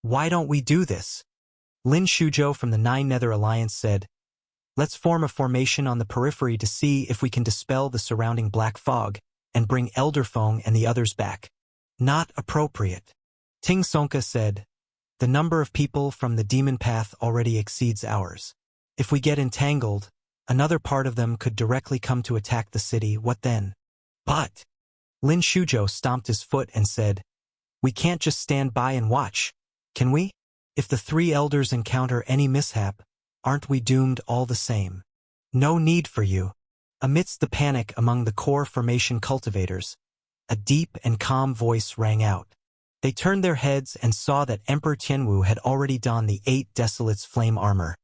Why don't we do this? Lin Shuzhou from the Nine Nether Alliance said, let's form a formation on the periphery to see if we can dispel the surrounding black fog and bring Elder Feng and the others back. Not appropriate. Ting Sonka said, the number of people from the demon path already exceeds ours. If we get entangled, another part of them could directly come to attack the city. What then? But Lin Shuzhou stomped his foot and said, we can't just stand by and watch, can we? If the three elders encounter any mishap, aren't we doomed all the same? No need for you. Amidst the panic among the core formation cultivators, a deep and calm voice rang out. They turned their heads and saw that Emperor Tianwu had already donned the 8 Desolates' flame armor,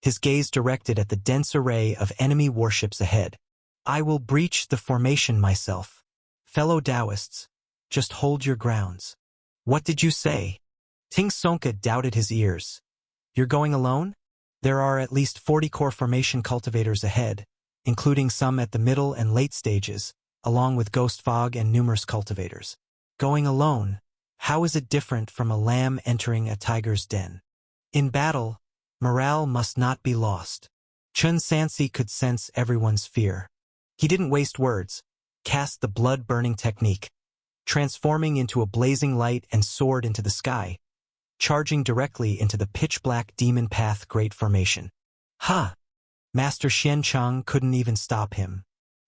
his gaze directed at the dense array of enemy warships ahead. I will breach the formation myself. Fellow Taoists, just hold your grounds. What did you say? Ting Sonka doubted his ears. You're going alone? There are at least 40 core formation cultivators ahead, including some at the middle and late stages, along with Ghost Fog and numerous cultivators. Going alone? How is it different from a lamb entering a tiger's den? In battle, morale must not be lost. Chun Sansi could sense everyone's fear. He didn't waste words, cast the blood-burning technique, transforming into a blazing light and soared into the sky, charging directly into the pitch-black demon path great formation. Ha! Master Xian Chang couldn't even stop him.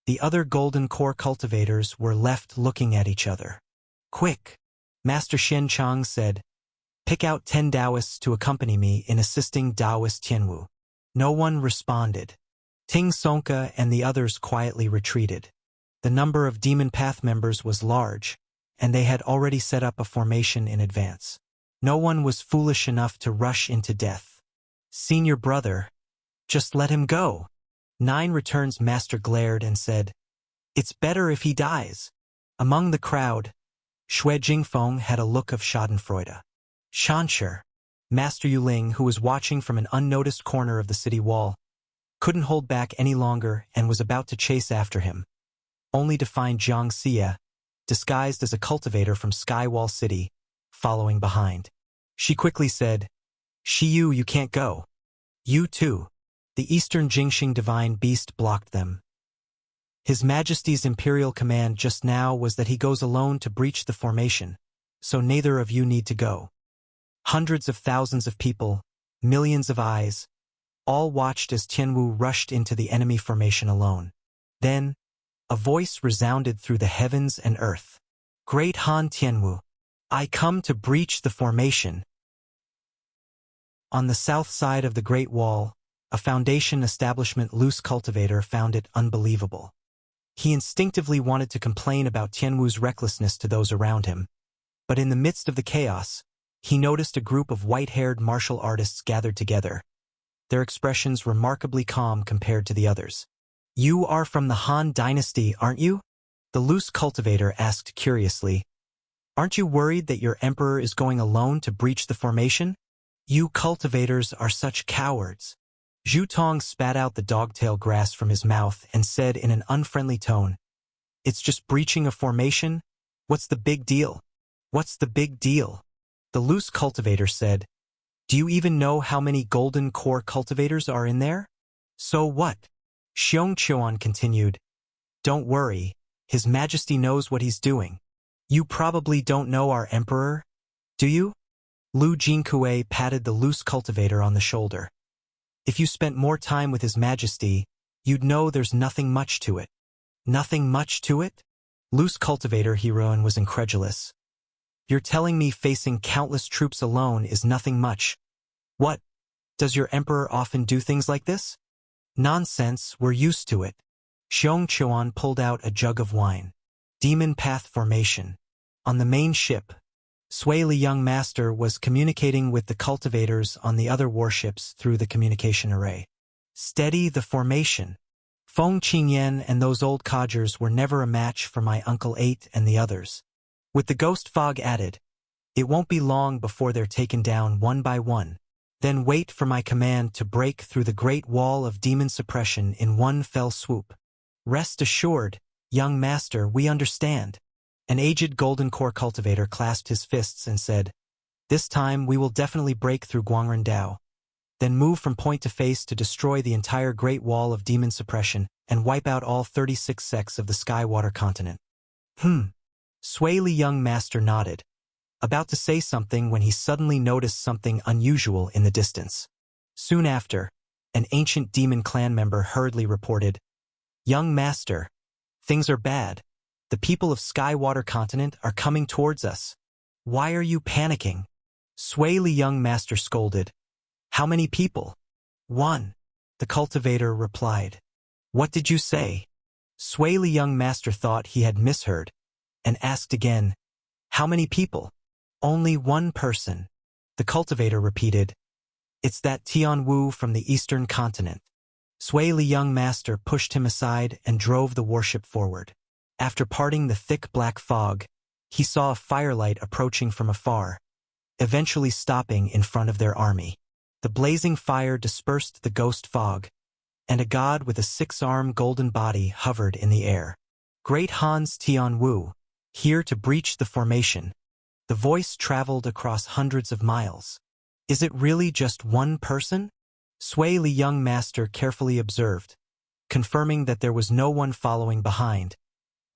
The other golden core cultivators were left looking at each other. Quick! Master Xian Chang said, pick out 10 Taoists to accompany me in assisting Taoist Tianwu. No one responded. Ting Sonka and the others quietly retreated. The number of demon path members was large, and they had already set up a formation in advance. No one was foolish enough to rush into death. Senior brother, just let him go. 9 Returns Master glared and said, it's better if he dies. Among the crowd, Xue Jingfeng had a look of schadenfreude. Shanshi, Master Yuling, who was watching from an unnoticed corner of the city wall, couldn't hold back any longer and was about to chase after him, only to find Jiang Xie, disguised as a cultivator from Skywall City, following behind. She quickly said, Shiyu, you can't go. You too. The Eastern Jingxing divine beast blocked them. His Majesty's imperial command just now was that he goes alone to breach the formation, so neither of you need to go. Hundreds of thousands of people, millions of eyes, all watched as Tianwu rushed into the enemy formation alone. Then, a voice resounded through the heavens and earth. Great Han Tianwu, I come to breach the formation. On the south side of the Great Wall, a Foundation establishment loose cultivator found it unbelievable. He instinctively wanted to complain about Tianwu's recklessness to those around him, but in the midst of the chaos, he noticed a group of white-haired martial artists gathered together, their expressions remarkably calm compared to the others. You are from the Han dynasty, aren't you? The loose cultivator asked curiously. Aren't you worried that your emperor is going alone to breach the formation? You cultivators are such cowards. Zhu Tong spat out the dogtail grass from his mouth and said in an unfriendly tone, it's just breaching a formation? What's the big deal? What's the big deal? The loose cultivator said, do you even know how many golden core cultivators are in there? So what? Xiong Chuan continued, don't worry, His Majesty knows what he's doing. You probably don't know our emperor, do you? Lu Jinkue patted the loose cultivator on the shoulder. If you spent more time with His Majesty, you'd know there's nothing much to it. Nothing much to it? Loose cultivator heroine was incredulous. You're telling me facing countless troops alone is nothing much. What? Does your emperor often do things like this? Nonsense, we're used to it. Xiong Chuan pulled out a jug of wine. Demon Path Formation. On the main ship, Sui Li Young Master was communicating with the cultivators on the other warships through the communication array. Steady the formation. Feng Qingyan and those old codgers were never a match for my Uncle 8 and the others. With the ghost fog added, it won't be long before they're taken down one by one. Then wait for my command to break through the great wall of demon suppression in one fell swoop. Rest assured, young master, we understand. An aged golden core cultivator clasped his fists and said, This time we will definitely break through Guangren Dao, then move from point to face to destroy the entire Great Wall of demon suppression and wipe out all 36 sects of the Sky-Water continent. Sui Li young master nodded, about to say something when he suddenly noticed something unusual in the distance. Soon after, an ancient demon clan member hurriedly reported, "Young master, things are bad. The people of Sky-Water continent are coming towards us. Why are you panicking?" Sui Li young master scolded. "How many people?" "One," the cultivator replied. "What did you say?" Sui Li young master thought he had misheard, and asked again, "How many people?" "Only one person," the cultivator repeated. "It's that Tian Wu from the eastern continent." Sui Li young master pushed him aside and drove the warship forward. After parting the thick black fog, he saw a firelight approaching from afar, eventually stopping in front of their army. The blazing fire dispersed the ghost fog, and a god with a 6-armed golden body hovered in the air. "Great Hans Tian Wu, here to breach the formation." The voice traveled across hundreds of miles. "Is it really just one person?" Sui Li young master carefully observed, confirming that there was no one following behind,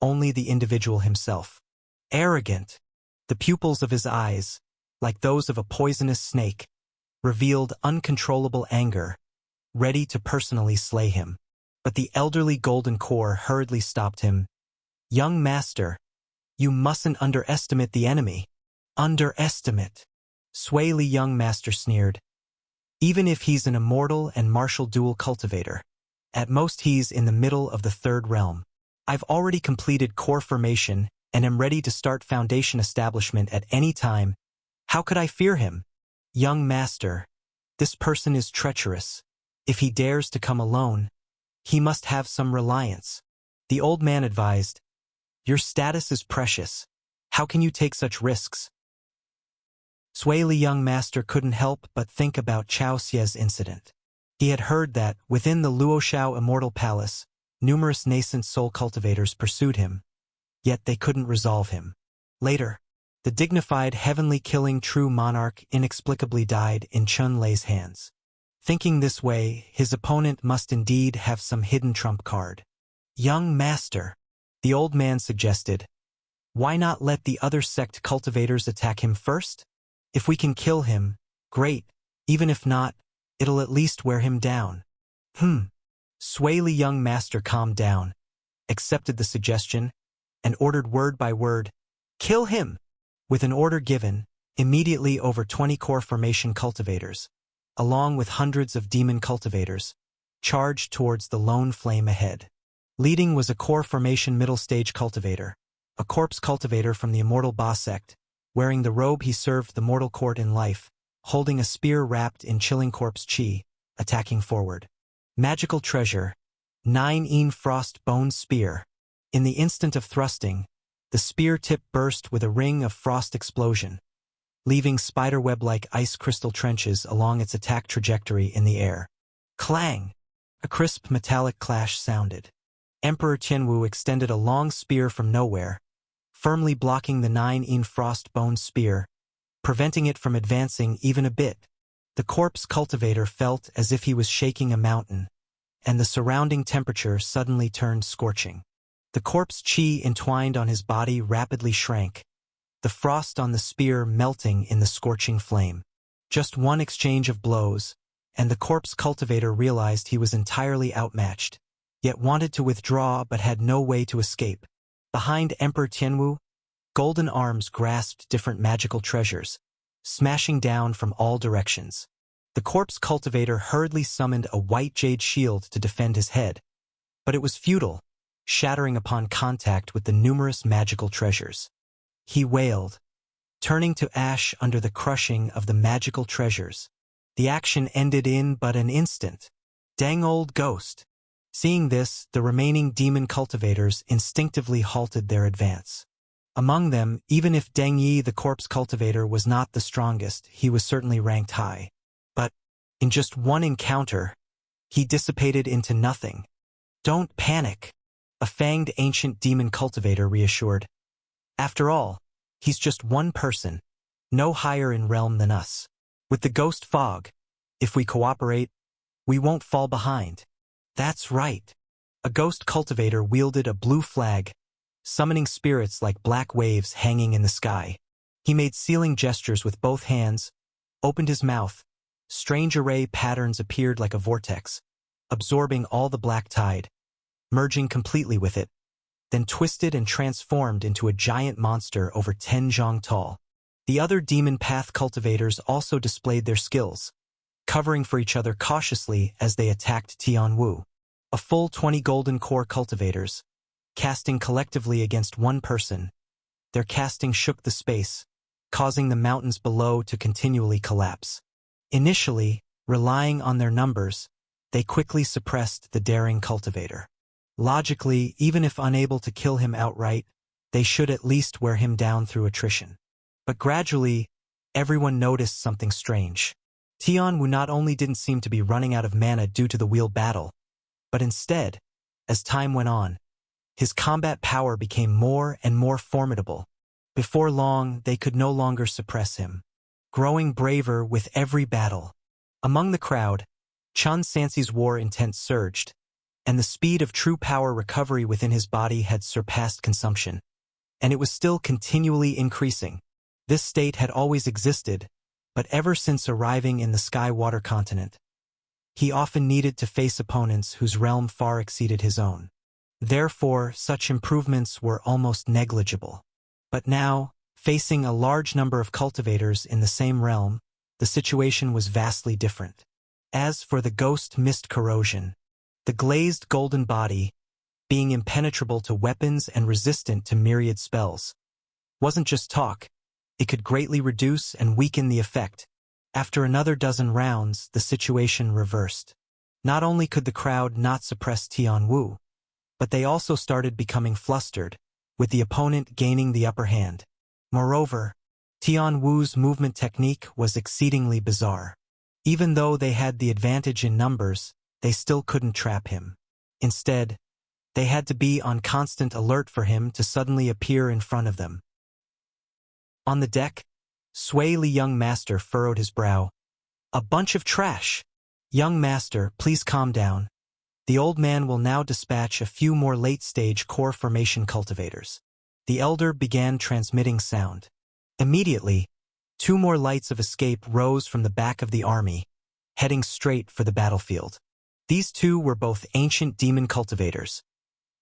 only the individual himself. Arrogant. The pupils of his eyes, like those of a poisonous snake, revealed uncontrollable anger, ready to personally slay him. But the elderly golden core hurriedly stopped him. "Young master, you mustn't underestimate the enemy." "Underestimate?" Sui Li young master sneered. "Even if he's an immortal and martial dual cultivator, at most he's in the middle of the third realm. I've already completed core formation and am ready to start foundation establishment at any time. How could I fear him?" "Young master, this person is treacherous. If he dares to come alone, he must have some reliance," the old man advised. "Your status is precious. How can you take such risks?" Sui Li young master couldn't help but think about Chao Xie's incident. He had heard that, within the Luoshao Immortal Palace, numerous nascent soul cultivators pursued him, yet they couldn't resolve him. Later, the dignified heavenly killing true monarch inexplicably died in Chun Lei's hands. Thinking this way, his opponent must indeed have some hidden trump card. "Young master," the old man suggested, "why not let the other sect cultivators attack him first? If we can kill him, great. Even if not, it'll at least wear him down." Sui Li young master calmed down, accepted the suggestion, and ordered word by word, "Kill him!" With an order given, immediately over 20 core formation cultivators, along with hundreds of demon cultivators, charged towards the lone flame ahead. Leading was a core formation middle stage cultivator, a corpse cultivator from the immortal Ba sect, wearing the robe he served the mortal court in life, holding a spear wrapped in chilling corpse chi, attacking forward. Magical treasure, 9 frost bone spear. In the instant of thrusting, the spear tip burst with a ring of frost explosion, leaving spiderweb-like ice crystal trenches along its attack trajectory in the air. Clang! A crisp metallic clash sounded. Emperor Tianwu extended a long spear from nowhere, firmly blocking the 9 frost bone spear, preventing it from advancing even a bit. The corpse cultivator felt as if he was shaking a mountain, and the surrounding temperature suddenly turned scorching. The corpse chi entwined on his body rapidly shrank, the frost on the spear melting in the scorching flame. Just one exchange of blows, and the corpse cultivator realized he was entirely outmatched, yet wanted to withdraw but had no way to escape. Behind Emperor Tianwu, golden arms grasped different magical treasures, smashing down from all directions. The corpse cultivator hurriedly summoned a white jade shield to defend his head, but it was futile, shattering upon contact with the numerous magical treasures. He wailed, turning to ash under the crushing of the magical treasures. The action ended in but an instant. Dang old ghost! Seeing this, the remaining demon cultivators instinctively halted their advance. Among them, even if Deng Yi the corpse cultivator was not the strongest, he was certainly ranked high. But, in just one encounter, he dissipated into nothing. "Don't panic," a fanged ancient demon cultivator reassured. "After all, he's just one person. no higher in realm than us. With the ghost fog, if we cooperate, we won't fall behind. That's right. A ghost cultivator wielded a blue flag, summoning spirits like black waves hanging in the sky. He made sealing gestures with both hands, opened his mouth. Strange array patterns appeared like a vortex, absorbing all the black tide, merging completely with it, then twisted and transformed into a giant monster over 10 zhang tall. The other demon path cultivators also displayed their skills, covering for each other cautiously as they attacked Tianwu. A full 20 golden core cultivators, casting collectively against one person. Their casting shook the space, causing the mountains below to continually collapse. Initially, relying on their numbers, they quickly suppressed the daring cultivator. Logically, even if unable to kill him outright, they should at least wear him down through attrition. But gradually, everyone noticed something strange. Tianwu not only didn't seem to be running out of mana due to the wheel battle, but instead, as time went on, his combat power became more and more formidable. Before long, they could no longer suppress him, growing braver with every battle. Among the crowd, Chun Sansi's war intent surged, and the speed of true power recovery within his body had surpassed consumption. And it was still continually increasing. This state had always existed, but ever since arriving in the Sky-Water continent, he often needed to face opponents whose realm far exceeded his own. Therefore, such improvements were almost negligible. But now, facing a large number of cultivators in the same realm, the situation was vastly different. As for the ghost mist corrosion, the glazed golden body, being impenetrable to weapons and resistant to myriad spells, wasn't just talk. It could greatly reduce and weaken the effect. After another dozen rounds, the situation reversed. Not only could the crowd not suppress Tianwu, but they also started becoming flustered, with the opponent gaining the upper hand. Moreover, Tianwu's movement technique was exceedingly bizarre. Even though they had the advantage in numbers, they still couldn't trap him. Instead, they had to be on constant alert for him to suddenly appear in front of them. On the deck, Sui Li Young Master furrowed his brow. A bunch of trash. Young Master, please calm down. The old man will now dispatch a few more late-stage core formation cultivators. The elder began transmitting sound. Immediately, 2 more lights of escape rose from the back of the army, heading straight for the battlefield. These 2 were both ancient demon cultivators.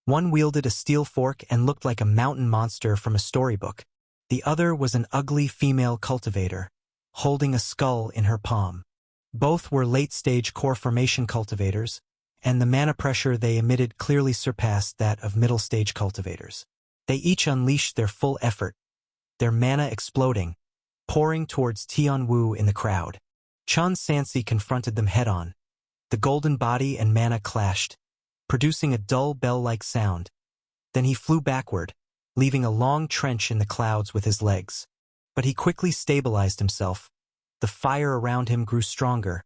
One wielded a steel fork and looked like a mountain monster from a storybook. The other was an ugly female cultivator, holding a skull in her palm. Both were late-stage core formation cultivators, and the mana pressure they emitted clearly surpassed that of middle-stage cultivators. They each unleashed their full effort, their mana exploding, pouring towards Tianwu in the crowd. Chun Sansi confronted them head-on. The golden body and mana clashed, producing a dull bell-like sound. Then he flew backward, leaving a long trench in the clouds with his legs. But he quickly stabilized himself. The fire around him grew stronger,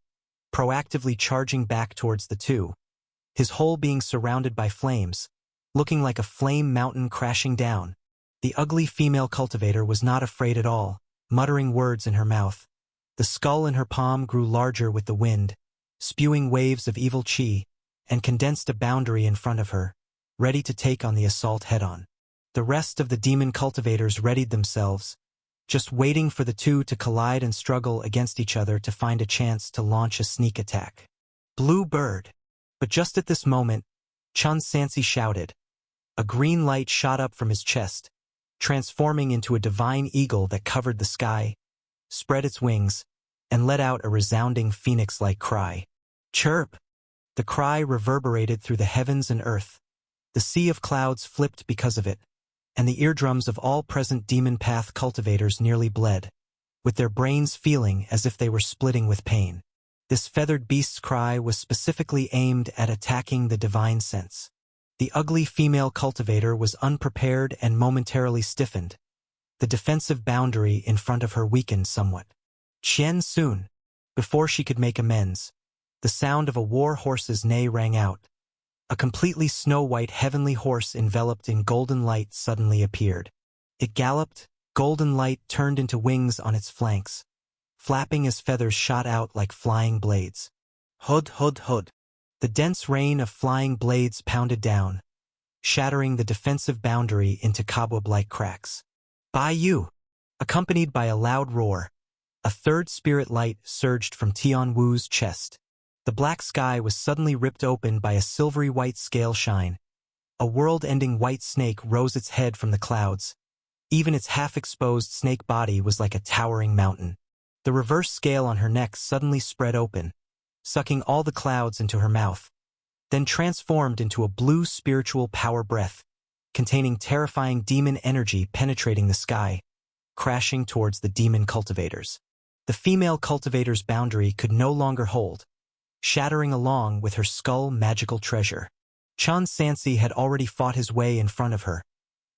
proactively charging back towards the 2. His whole being surrounded by flames, looking like a flame mountain crashing down. The ugly female cultivator was not afraid at all, muttering words in her mouth. The skull in her palm grew larger with the wind, spewing waves of evil chi, and condensed a boundary in front of her, ready to take on the assault head-on. The rest of the demon cultivators readied themselves, just waiting for the 2 to collide and struggle against each other to find a chance to launch a sneak attack. Blue bird. But just at this moment, Chun Sansi shouted. A green light shot up from his chest, transforming into a divine eagle that covered the sky, spread its wings, and let out a resounding phoenix-like cry. Chirp! The cry reverberated through the heavens and earth. The sea of clouds flipped because of it, and the eardrums of all present demon path cultivators nearly bled, with their brains feeling as if they were splitting with pain. This feathered beast's cry was specifically aimed at attacking the divine sense. The ugly female cultivator was unprepared and momentarily stiffened. The defensive boundary in front of her weakened somewhat. Qian soon, before she could make amends, the sound of a war horse's neigh rang out. A completely snow-white heavenly horse enveloped in golden light suddenly appeared. It galloped, Golden light turned into wings on its flanks, flapping as feathers shot out like flying blades. Hud, hud, hud. The dense rain of flying blades pounded down, shattering the defensive boundary into cobweb-like cracks. By you! Accompanied by a loud roar, a third spirit light surged from Tian Wu's chest. The black sky was suddenly ripped open by a silvery white scale shine. A world-ending white snake rose its head from the clouds. Even its half-exposed snake body was like a towering mountain. The reverse scale on her neck suddenly spread open, sucking all the clouds into her mouth, then transformed into a blue spiritual power breath, containing terrifying demon energy penetrating the sky, crashing towards the demon cultivators. The female cultivator's boundary could no longer hold, shattering along with her skull magical treasure. Chan Sansi had already fought his way in front of her.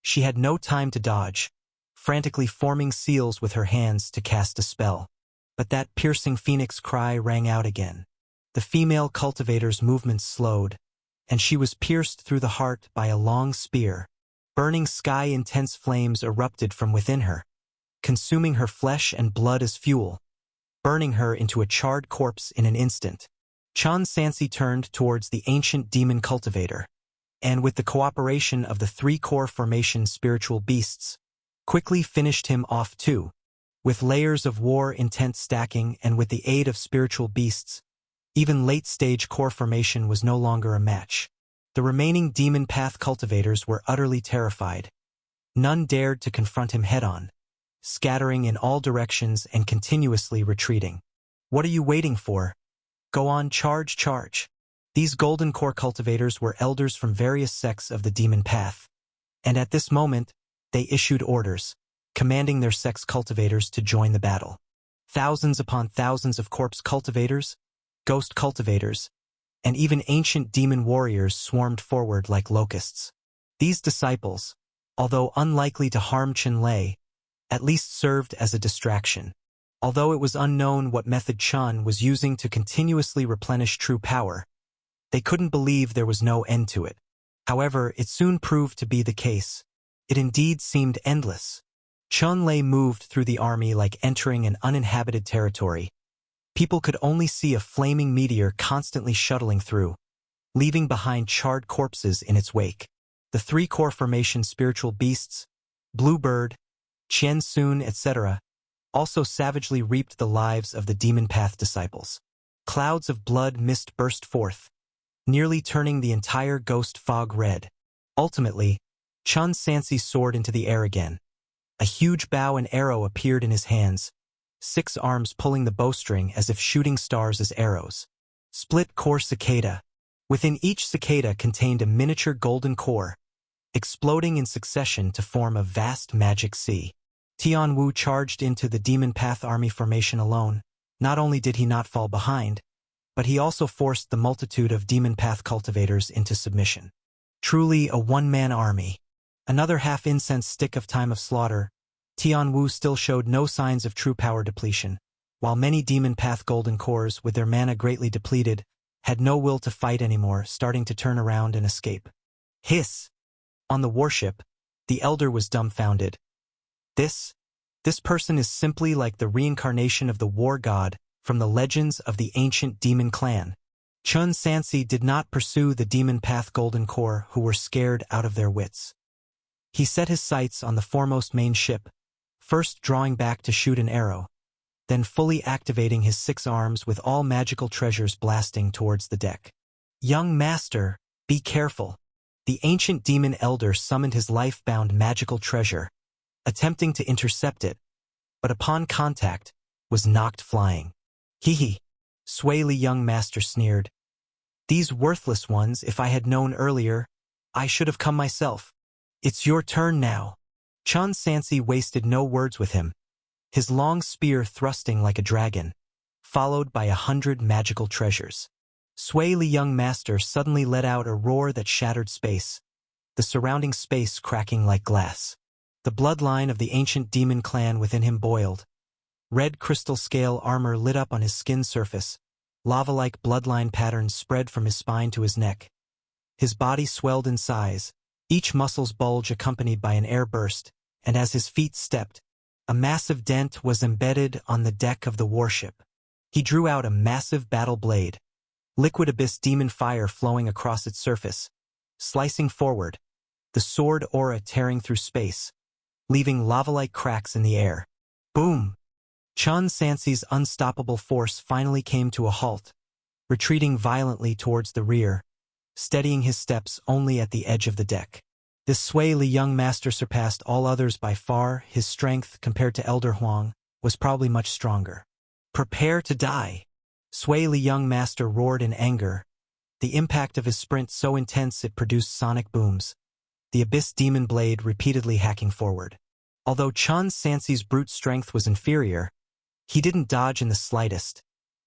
She had no time to dodge, frantically forming seals with her hands to cast a spell. But that piercing phoenix cry rang out again. The female cultivator's movements slowed, and she was pierced through the heart by a long spear. Burning sky-intense flames erupted from within her, consuming her flesh and blood as fuel, burning her into a charred corpse in an instant. Chan Sansi turned towards the ancient demon cultivator, and with the cooperation of the three-core formation spiritual beasts, quickly finished him off too. With layers of war intent stacking and with the aid of spiritual beasts, even late-stage core formation was no longer a match. The remaining demon path cultivators were utterly terrified. None dared to confront him head-on, scattering in all directions and continuously retreating. What are you waiting for? Go on, charge, charge. These golden core cultivators were elders from various sects of the demon path, and at this moment, they issued orders, commanding their sect's cultivators to join the battle. Thousands upon thousands of corpse cultivators, ghost cultivators, and even ancient demon warriors swarmed forward like locusts. These disciples, although unlikely to harm Chenlei, at least served as a distraction. Although it was unknown what method Chun was using to continuously replenish true power, they couldn't believe there was no end to it. However, it soon proved to be the case. It indeed seemed endless. Chenlei moved through the army like entering an uninhabited territory. People could only see a flaming meteor constantly shuttling through, leaving behind charred corpses in its wake. The three-core formation spiritual beasts, Bluebird, Qian Sun, etc., also savagely reaped the lives of the demon path disciples. Clouds of blood mist burst forth, nearly turning the entire ghost fog red. Ultimately, Chan Sansi soared into the air again. A huge bow and arrow appeared in his hands, 6 arms pulling the bowstring as if shooting stars as arrows. Split core cicada. Within each cicada contained a miniature golden core, exploding in succession to form a vast magic sea. Tian Wu charged into the demon path army formation alone. Not only did he not fall behind, but he also forced the multitude of demon path cultivators into submission. Truly a one-man army. Another half-incense stick of time of slaughter, Tian Wu still showed no signs of true power depletion, while many demon path golden cores, with their mana greatly depleted, had no will to fight anymore, starting to turn around and escape. Hiss! On the warship, the elder was dumbfounded. This person is simply like the reincarnation of the war god from the legends of the ancient demon clan. Chun Sansi did not pursue the demon path golden core who were scared out of their wits. He set his sights on the foremost main ship, first drawing back to shoot an arrow, then fully activating his 6 arms with all magical treasures blasting towards the deck. Young master, be careful. The ancient demon elder summoned his life-bound magical treasure, attempting to intercept it, but upon contact, was knocked flying. Hee. Sway Li young master sneered. These worthless ones, if I had known earlier, I should have come myself. It's your turn now. Chan Sansi wasted no words with him, his long spear thrusting like a dragon, followed by 100 magical treasures. Sway Li young master suddenly let out a roar that shattered space, the surrounding space cracking like glass. The bloodline of the ancient demon clan within him boiled. Red crystal scale armor lit up on his skin surface, lava-like bloodline patterns spread from his spine to his neck. His body swelled in size, each muscle's bulge accompanied by an air burst, and as his feet stepped, A massive dent was embedded on the deck of the warship. He drew out a massive battle blade, liquid abyss demon fire flowing across its surface, slicing forward, the sword aura tearing through space, leaving lava-like cracks in the air. Boom! Chun Sansi's unstoppable force finally came to a halt, retreating violently towards the rear, steadying his steps only at the edge of the deck. This Sui Li young master surpassed all others by far. His strength, compared to Elder Huang, was probably much stronger. Prepare to die! Sui Li young master roared in anger, the impact of his sprint so intense it produced sonic booms, the abyss demon blade repeatedly hacking forward. Although Chun Sansi's brute strength was inferior, he didn't dodge in the slightest,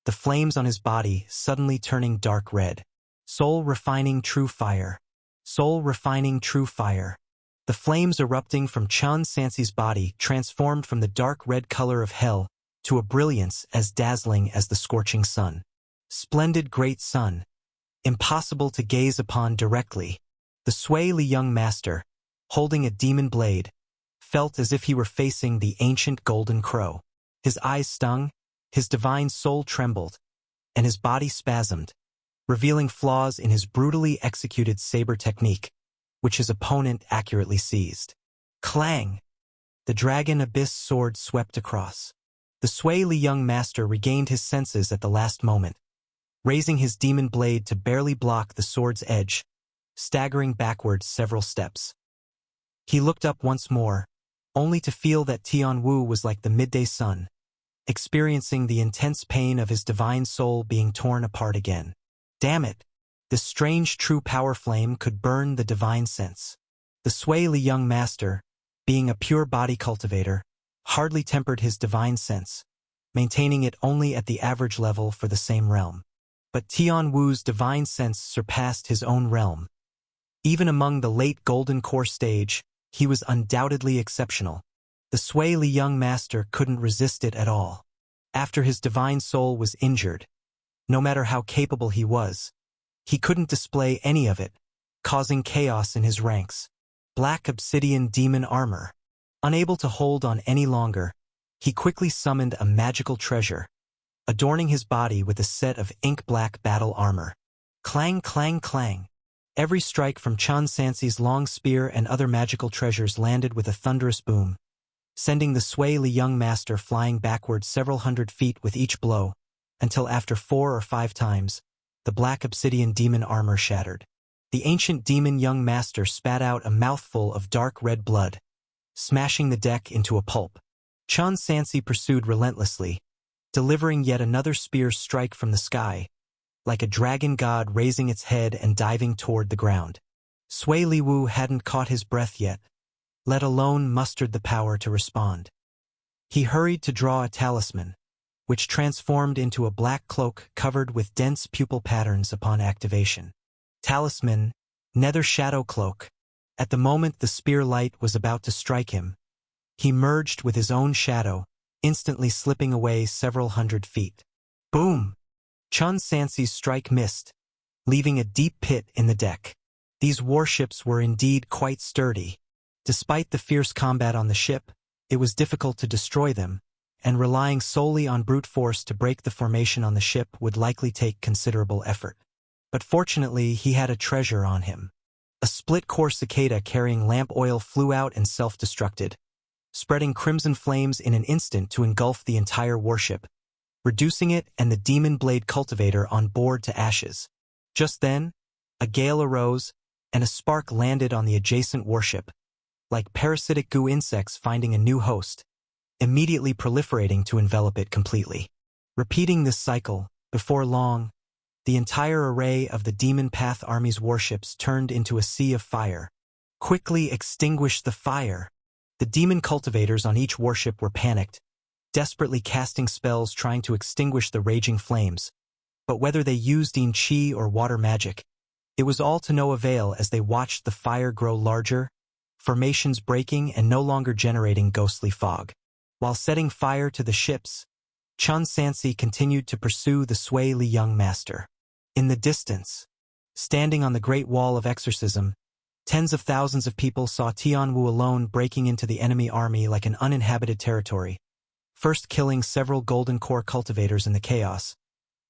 the flames on his body suddenly turning dark red. Soul refining true fire. Soul refining true fire. The flames erupting from Chun Sansi's body transformed from the dark red color of hell to a brilliance as dazzling as the scorching sun. Splendid great sun, impossible to gaze upon directly. The Sui Li young master, holding a demon blade, felt as if he were facing the ancient golden crow. His eyes stung, his divine soul trembled, and his body spasmed, revealing flaws in his brutally executed saber technique, which his opponent accurately seized. Clang! The dragon abyss sword swept across. The Sui Li young master regained his senses at the last moment, raising his demon blade to barely block the sword's edge, staggering backwards several steps. He looked up once more, only to feel that Tian Wu was like the midday sun, experiencing the intense pain of his divine soul being torn apart again. Damn it! This strange true power flame could burn the divine sense. The Sui Li young master, being a pure body cultivator, hardly tempered his divine sense, maintaining it only at the average level for the same realm. But Tian Wu's divine sense surpassed his own realm. Even among the late Golden Core stage, he was undoubtedly exceptional. The Sui Li young master couldn't resist it at all. After his divine soul was injured, no matter how capable he was, he couldn't display any of it, causing chaos in his ranks. Black obsidian demon armor. Unable to hold on any longer, he quickly summoned a magical treasure, adorning his body with a set of ink-black battle armor. Clang, clang, clang. Every strike from Chun Sansi's long spear and other magical treasures landed with a thunderous boom, sending the Sui Li young master flying backwards several hundred feet with each blow, until after 4 or 5 times, the black obsidian demon armor shattered. The ancient demon young master spat out a mouthful of dark red blood, smashing the deck into a pulp. Chun Sansi pursued relentlessly, delivering yet another spear strike from the sky, like a dragon god raising its head and diving toward the ground. Sui Li Wu hadn't caught his breath yet, let alone mustered the power to respond. He hurried to draw a talisman, which transformed into a black cloak covered with dense pupil patterns upon activation. Talisman, Nether Shadow Cloak. At the moment the spear light was about to strike him, he merged with his own shadow, instantly slipping away several hundred feet. Boom! Chun Sansi's strike missed, leaving a deep pit in the deck. These warships were indeed quite sturdy. Despite the fierce combat on the ship, it was difficult to destroy them, and relying solely on brute force to break the formation on the ship would likely take considerable effort. But fortunately, he had a treasure on him. A split-core cicada carrying lamp oil flew out and self-destructed, spreading crimson flames in an instant to engulf the entire warship, reducing it and the demon blade cultivator on board to ashes. Just then, a gale arose, and a spark landed on the adjacent warship, like parasitic goo insects finding a new host, immediately proliferating to envelop it completely. Repeating this cycle, before long, the entire array of the Demon Path Army's warships turned into a sea of fire. Quickly extinguish the fire! The demon cultivators on each warship were panicked, desperately casting spells trying to extinguish the raging flames. But whether they used yin qi or water magic, it was all to no avail as they watched the fire grow larger, formations breaking and no longer generating ghostly fog. While setting fire to the ships, Chun Sansi continued to pursue the Sui Li young master. In the distance, standing on the Great Wall of Exorcism, Tens of thousands of people saw Tianwu alone breaking into the enemy army like an uninhabited territory, first killing several golden core cultivators in the chaos,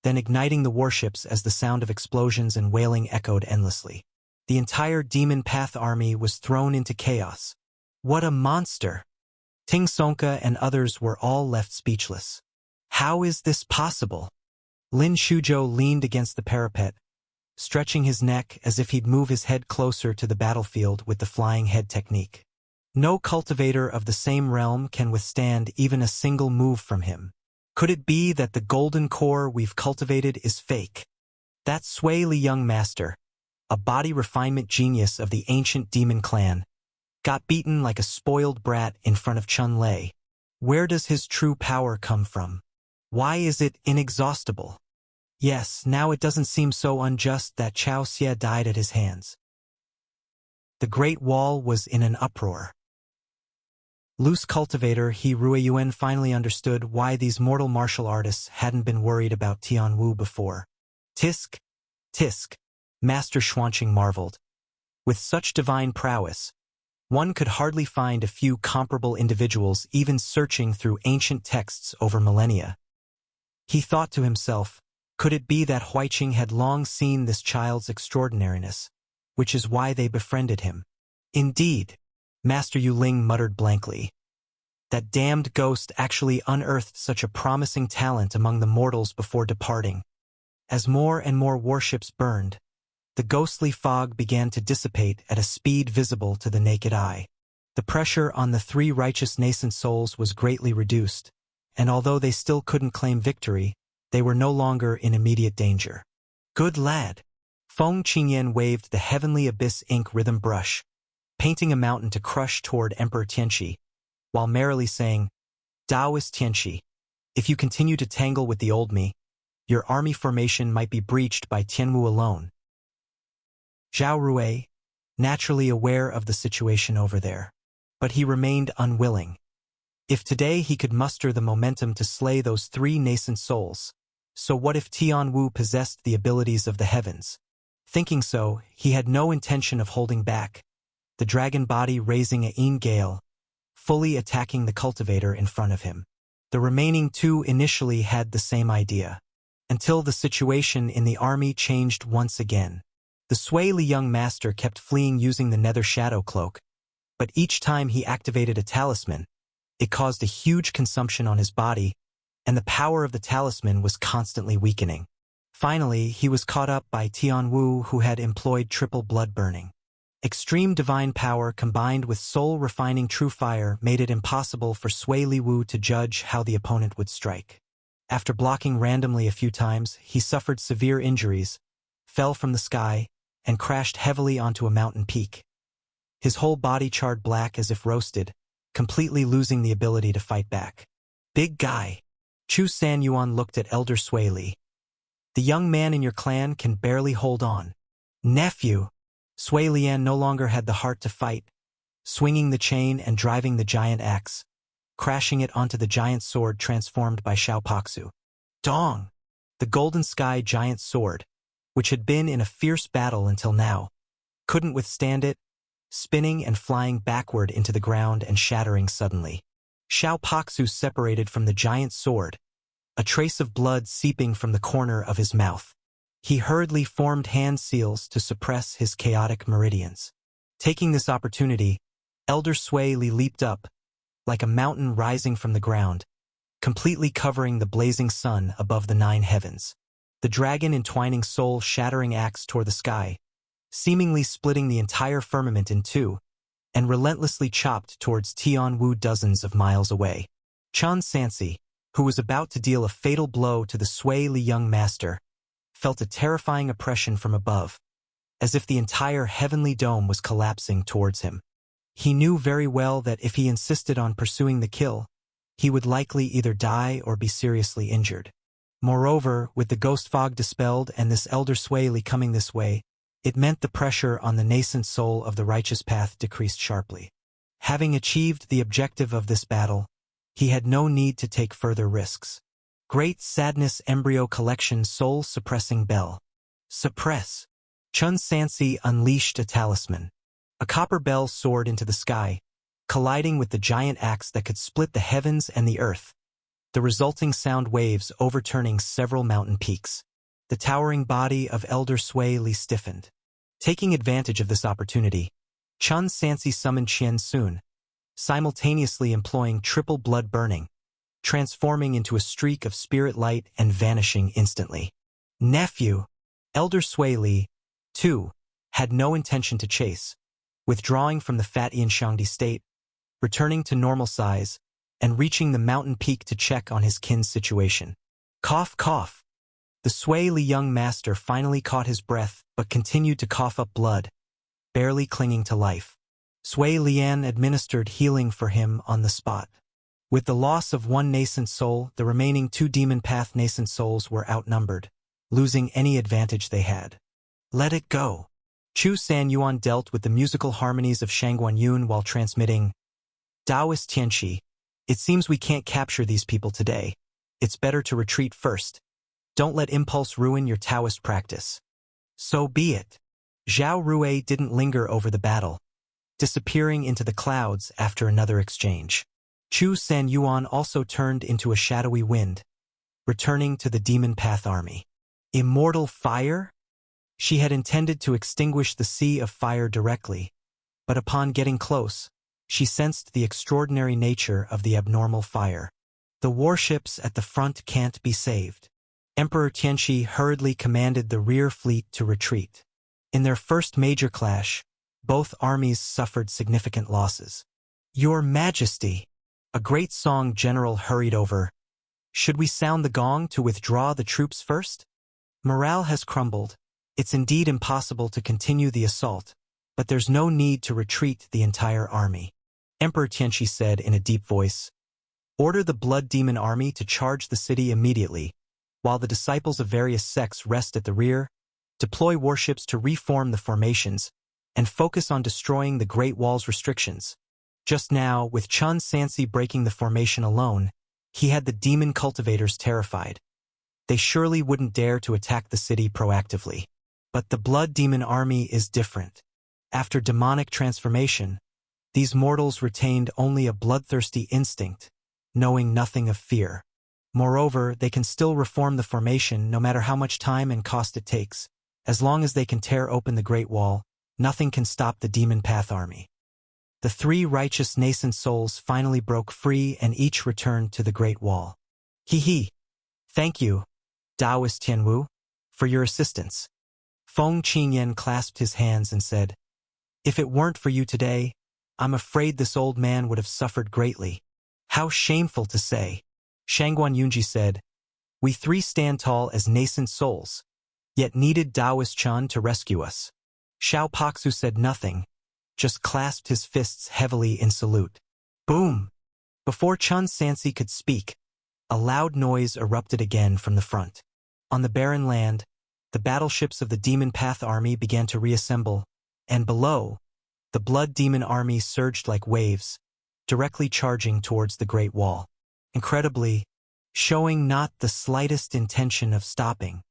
then igniting the warships as the sound of explosions and wailing echoed endlessly. The entire Demon Path army was thrown into chaos. What a monster! Ting Sonka and others were all left speechless. How is this possible? Lin Shuzhou leaned against the parapet, stretching his neck as if he'd move his head closer to the battlefield with the flying head technique. No cultivator of the same realm can withstand even a single move from him. Could it be that the golden core we've cultivated is fake? That Sui Li young master, a body refinement genius of the ancient demon clan, got beaten like a spoiled brat in front of Chun Lei. Where does his true power come from? Why is it inexhaustible? Yes, now it doesn't seem so unjust that Chao Xie died at his hands. The Great Wall was in an uproar. Loose cultivator He Ruiyuan finally understood why these mortal martial artists hadn't been worried about Tianwu before. Tisk, tisk, Master Xuanqing marveled. With such divine prowess, one could hardly find a few comparable individuals even searching through ancient texts over millennia. He thought to himself, could it be that Huiqing had long seen this child's extraordinariness, which is why they befriended him? Indeed, Master Yuling muttered blankly. That damned ghost actually unearthed such a promising talent among the mortals before departing. As more and more warships burned, the ghostly fog began to dissipate at a speed visible to the naked eye. The pressure on the three righteous nascent souls was greatly reduced, and although they still couldn't claim victory, they were no longer in immediate danger. Good lad! Feng Qingyan waved the heavenly abyss ink rhythm brush, painting a mountain to crush toward Emperor Tianqi, while merrily saying, Taoist Tianqi, if you continue to tangle with the old me, your army formation might be breached by Tianwu alone. Zhao Rui, naturally aware of the situation over there, but he remained unwilling. If today he could muster the momentum to slay those three nascent souls, so what if Tianwu possessed the abilities of the heavens? Thinking so, he had no intention of holding back, the dragon body raising a yin gale, fully attacking the cultivator in front of him. The remaining two initially had the same idea, until the situation in the army changed once again. The Sui Li young master kept fleeing using the nether shadow cloak, but each time he activated a talisman, it caused a huge consumption on his body, and the power of the talisman was constantly weakening. Finally, he was caught up by Tianwu, who had employed triple blood burning. Extreme divine power combined with soul-refining true fire made it impossible for Sui Liwu to judge how the opponent would strike. After blocking randomly a few times, he suffered severe injuries, fell from the sky, and crashed heavily onto a mountain peak. His whole body charred black as if roasted, completely losing the ability to fight back. Big guy. Chu Sanyuan looked at Elder Sui Li. The young man in your clan can barely hold on. Nephew. Sui Lian no longer had the heart to fight, swinging the chain and driving the giant axe, crashing it onto the giant sword transformed by Xiaopaksu. Dong! The golden sky giant sword, which had been in a fierce battle until now, couldn't withstand it, spinning and flying backward into the ground and shattering suddenly. Xiaopaksu separated from the giant sword, a trace of blood seeping from the corner of his mouth. He hurriedly formed hand seals to suppress his chaotic meridians. Taking this opportunity, Elder Sui Li leaped up, like a mountain rising from the ground, completely covering the blazing sun above the 9 heavens. The dragon entwining soul-shattering axe tore the sky, seemingly splitting the entire firmament in two, and relentlessly chopped towards Tianwu dozens of miles away. Chan Sansi, who was about to deal a fatal blow to the Sui Li young master, felt a terrifying oppression from above, as if the entire heavenly dome was collapsing towards him. He knew very well that if he insisted on pursuing the kill, he would likely either die or be seriously injured. Moreover, with the ghost fog dispelled and this Elder Sui Li coming this way, it meant the pressure on the nascent soul of the righteous path decreased sharply. Having achieved the objective of this battle, he had no need to take further risks. Great Sadness Embryo Collection Soul-Suppressing Bell. Suppress. Chun Sansi unleashed a talisman. A copper bell soared into the sky, colliding with the giant axe that could split the heavens and the earth, the resulting sound waves overturning several mountain peaks. The towering body of Elder Sui Li stiffened. Taking advantage of this opportunity, Chun Sansi summoned Qian Sun, simultaneously employing triple blood burning, transforming into a streak of spirit light and vanishing instantly. Nephew, Elder Sui Li, too, had no intention to chase, withdrawing from the Fat Yanshangdi state, returning to normal size, and reaching the mountain peak to check on his kin's situation. Cough, cough. The Sui Li young master finally caught his breath but continued to cough up blood, barely clinging to life. Sui Lian administered healing for him on the spot. With the loss of one nascent soul, the remaining 2 demon path nascent souls were outnumbered, losing any advantage they had. Let it go. Chu San Yuan dealt with the musical harmonies of Shangguan Yun while transmitting, Taoist Tianqi, it seems we can't capture these people today. It's better to retreat first. Don't let impulse ruin your Taoist practice. So be it. Zhao Rui didn't linger over the battle, disappearing into the clouds after another exchange. Chu San Yuan also turned into a shadowy wind, returning to the demon path army. Immortal fire? She had intended to extinguish the sea of fire directly, but upon getting close, she sensed the extraordinary nature of the abnormal fire. The warships at the front can't be saved. Emperor Tianqi hurriedly commanded the rear fleet to retreat. In their first major clash, both armies suffered significant losses. Your Majesty, a great song general hurried over. Should we sound the gong to withdraw the troops first? Morale has crumbled. It's indeed impossible to continue the assault, but there's no need to retreat the entire army. Emperor Tianqi said in a deep voice, order the blood demon army to charge the city immediately, while the disciples of various sects rest at the rear, deploy warships to reform the formations, and focus on destroying the Great Wall's restrictions. Just now, with Chun Sansi breaking the formation alone, he had the demon cultivators terrified. They surely wouldn't dare to attack the city proactively. But the blood demon army is different. After demonic transformation, these mortals retained only a bloodthirsty instinct, knowing nothing of fear. Moreover, they can still reform the formation no matter how much time and cost it takes. As long as they can tear open the Great Wall, nothing can stop the demon path army. The 3 righteous nascent souls finally broke free and each returned to the Great Wall. He. Thank you, Taoist Tianwu, for your assistance. Feng Qingyan clasped his hands and said, if it weren't for you today, I'm afraid this old man would have suffered greatly. How shameful to say. Shangguan Yunji said, we 3 stand tall as nascent souls, yet needed Taoist Chun to rescue us. Xiao Paksu said nothing, just clasped his fists heavily in salute. Boom! Before Chun Sansi could speak, a loud noise erupted again from the front. On the barren land, the battleships of the Demon Path army began to reassemble, and below, the Blood Demon army surged like waves, directly charging towards the Great Wall. Incredibly, showing not the slightest intention of stopping.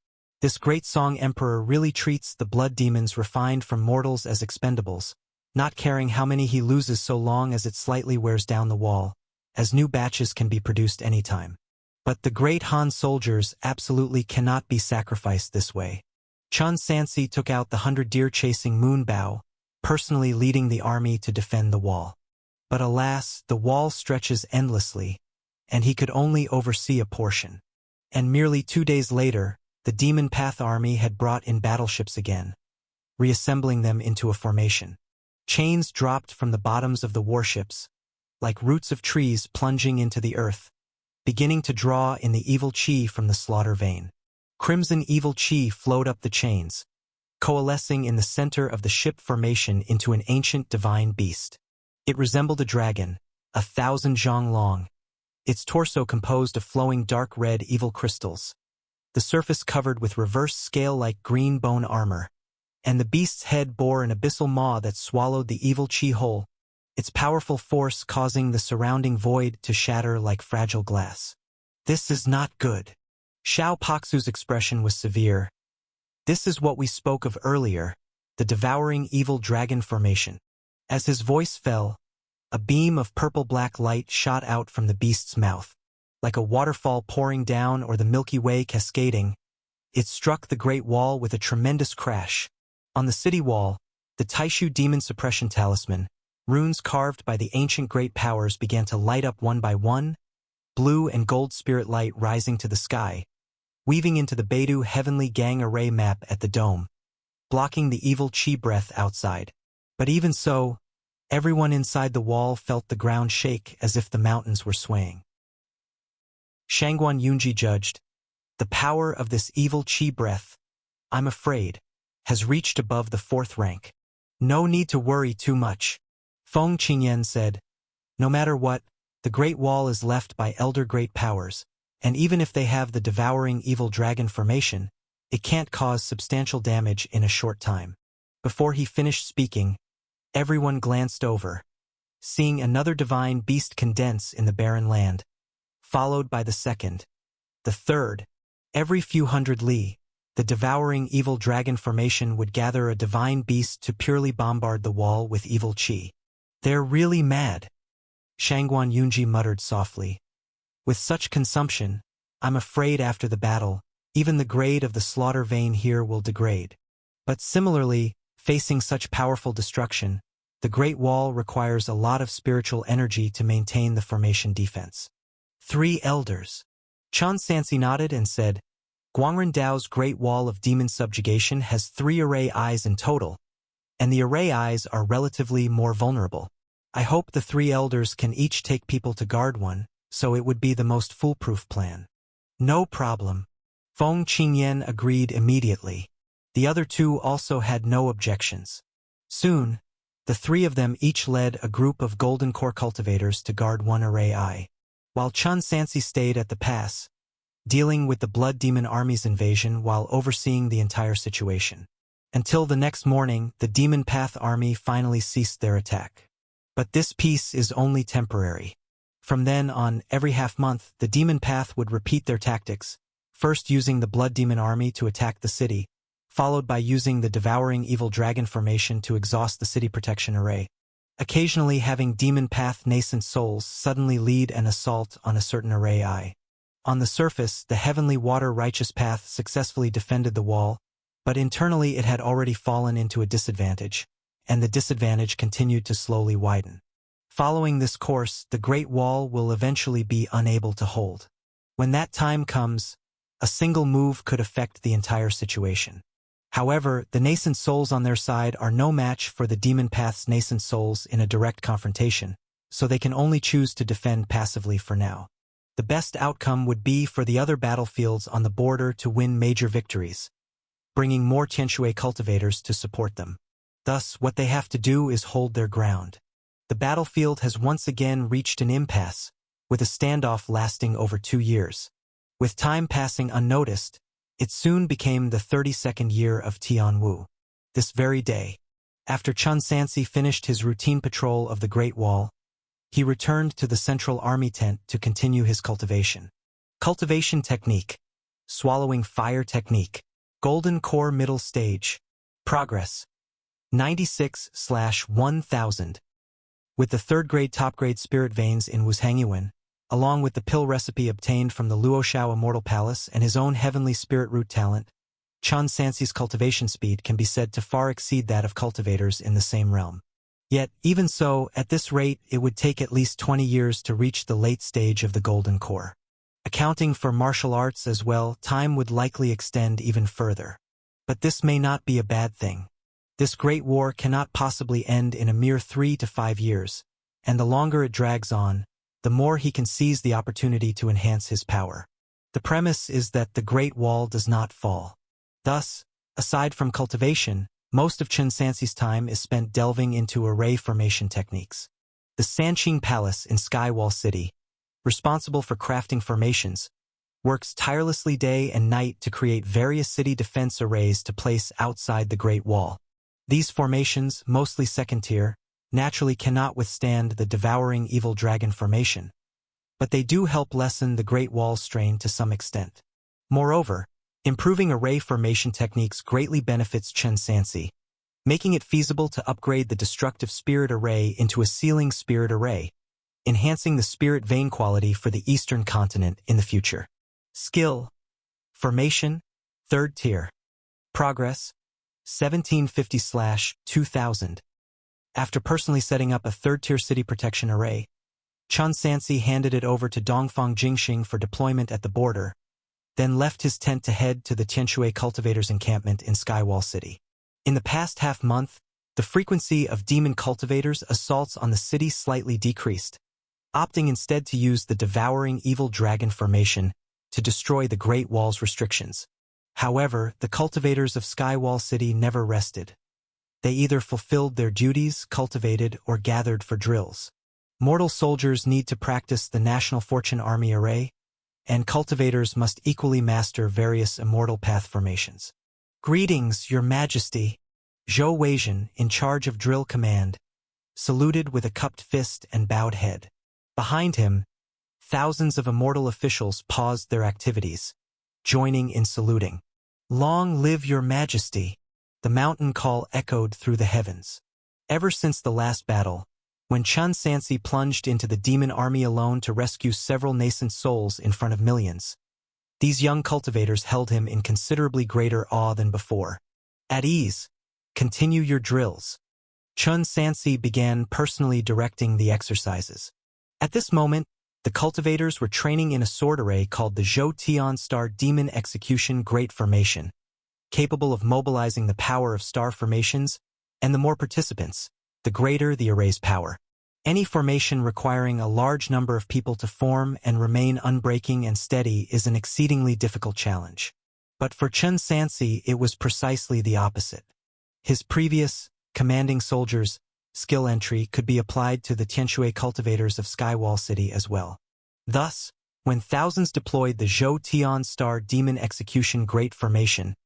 This great song emperor really treats the blood demons refined from mortals as expendables, not caring how many he loses so long as it slightly wears down the wall, as new batches can be produced anytime. But the great Han soldiers absolutely cannot be sacrificed this way. Chun Sansi took out the 100 deer-chasing Moonbow, personally leading the army to defend the wall. But alas, the wall stretches endlessly, and he could only oversee a portion. And merely 2 days later, the Demon Path army had brought in battleships again, reassembling them into a formation. Chains dropped from the bottoms of the warships, like roots of trees plunging into the earth, beginning to draw in the evil chi from the slaughter vein. Crimson evil chi flowed up the chains, coalescing in the center of the ship formation into an ancient divine beast. It resembled a dragon, 1,000 zhang long, its torso composed of flowing dark red evil crystals, the surface covered with reverse scale-like green bone armor, and the beast's head bore an abyssal maw that swallowed the evil chi whole, its powerful force causing the surrounding void to shatter like fragile glass. This is not good. Xiao Paksu's expression was severe. This is what we spoke of earlier, the devouring evil dragon formation. As his voice fell, a beam of purple-black light shot out from the beast's mouth. Like a waterfall pouring down or the Milky Way cascading, it struck the Great Wall with a tremendous crash. On the city wall, the Taishu demon suppression talisman, runes carved by the ancient great powers began to light up one by one, blue and gold spirit light rising to the sky, weaving into the Beidou heavenly gang array map at the dome, blocking the evil chi breath outside. But even so, everyone inside the wall felt the ground shake as if the mountains were swaying. Shangguan Yunji judged, "The power of this evil chi breath, I'm afraid, has reached above the 4th rank. No need to worry too much." Feng Qingyan said, "No matter what, the Great Wall is left by elder great powers, and even if they have the devouring evil dragon formation, it can't cause substantial damage in a short time." Before he finished speaking, everyone glanced over, seeing another divine beast condense in the barren land, followed by the second, the third. Every few hundred li, the devouring evil dragon formation would gather a divine beast to purely bombard the wall with evil chi. "They're really mad," Shangguan Yunji muttered softly. "With such consumption, I'm afraid after the battle, even the grade of the slaughter vein here will degrade." But similarly, facing such powerful destruction, the Great Wall requires a lot of spiritual energy to maintain the formation defense. 3 elders. Chun Sansi nodded and said, "Guangren Dao's Great Wall of Demon Subjugation has 3 array eyes in total, and the array eyes are relatively more vulnerable. I hope the 3 elders can each take people to guard one, so it would be the most foolproof plan." "No problem." Feng Qingyan agreed immediately. The other 2 also had no objections. Soon, the 3 of them each led a group of Golden Core cultivators to guard one array eye, while Chun Sansi stayed at the pass, dealing with the Blood Demon Army's invasion while overseeing the entire situation. Until the next morning, the Demon Path Army finally ceased their attack. But this peace is only temporary. From then on, every half-month, the Demon Path would repeat their tactics, first using the Blood Demon Army to attack the city, followed by using the Devouring Evil Dragon formation to exhaust the city protection array, occasionally having Demon Path nascent souls suddenly lead an assault on a certain array eye. On the surface, the Heavenly Water Righteous Path successfully defended the wall, but internally it had already fallen into a disadvantage, and the disadvantage continued to slowly widen. Following this course, the Great Wall will eventually be unable to hold. When that time comes, a single move could affect the entire situation. However, the nascent souls on their side are no match for the Demon Path's nascent souls in a direct confrontation, so they can only choose to defend passively for now. The best outcome would be for the other battlefields on the border to win major victories, bringing more Tianshui cultivators to support them. Thus, what they have to do is hold their ground. The battlefield has once again reached an impasse, with a standoff lasting over 2 years. With time passing unnoticed, it soon became the 32nd year of Tianwu. This very day, after Chun Sansi finished his routine patrol of the Great Wall, he returned to the central army tent to continue his cultivation. Cultivation technique. Swallowing fire technique. Golden Core middle stage. Progress. 96/1000. With the 3rd grade top grade spirit veins in Wushangyuan, along with the pill recipe obtained from the Luoshao Immortal Palace and his own heavenly spirit root talent, Chun Sansi's cultivation speed can be said to far exceed that of cultivators in the same realm. Yet, even so, at this rate, it would take at least 20 years to reach the late stage of the Golden Core. Accounting for martial arts as well, time would likely extend even further. But this may not be a bad thing. This great war cannot possibly end in a mere 3 to 5 years, and the longer it drags on, the more he can seize the opportunity to enhance his power. The premise is that the Great Wall does not fall. Thus, aside from cultivation, most of Chun Sansi's time is spent delving into array formation techniques. The Sanqing Palace in Skywall City, responsible for crafting formations, works tirelessly day and night to create various city defense arrays to place outside the Great Wall. These formations, mostly second-tier, naturally cannot withstand the devouring evil dragon formation, but they do help lessen the Great Wall's strain to some extent. Moreover, improving array formation techniques greatly benefits Chun Sansi. making it feasible to upgrade the destructive spirit array into a sealing spirit array, enhancing the spirit vein quality for the Eastern continent in the future. Skill. Formation, 3rd tier. Progress, 1750/2000. After personally setting up a 3rd-tier city protection array, Chun Sansi handed it over to Dongfang Jingxing for deployment at the border, then left his tent to head to the Tianshui cultivators' encampment in Skywall City. In the past half-month, the frequency of demon cultivators' assaults on the city slightly decreased, opting instead to use the devouring evil dragon formation to destroy the Great Wall's restrictions. However, the cultivators of Skywall City never rested. They either fulfilled their duties, cultivated, or gathered for drills. Mortal soldiers need to practice the National Fortune Army Array, and cultivators must equally master various immortal path formations. Greetings, Your Majesty. Zhou Weijin, in charge of drill command, saluted with a cupped fist and bowed head. Behind him, thousands of immortal officials paused their activities, joining in saluting. Long live Your Majesty! The mountain call echoed through the heavens. Ever since the last battle, when Chun Sansi plunged into the demon army alone to rescue several nascent souls in front of millions, these young cultivators held him in considerably greater awe than before. At ease, continue your drills. Chun Sansi began personally directing the exercises. At this moment, the cultivators were training in a sword array called the Zhou Tian Star Demon Execution Great Formation, capable of mobilizing the power of star formations, and the more participants, the greater the array's power. Any formation requiring a large number of people to form and remain unbreaking and steady is an exceedingly difficult challenge. But for Chun Sansi, it was precisely the opposite. His previous, commanding soldiers' skill entry could be applied to the Tianshui cultivators of Skywall City as well. Thus, when thousands deployed the Zhou Tian Star Demon Execution Great Formation,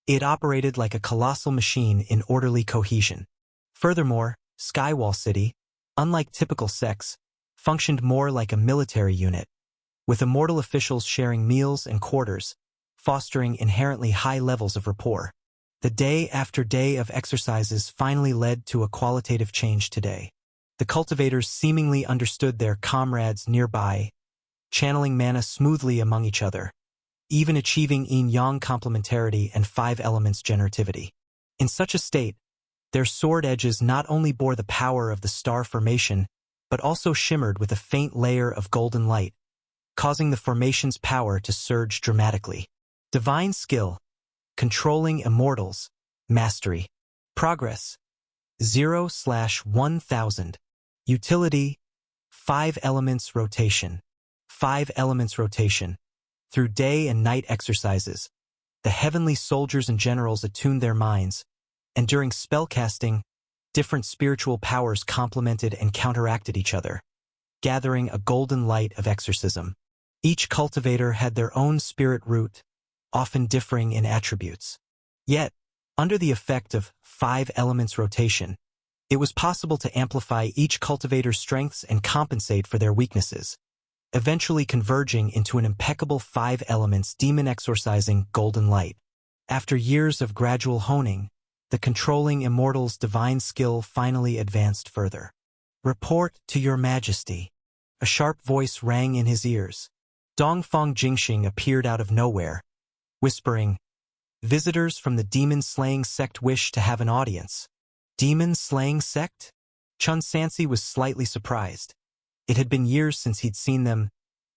it operated like a colossal machine in orderly cohesion. Furthermore, Skywall City, unlike typical sects, functioned more like a military unit, with immortal officials sharing meals and quarters, fostering inherently high levels of rapport. The day after day of exercises finally led to a qualitative change today. The cultivators seemingly understood their comrades nearby, channeling mana smoothly among each other, even achieving yin-yang complementarity and 5 elements generativity. In such a state, their sword edges not only bore the power of the star formation, but also shimmered with a faint layer of golden light, causing the formation's power to surge dramatically. Divine skill. Controlling immortals. Mastery. Progress. 0/1000. Utility. 5 elements rotation. 5 elements rotation. Through day and night exercises, the heavenly soldiers and generals attuned their minds, and during spellcasting, different spiritual powers complemented and counteracted each other, gathering a golden light of exorcism. Each cultivator had their own spirit root, often differing in attributes. Yet, under the effect of 5 elements rotation, it was possible to amplify each cultivator's strengths and compensate for their weaknesses, eventually converging into an impeccable 5 elements demon exorcising golden light. After years of gradual honing, the controlling immortal's divine skill finally advanced further. Report to Your Majesty. A sharp voice rang in his ears. Dongfang Jingxing appeared out of nowhere, whispering, "Visitors from the demon-slaying sect wish to have an audience." Demon-slaying sect? Chun Sansi was slightly surprised. It had been years since he'd seen them.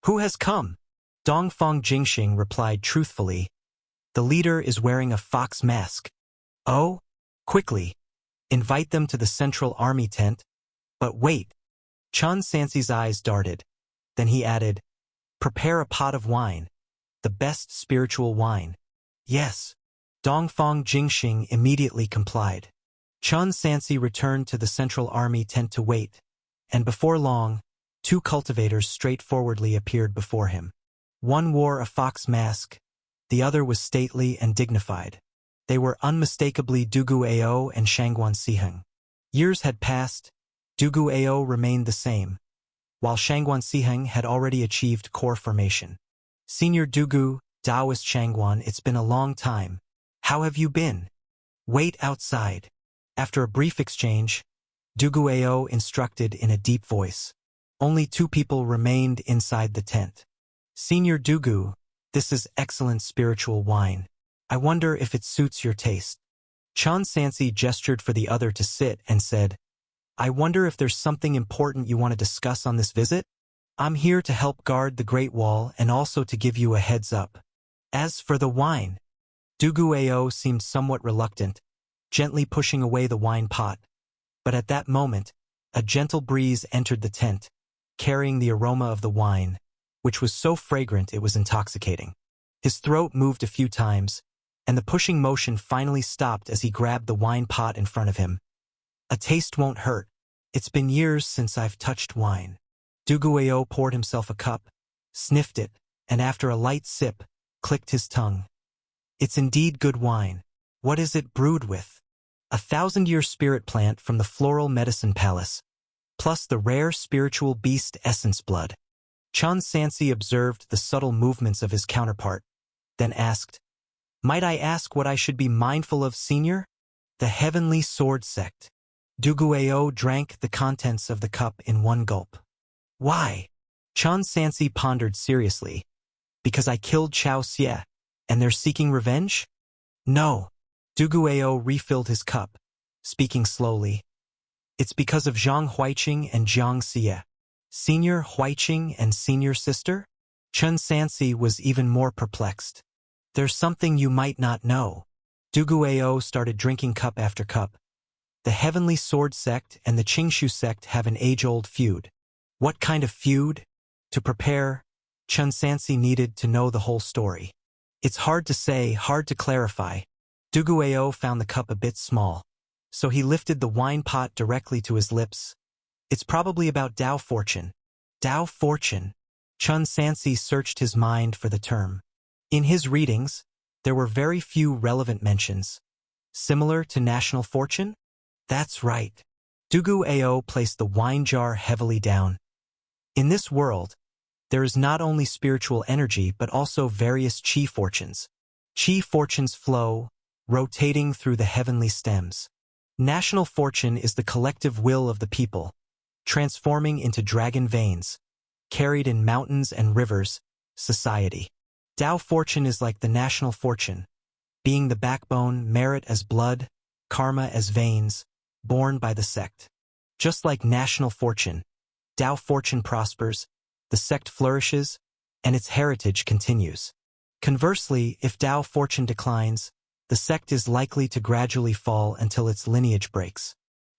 "Who has come?" Dongfang Jingxing replied truthfully, "The leader is wearing a fox mask." "Oh? Quickly. Invite them to the central army tent." "But wait." Chun Sansi's eyes darted. Then he added, "Prepare a pot of wine. The best spiritual wine." "Yes." Dongfang Jingxing immediately complied. Chun Sansi returned to the central army tent to wait, and before long, 2 cultivators straightforwardly appeared before him. One wore a fox mask, the other was stately and dignified. They were unmistakably Dugu Ao and Shangguan Siheng. Years had passed, Dugu Ao remained the same, while Shangguan Siheng had already achieved core formation. "Senior Dugu, Taoist Shangguan, it's been a long time. How have you been?" "Wait outside." After a brief exchange, Duguayao instructed in a deep voice. Only 2 people remained inside the tent. Senior Dugu, this is excellent spiritual wine. I wonder if it suits your taste. Chan Sansi gestured for the other to sit and said, I wonder if there's something important you want to discuss on this visit? I'm here to help guard the Great Wall and also to give you a heads up. As for the wine, Duguayao seemed somewhat reluctant, gently pushing away the wine pot. But at that moment, a gentle breeze entered the tent, carrying the aroma of the wine, which was so fragrant it was intoxicating. His throat moved a few times, and the pushing motion finally stopped as he grabbed the wine pot in front of him. A taste won't hurt. It's been years since I've touched wine. Duguayao poured himself a cup, sniffed it, and after a light sip, clicked his tongue. It's indeed good wine. What is it brewed with? A 1,000-year spirit plant from the Floral Medicine Palace, plus the rare spiritual beast essence blood. Chan Sansi observed the subtle movements of his counterpart, then asked, Might I ask what I should be mindful of, Senior? The Heavenly Sword Sect. Duguayao drank the contents of the cup in one gulp. Why? Chan Sansi pondered seriously. Because I killed Chao Xie, and they're seeking revenge? No. Duguayao refilled his cup, speaking slowly. It's because of Zhang Huiqing and Zhang Xie. Senior Huiqing and senior sister? Chen Sansi was even more perplexed. There's something you might not know. Duguayao started drinking cup after cup. The Heavenly Sword Sect and the Qingshu Sect have an age-old feud. What kind of feud? To prepare, Chen Sansi needed to know the whole story. It's hard to say, hard to clarify. Duguayao found the cup a bit small, so he lifted the wine pot directly to his lips. It's probably about Tao Fortune. Tao Fortune. Chen Sansi searched his mind for the term. In his readings, there were very few relevant mentions. Similar to national fortune? That's right. Duguayao placed the wine jar heavily down. In this world, there is not only spiritual energy but also various qi fortunes. Qi fortunes flow, rotating through the heavenly stems. National fortune is the collective will of the people, transforming into dragon veins, carried in mountains and rivers, society. Tao fortune is like the national fortune, being the backbone, merit as blood, karma as veins, born by the sect. Just like national fortune, Tao fortune prospers, the sect flourishes, and its heritage continues. Conversely, if Tao fortune declines, the sect is likely to gradually fall until its lineage breaks.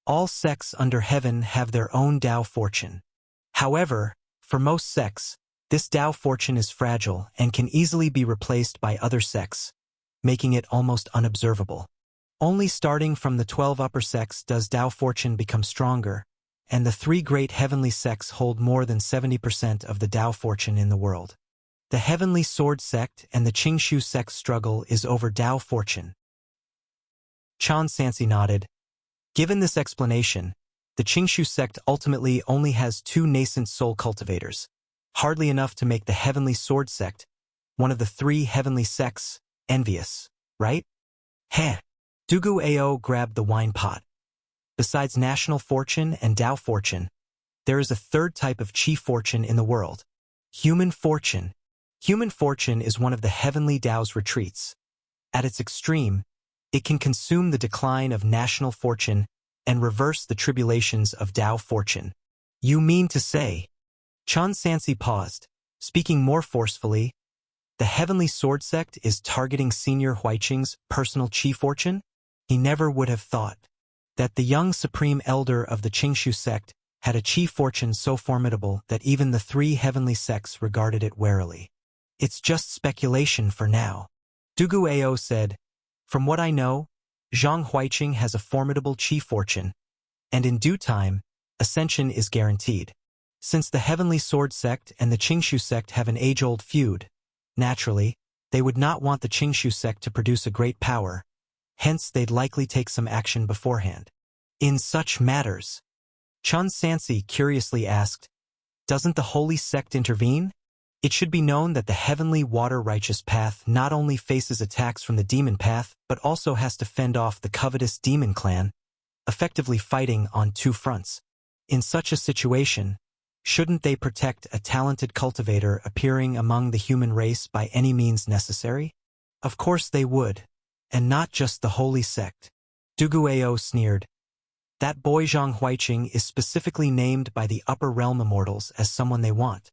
All sects under heaven have their own Tao fortune. However, for most sects, this Tao fortune is fragile and can easily be replaced by other sects, making it almost unobservable. Only starting from the 12 upper sects does Tao fortune become stronger, and the 3 great heavenly sects hold more than 70% of the Tao fortune in the world. The Heavenly Sword Sect and the Qingshu Sect struggle is over Tao fortune. Chan Sansi nodded. Given this explanation, the Qingshu Sect ultimately only has 2 nascent soul cultivators, hardly enough to make the Heavenly Sword Sect, one of the 3 heavenly sects, envious, right? Heh. Duguayao grabbed the wine pot. Besides national fortune and Tao fortune, there is a 3rd type of qi fortune in the world, human fortune. Human fortune is one of the heavenly Tao's retreats. At its extreme, it can consume the decline of national fortune and reverse the tribulations of Tao fortune. You mean to say? Chan Sansi paused, speaking more forcefully. The Heavenly Sword Sect is targeting Senior Huiqing's personal qi fortune? He never would have thought that the young supreme elder of the Qingshu Sect had a qi fortune so formidable that even the 3 heavenly sects regarded it warily. It's just speculation for now. Duguayao said, From what I know, Zhang Huiqing has a formidable qi fortune, and in due time, ascension is guaranteed. Since the Heavenly Sword Sect and the Qingshu Sect have an age-old feud, naturally, they would not want the Qingshu Sect to produce a great power, hence they'd likely take some action beforehand. In such matters, Chan Sansi curiously asked, Doesn't the Holy Sect intervene? It should be known that the Heavenly Water Righteous Path not only faces attacks from the demon path, but also has to fend off the covetous demon clan. effectively fighting on two fronts. In such a situation, shouldn't they protect a talented cultivator appearing among the human race by any means necessary? Of course they would, and not just the holy sect. Duguao sneered. That boy Zhang Huiqing is specifically named by the upper realm immortals as someone they want.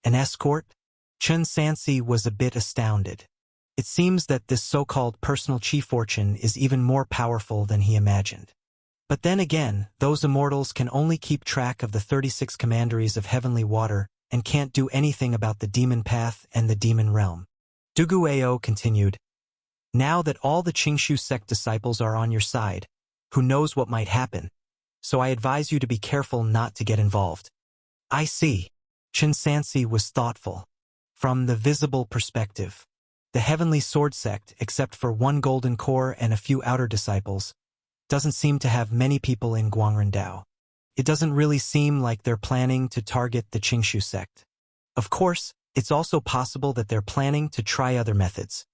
An escort? Chen Sansi was a bit astounded. It seems that this so-called personal chi fortune is even more powerful than he imagined. But then again, those immortals can only keep track of the 36 commanderies of heavenly water and can't do anything about the demon path and the demon realm. Duguao continued, now that all the Qingshu sect disciples are on your side, who knows what might happen, so I advise you to be careful not to get involved. I see. Chen Sansi was thoughtful. From the visible perspective, the Heavenly Sword sect, except for one golden core and a few outer disciples, doesn't seem to have many people in Guangrendao. It doesn't really seem like they're planning to target the Qingshu sect. Of course, it's also possible that they're planning to try other methods,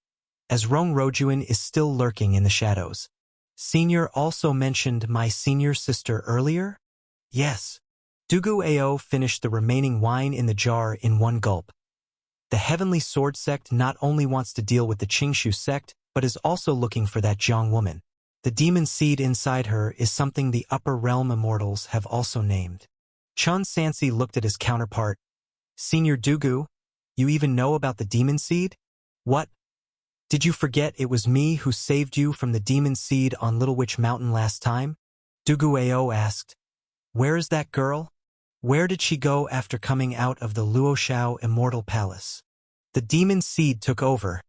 as Rong Rojuan is still lurking in the shadows. Senior also mentioned my senior sister earlier? Yes. Duguao finished the remaining wine in the jar in one gulp. The Heavenly Sword sect not only wants to deal with the Qingshu sect, but is also looking for that Jiang woman. The demon seed inside her is something the upper realm immortals have also named. Chen Sansi looked at his counterpart. Senior Dugu, you even know about the demon seed? What? Did you forget it was me who saved you from the demon seed on Little Witch Mountain last time? Duguao asked. Where is that girl? Where did she go after coming out of the Luoshao Immortal Palace? The demon seed took over,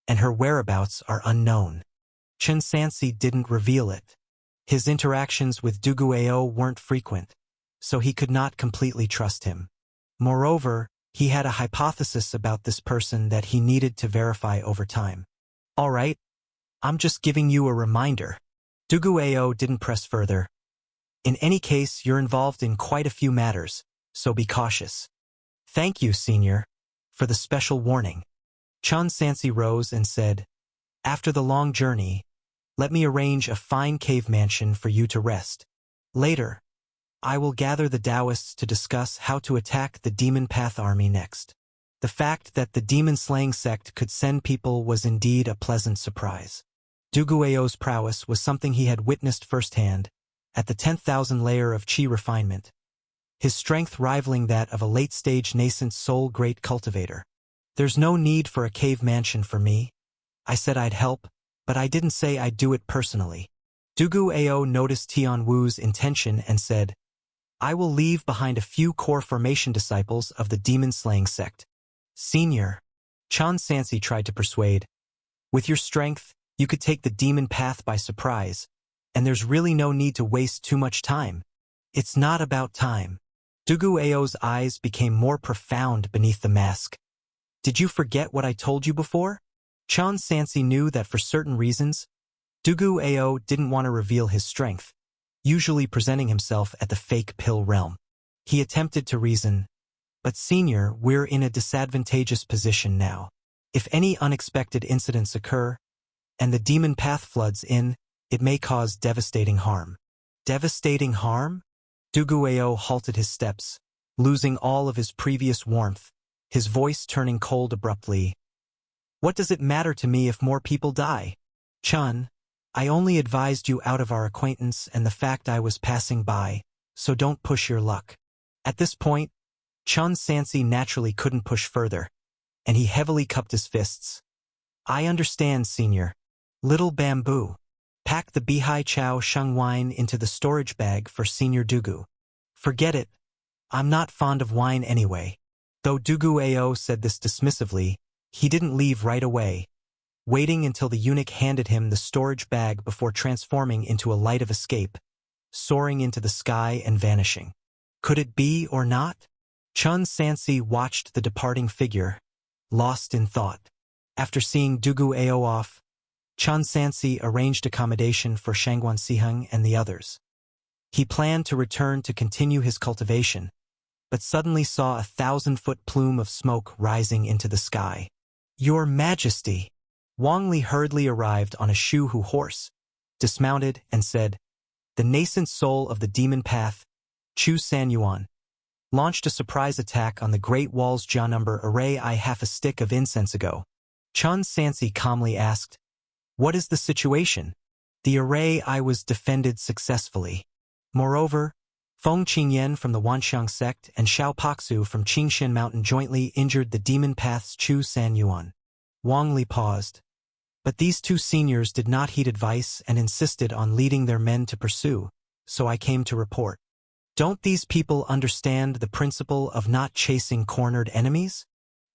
and her whereabouts are unknown. Chen Sansi didn't reveal it. His interactions with Duguao weren't frequent, so he could not completely trust him. Moreover, he had a hypothesis about this person that he needed to verify over time. All right, I'm just giving you a reminder. Duguao didn't press further. In any case, you're involved in quite a few matters, so be cautious. Thank you, Senior, for the special warning. Chen Sansi rose and said, after the long journey, let me arrange a fine cave mansion for you to rest. Later, I will gather the Taoists to discuss how to attack the Demon Path army next. The fact that the demon-slaying sect could send people was indeed a pleasant surprise. Duguao's prowess was something he had witnessed firsthand, at the 10,000 layer of chi refinement, his strength rivaling that of a late-stage nascent soul great cultivator. There's no need for a cave mansion for me. I said I'd help, but I didn't say I'd do it personally. Duguao noticed Tian Wu's intention and said, I will leave behind a few core formation disciples of the demon-slaying sect. Senior, Chen Sansi tried to persuade. With your strength, you could take the demon path by surprise, and there's really no need to waste too much time. It's not about time. Duguao's eyes became more profound beneath the mask. Did you forget what I told you before? Chen Sansi knew that for certain reasons, Duguao didn't want to reveal his strength, usually presenting himself at the fake pill realm. He attempted to reason, but Senior, we're in a disadvantageous position now. If any unexpected incidents occur, and the demon path floods in, it may cause devastating harm. Devastating harm? Duguao halted his steps, losing all of his previous warmth, his voice turning cold abruptly. What does it matter to me if more people die? Chen, I only advised you out of our acquaintance and the fact I was passing by, so don't push your luck. At this point, Chen Sansi naturally couldn't push further, and he heavily cupped his fists. I understand, Senior. Little Bamboo. Pack the Bihai Chow Sheng wine into the storage bag for Senior Dugu. Forget it. I'm not fond of wine anyway. Though Duguao said this dismissively, he didn't leave right away, waiting until the eunuch handed him the storage bag before transforming into a light of escape, soaring into the sky and vanishing. Could it be or not? Chen Sansi watched the departing figure, lost in thought. After seeing Duguao off, Chen Sansi arranged accommodation for Shangguan Siheng and the others. He planned to return to continue his cultivation, but suddenly saw a 1,000-foot plume of smoke rising into the sky. Your Majesty! Wang Li hurriedly arrived on a Shuhu horse, dismounted, and said, the nascent soul of the demon path, Chu Sanyuan, launched a surprise attack on the Great Wall's Jianumber array I half a stick of incense ago. Chun Sansi calmly asked, "What is the situation?" "The array I was defended successfully. Moreover, Feng Qingyan from the Wanxiang sect and Xiao Paxu from Qingshan Mountain jointly injured the demon path's Chu Sanyuan." Wang Li paused. But these two seniors did not heed advice and insisted on leading their men to pursue, so I came to report. Don't these people understand the principle of not chasing cornered enemies?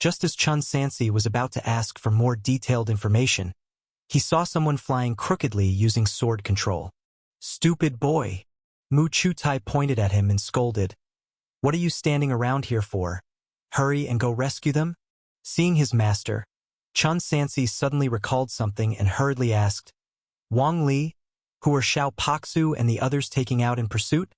Just as Chun Sansi was about to ask for more detailed information, he saw someone flying crookedly using sword control. "Stupid boy!" Mu Chutai pointed at him and scolded. "What are you standing around here for? Hurry and go rescue them?" Seeing his master, Chun Sansi suddenly recalled something and hurriedly asked, "Wang Li, who are Xiao Paxu and the others taking out in pursuit?"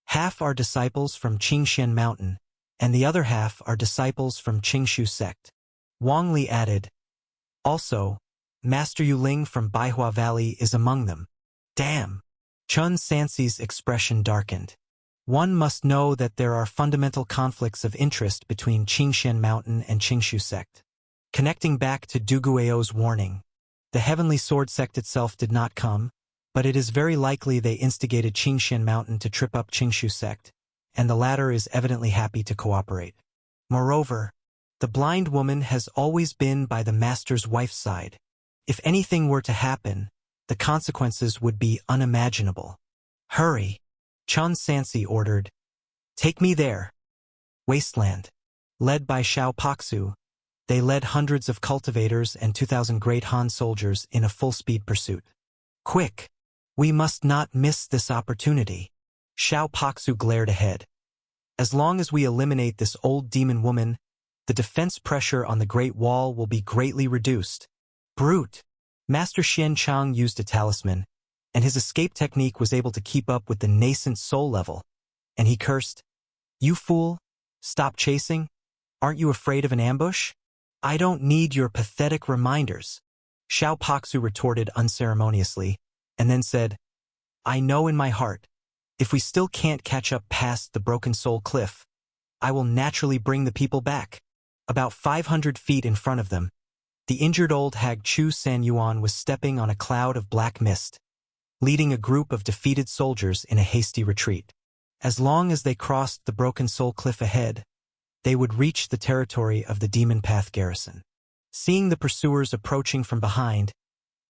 "Half are disciples from Qingshan Mountain, and the other half are disciples from Qingshu sect." Wang Li added, "Also, Master Yuling from Baihua Valley is among them." "Damn!" Chun Sansi's expression darkened. One must know that there are fundamental conflicts of interest between Qingshan Mountain and Qingshu sect. Connecting back to Duguao's warning, the Heavenly Sword sect itself did not come, but it is very likely they instigated Qingshan Mountain to trip up Qingshu sect, and the latter is evidently happy to cooperate. Moreover, the blind woman has always been by the master's wife's side. If anything were to happen, the consequences would be unimaginable. "Hurry!" Chun Sansi ordered. "Take me there." Wasteland. Led by Xiao Paxu, they led hundreds of cultivators and 2,000 great Han soldiers in a full-speed pursuit. "Quick! We must not miss this opportunity." Xiao Paxu glared ahead. "As long as we eliminate this old demon woman, the defense pressure on the Great Wall will be greatly reduced." "Brute!" Master Xian Chang used a talisman, and his escape technique was able to keep up with the nascent soul level, and he cursed, "You fool! Stop chasing! Aren't you afraid of an ambush?" "I don't need your pathetic reminders," Xiao Paxu retorted unceremoniously, and then said, "I know in my heart, if we still can't catch up past the Broken Soul Cliff, I will naturally bring the people back." About 500 feet in front of them, the injured old hag Chu Sanyuan was stepping on a cloud of black mist, leading a group of defeated soldiers in a hasty retreat. As long as they crossed the Broken Soul Cliff ahead, they would reach the territory of the Demon Path garrison. Seeing the pursuers approaching from behind,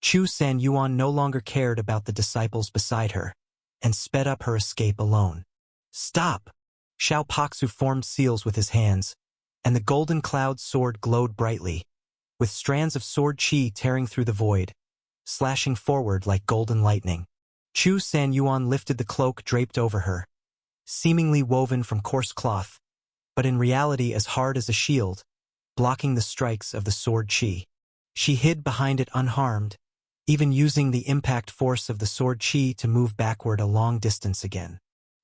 Chu Sanyuan no longer cared about the disciples beside her, and sped up her escape alone. "Stop!" Xiao Paxu formed seals with his hands, and the golden cloud sword glowed brightly, with strands of sword chi tearing through the void, slashing forward like golden lightning. Chu Sanyuan lifted the cloak draped over her, seemingly woven from coarse cloth, but in reality as hard as a shield, blocking the strikes of the sword chi. She hid behind it unharmed, even using the impact force of the sword chi to move backward a long distance again.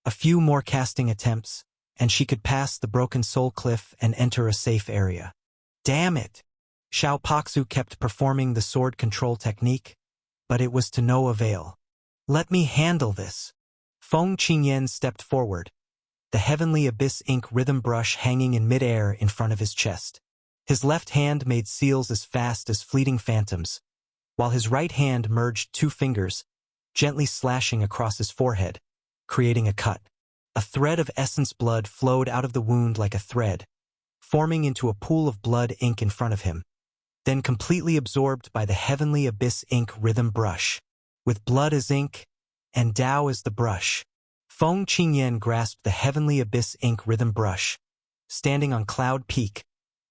A few more casting attempts, and she could pass the Broken Soul Cliff and enter a safe area. "Damn it!" Xiao Paxu kept performing the sword control technique, but it was to no avail. "Let me handle this." Feng Qingyan stepped forward, the Heavenly Abyss ink rhythm brush hanging in midair in front of his chest. His left hand made seals as fast as fleeting phantoms, while his right hand merged two fingers, gently slashing across his forehead, creating a cut. A thread of essence blood flowed out of the wound like a thread, forming into a pool of blood ink in front of him, then completely absorbed by the Heavenly Abyss ink rhythm brush. With blood as ink, and Tao as the brush, Feng Qingyan grasped the Heavenly Abyss ink rhythm brush, standing on Cloud Peak,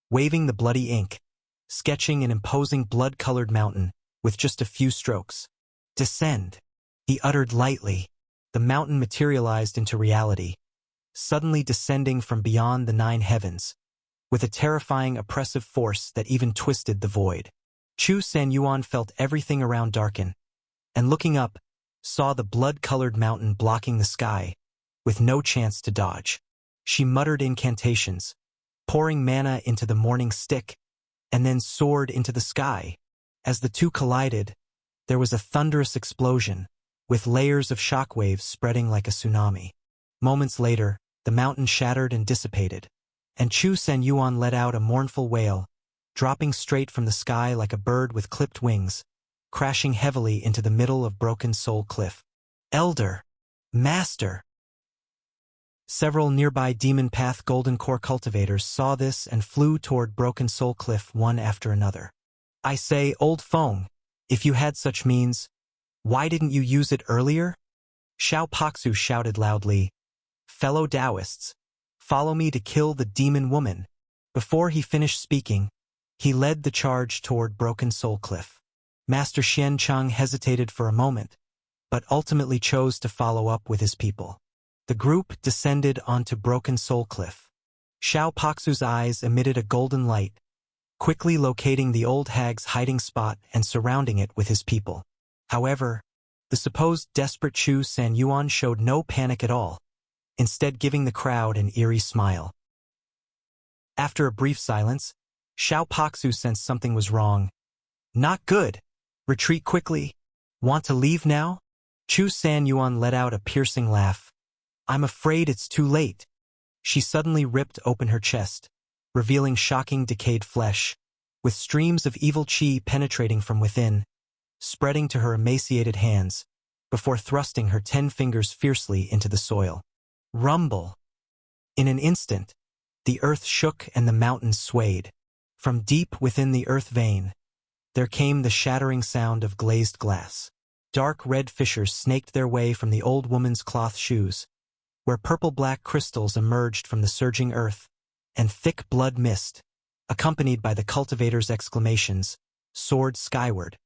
waving the bloody ink, sketching an imposing blood-colored mountain with just a few strokes. "Descend," he uttered lightly. The mountain materialized into reality, suddenly descending from beyond the 9 heavens, with a terrifying oppressive force that even twisted the void. Chu Sanyuan felt everything around darken, and looking up, saw the blood-colored mountain blocking the sky, with no chance to dodge. She muttered incantations, pouring mana into the morning stick, and then soared into the sky. As the two collided, there was a thunderous explosion, with layers of shockwaves spreading like a tsunami. Moments later, the mountain shattered and dissipated, and Chu Sen Yuan let out a mournful wail, dropping straight from the sky like a bird with clipped wings, crashing heavily into the middle of Broken Soul Cliff. Elder! Master! Several nearby Demon Path Golden Core cultivators saw this and flew toward Broken Soul Cliff one after another. I say, Old Feng, if you had such means, why didn't you use it earlier? Xiao Paksu shouted loudly, Fellow Taoists, follow me to kill the demon woman. Before he finished speaking, he led the charge toward Broken Soul Cliff. Master Xian Chang hesitated for a moment, but ultimately chose to follow up with his people. The group descended onto Broken Soul Cliff. Xiao Paksu's eyes emitted a golden light, quickly locating the old hag's hiding spot and surrounding it with his people. However, the supposed desperate Chu San Yuan showed no panic at all, instead giving the crowd an eerie smile. After a brief silence, Xiao Paksu sensed something was wrong. Not good. Retreat quickly. Want to leave now? Chu San Yuan let out a piercing laugh. I'm afraid it's too late. She suddenly ripped open her chest, revealing shocking decayed flesh, with streams of evil qi penetrating from within, spreading to her emaciated hands, before thrusting her 10 fingers fiercely into the soil. Rumble! In an instant, the earth shook and the mountains swayed. From deep within the earth vein, there came the shattering sound of glazed glass. Dark red fissures snaked their way from the old woman's cloth shoes, where purple-black crystals emerged from the surging earth, and thick blood mist, accompanied by the cultivator's exclamations, soared skyward.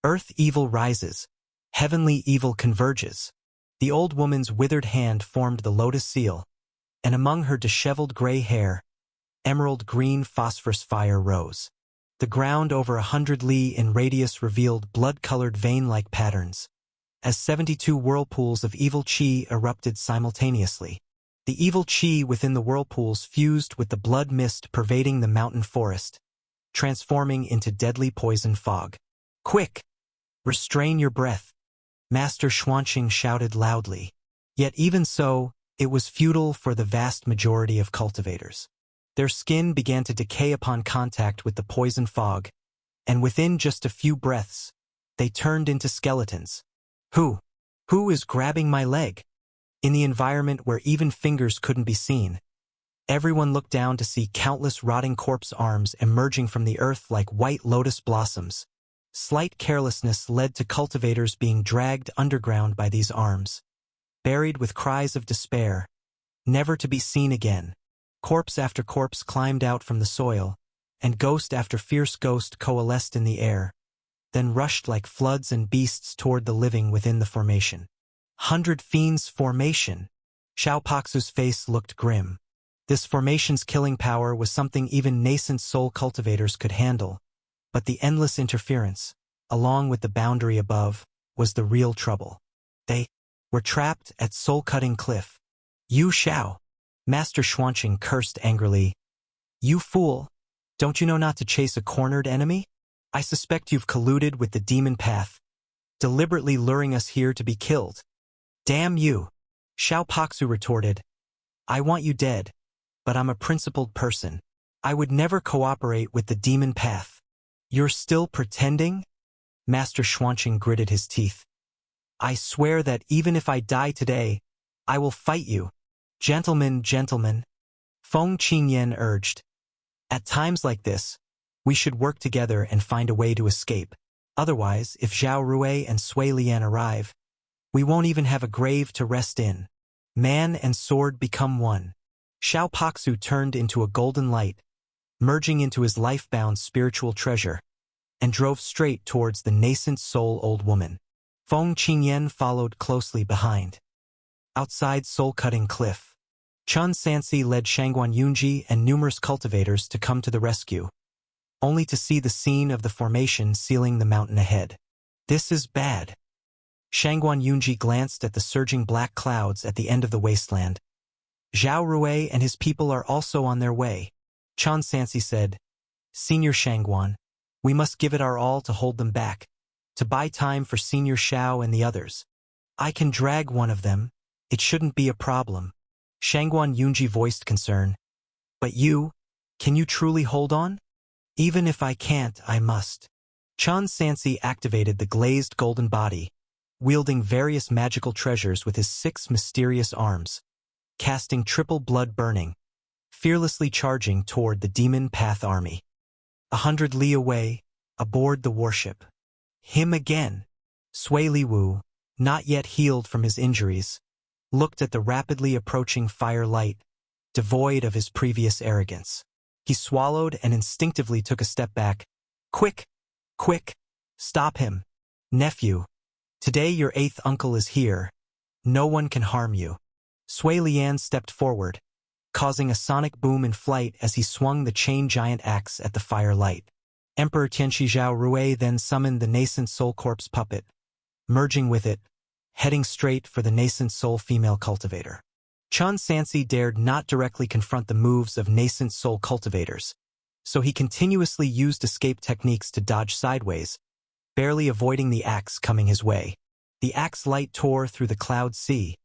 Earth evil rises, heavenly evil converges. The old woman's withered hand formed the lotus seal, and among her disheveled gray hair, emerald green phosphorus fire rose. The ground over 100 li in radius revealed blood-colored vein-like patterns, as 72 whirlpools of evil qi erupted simultaneously. The evil qi within the whirlpools fused with the blood mist pervading the mountain forest, transforming into deadly poison fog. Quick! Restrain your breath, Master Xuanqing shouted loudly. Yet even so, it was futile for the vast majority of cultivators. Their skin began to decay upon contact with the poison fog, and within just a few breaths, they turned into skeletons. Who is grabbing my leg? In the environment where even fingers couldn't be seen, everyone looked down to see countless rotting corpse arms emerging from the earth like white lotus blossoms. Slight carelessness led to cultivators being dragged underground by these arms, buried with cries of despair, never to be seen again. Corpse after corpse climbed out from the soil, and ghost after fierce ghost coalesced in the air, then rushed like floods and beasts toward the living within the formation. 100 Fiends Formation. Xiao Paksu's face looked grim. This formation's killing power was something even nascent soul cultivators could handle, but the endless interference, along with the boundary above, was the real trouble. They were trapped at Soul-Cutting Cliff. You Xiao! Master Xuanqing cursed angrily. You fool! Don't you know not to chase a cornered enemy? I suspect you've colluded with the demon path, deliberately luring us here to be killed. Damn you! Xiao Paksu retorted. I want you dead, but I'm a principled person. I would never cooperate with the demon path. You're still pretending? Master Xuanqing gritted his teeth. I swear that even if I die today, I will fight you. Gentlemen, Feng Qingyan urged. At times like this, we should work together and find a way to escape. Otherwise, if Zhao Rui and Sui Lian arrive, we won't even have a grave to rest in. Man and sword become one. Xiao Paksu turned into a golden light, merging into his life-bound spiritual treasure, and drove straight towards the nascent soul old woman. Feng Qingyan followed closely behind. Outside Soul-Cutting Cliff, Chun Sansi led Shangguan Yunji and numerous cultivators to come to the rescue, only to see the scene of the formation sealing the mountain ahead. This is bad. Shangguan Yunji glanced at the surging black clouds at the end of the wasteland. Zhao Rui and his people are also on their way. Chun Sansi said, Senior Shangguan, we must give it our all to hold them back, to buy time for Senior Xiao and the others. I can drag one of them. It shouldn't be a problem. Shangguan Yunji voiced concern. But you? Can you truly hold on? Even if I can't, I must. Chan Sansi activated the glazed golden body, wielding various magical treasures with his 6 mysterious arms, casting triple blood burning, fearlessly charging toward the demon path army. 100 li away, aboard the warship. Him again. Sui Liwu, not yet healed from his injuries, looked at the rapidly approaching fire light, devoid of his previous arrogance. He swallowed and instinctively took a step back. Quick! Quick! Stop him! Nephew! Today your 8th uncle is here. No one can harm you. Sui Lian stepped forward, causing a sonic boom in flight as he swung the chain giant axe at the fire light. Emperor Tianshi Zhao Rui then summoned the nascent soul corpse puppet, merging with it, heading straight for the nascent soul female cultivator. Chan Sansi dared not directly confront the moves of nascent soul cultivators, so he continuously used escape techniques to dodge sideways, barely avoiding the axe coming his way. The axe light tore through the cloud sea,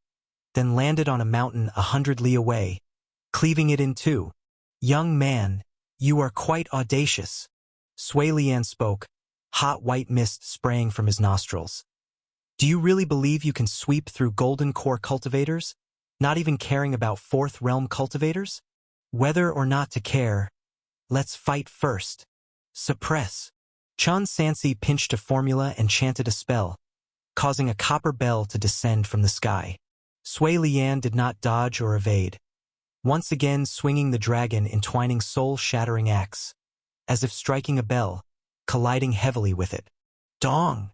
then landed on a mountain 100 li away, cleaving it in two. Young man, you are quite audacious. Sui Lian spoke, hot white mist spraying from his nostrils. Do you really believe you can sweep through golden core cultivators, not even caring about 4th realm cultivators? Whether or not to care, let's fight first. Suppress. Chan Sansi pinched a formula and chanted a spell, causing a copper bell to descend from the sky. Sui Lian did not dodge or evade, once again swinging the dragon entwining soul-shattering axe, as if striking a bell, colliding heavily with it. Dong!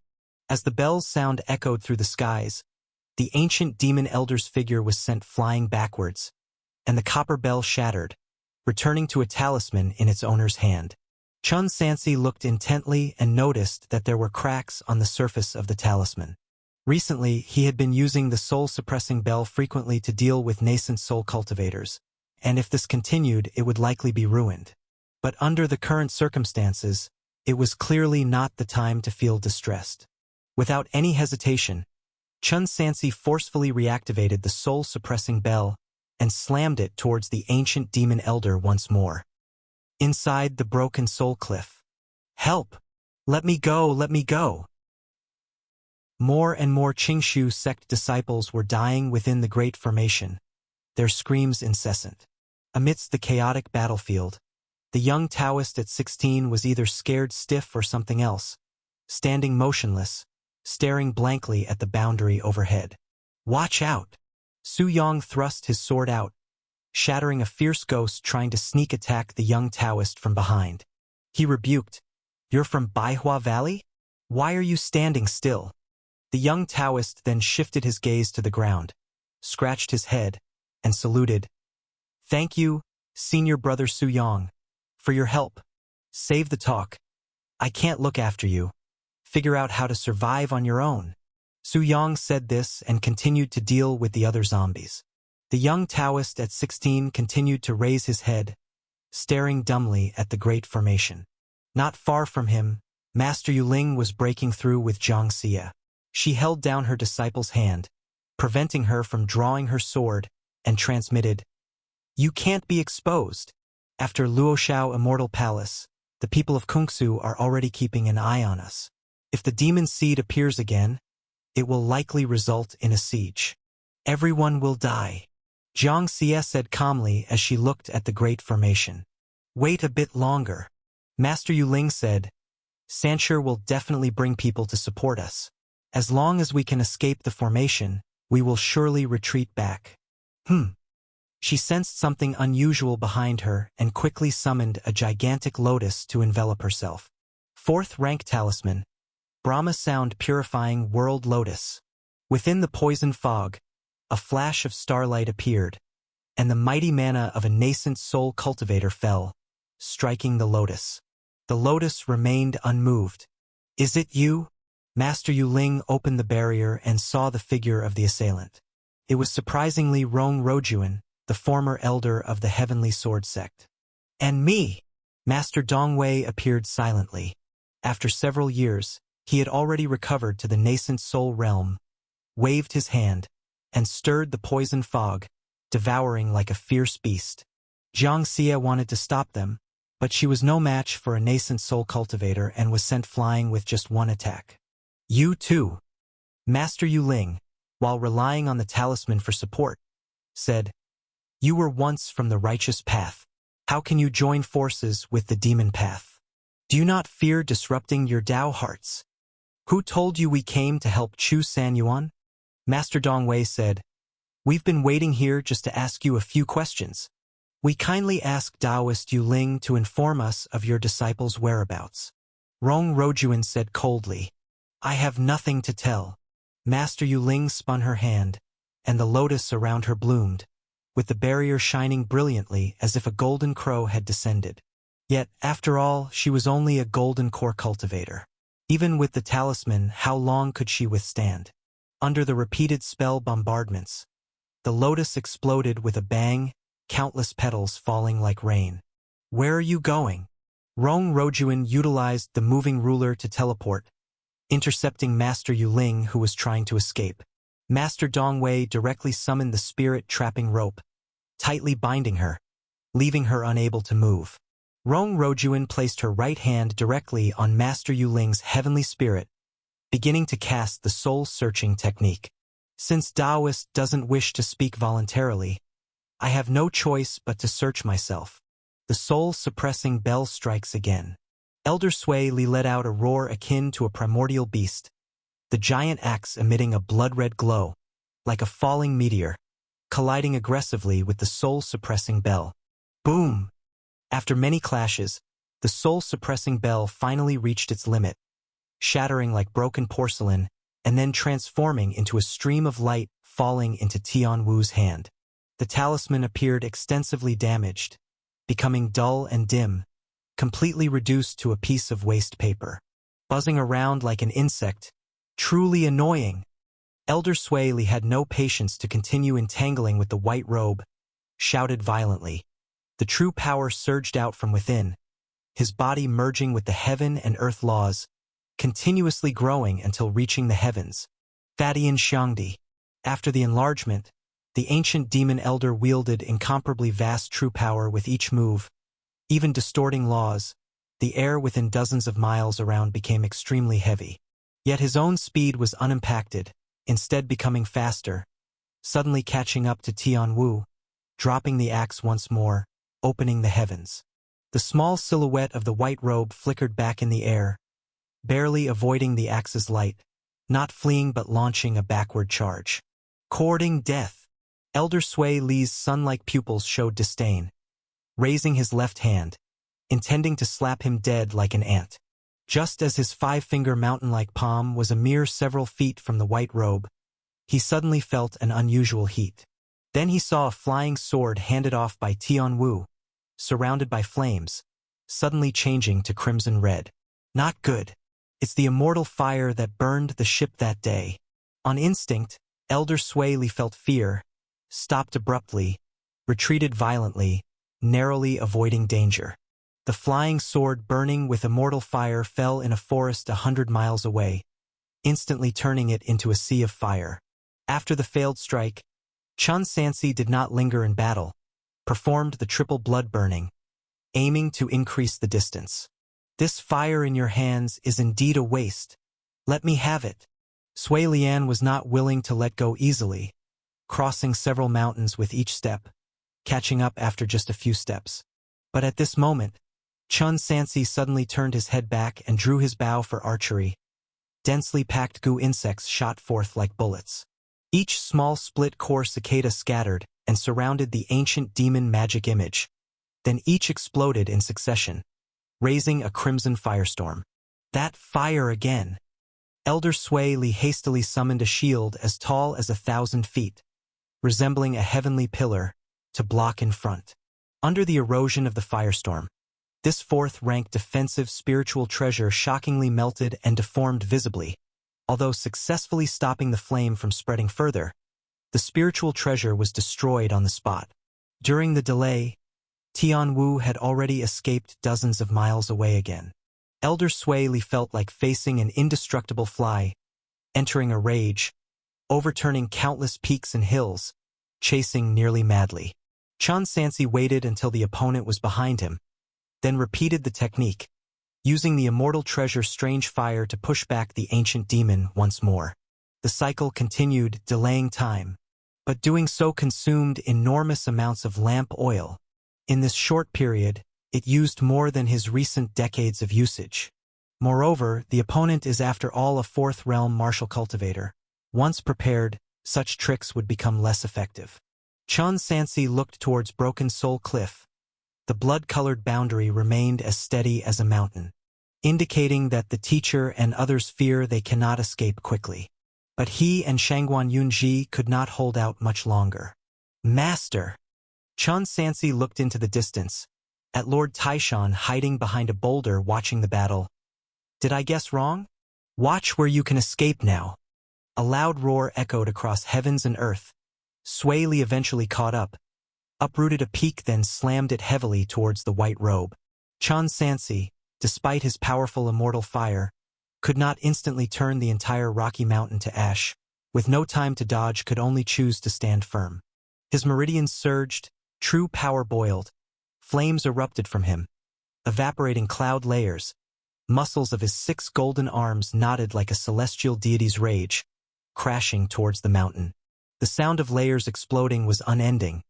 As the bell's sound echoed through the skies, the ancient demon elder's figure was sent flying backwards, and the copper bell shattered, returning to a talisman in its owner's hand. Chan Sansi looked intently and noticed that there were cracks on the surface of the talisman. Recently, he had been using the soul-suppressing bell frequently to deal with nascent soul cultivators, and if this continued, it would likely be ruined. But under the current circumstances, it was clearly not the time to feel distressed. Without any hesitation, Chan Sansi forcefully reactivated the soul-suppressing bell and slammed it towards the ancient demon elder once more. Inside the broken soul cliff. Help! Let me go! Let me go! More and more Qingshu sect disciples were dying within the Great Formation, their screams incessant. Amidst the chaotic battlefield, the young Taoist at 16 was either scared stiff or something else, standing motionless, staring blankly at the boundary overhead. Watch out! Su Yong thrust his sword out, shattering a fierce ghost trying to sneak attack the young Taoist from behind. He rebuked, "You're from Baihua Valley? Why are you standing still?" The young Taoist then shifted his gaze to the ground, scratched his head, and saluted. "Thank you, Senior Brother Su Yong, for your help. Save the talk. I can't look after you. Figure out how to survive on your own." Su Yong said this and continued to deal with the other zombies. The young Taoist at 16 continued to raise his head, staring dumbly at the Great Formation. Not far from him, Master Yuling was breaking through with Zhang Xia. She held down her disciple's hand, preventing her from drawing her sword, and transmitted, "You can't be exposed. After Luoshao Immortal Palace, the people of Kungsu are already keeping an eye on us. If the demon seed appears again, it will likely result in a siege. Everyone will die." Zhang Xie said calmly as she looked at the Great Formation. "Wait a bit longer." Master Yuling said, "Sanshur will definitely bring people to support us. As long as we can escape the formation, we will surely retreat back." She sensed something unusual behind her and quickly summoned a gigantic lotus to envelop herself. 4th rank talisman, Brahma Sound Purifying World Lotus. Within the poison fog, a flash of starlight appeared, and the mighty mana of a nascent soul cultivator fell, striking the lotus. The lotus remained unmoved. "Is it you?" Master Yuling opened the barrier and saw the figure of the assailant. It was surprisingly Rong Rojuan, the former elder of the Heavenly Sword Sect. "And me!" Master Dongwei appeared silently. After several years, he had already recovered to the nascent soul realm, waved his hand, and stirred the poison fog, devouring like a fierce beast. Jiang Xia wanted to stop them, but she was no match for a nascent soul cultivator and was sent flying with just one attack. You too, Master Yu Ling, while relying on the talisman for support, said, "You were once from the righteous path. How can you join forces with the demon path? Do you not fear disrupting your Dao hearts? Who told you we came to help Chu San Yuan?" Master Dongwei said, "We've been waiting here just to ask you a few questions. We kindly ask Taoist Yu Ling to inform us of your disciples' whereabouts." Rong Rojuan said coldly, "I have nothing to tell." Master Yu Ling spun her hand, and the lotus around her bloomed, with the barrier shining brilliantly as if a golden crow had descended. Yet, after all, she was only a golden core cultivator. Even with the talisman, how long could she withstand? Under the repeated spell bombardments, the lotus exploded with a bang, countless petals falling like rain. "Where are you going?" Rong Rojuan utilized the moving ruler to teleport, intercepting Master Yu Ling, who was trying to escape. Master Dongwei directly summoned the spirit-trapping rope, tightly binding her, leaving her unable to move. Rong Rojuan placed her right hand directly on Master Yu Ling's heavenly spirit, beginning to cast the soul-searching technique. Since Taoist doesn't wish to speak voluntarily, I have no choice but to search myself. The soul-suppressing bell strikes again. Elder Sui Li let out a roar akin to a primordial beast, the giant axe emitting a blood-red glow, like a falling meteor, colliding aggressively with the soul-suppressing bell. Boom! After many clashes, the soul-suppressing bell finally reached its limit, shattering like broken porcelain and then transforming into a stream of light falling into Tian Wu's hand. The talisman appeared extensively damaged, becoming dull and dim, completely reduced to a piece of waste paper. Buzzing around like an insect, truly annoying. Elder Sui Li had no patience to continue entangling with the white robe, shouted violently. The true power surged out from within, his body merging with the heaven and earth laws, continuously growing until reaching the heavens. Thadian Xiangdi. After the enlargement, the ancient demon elder wielded incomparably vast true power with each move. Even distorting laws, the air within dozens of miles around became extremely heavy. Yet his own speed was unimpacted, instead becoming faster, suddenly catching up to Tian Wu, dropping the axe once more, opening the heavens. The small silhouette of the white robe flickered back in the air, barely avoiding the axe's light, not fleeing but launching a backward charge. Courting death. Elder Sui Li's sun-like pupils showed disdain, raising his left hand, intending to slap him dead like an ant. Just as his five-finger mountain-like palm was a mere several feet from the white robe, he suddenly felt an unusual heat. Then he saw a flying sword handed off by Tian Wu, surrounded by flames, suddenly changing to crimson red. Not good. It's the immortal fire that burned the ship that day. On instinct, Elder Sui Li felt fear, stopped abruptly, retreated violently, narrowly avoiding danger. The flying sword burning with immortal fire fell in a forest 100 miles away, instantly turning it into a sea of fire. After the failed strike, Chun Sansi did not linger in battle, performed the triple blood burning, aiming to increase the distance. "This fire in your hands is indeed a waste. Let me have it." Sui Lian was not willing to let go easily, crossing several mountains with each step, catching up after just a few steps. But at this moment, Chun Sansi suddenly turned his head back and drew his bow for archery. Densely packed goo insects shot forth like bullets. Each small split-core cicada scattered and surrounded the ancient demon magic image. Then each exploded in succession, raising a crimson firestorm. That fire again! Elder Sui Li hastily summoned a shield as tall as 1,000 feet, resembling a heavenly pillar, to block in front. Under the erosion of the firestorm, this fourth-rank defensive spiritual treasure shockingly melted and deformed visibly. Although successfully stopping the flame from spreading further, the spiritual treasure was destroyed on the spot. During the delay, Tian Wu had already escaped dozens of miles away again. Elder Sui Li felt like facing an indestructible fly, entering a rage, overturning countless peaks and hills, chasing nearly madly. Chan Sansi waited until the opponent was behind him, then repeated the technique, using the immortal treasure Strange Fire to push back the ancient demon once more. The cycle continued, delaying time, but doing so consumed enormous amounts of lamp oil. In this short period, it used more than his recent decades of usage. Moreover, the opponent is after all a fourth realm martial cultivator. Once prepared, such tricks would become less effective. Chan Sansi looked towards Broken Soul Cliff. The blood-colored boundary remained as steady as a mountain, indicating that the teacher and others fear they cannot escape quickly. But he and Shangguan Yunji could not hold out much longer. Master! Chan Sansi looked into the distance, at Lord Taishan hiding behind a boulder watching the battle. Did I guess wrong? Watch where you can escape now. A loud roar echoed across heavens and earth. Sui Li eventually caught up, uprooted a peak, then slammed it heavily towards the white robe. Chan Sansi, despite his powerful immortal fire, could not instantly turn the entire rocky mountain to ash. With no time to dodge, could only choose to stand firm. His meridians surged, true power boiled. Flames erupted from him, evaporating cloud layers. Muscles of his 6 golden arms knotted like a celestial deity's rage, crashing towards the mountain. The sound of layers exploding was unending.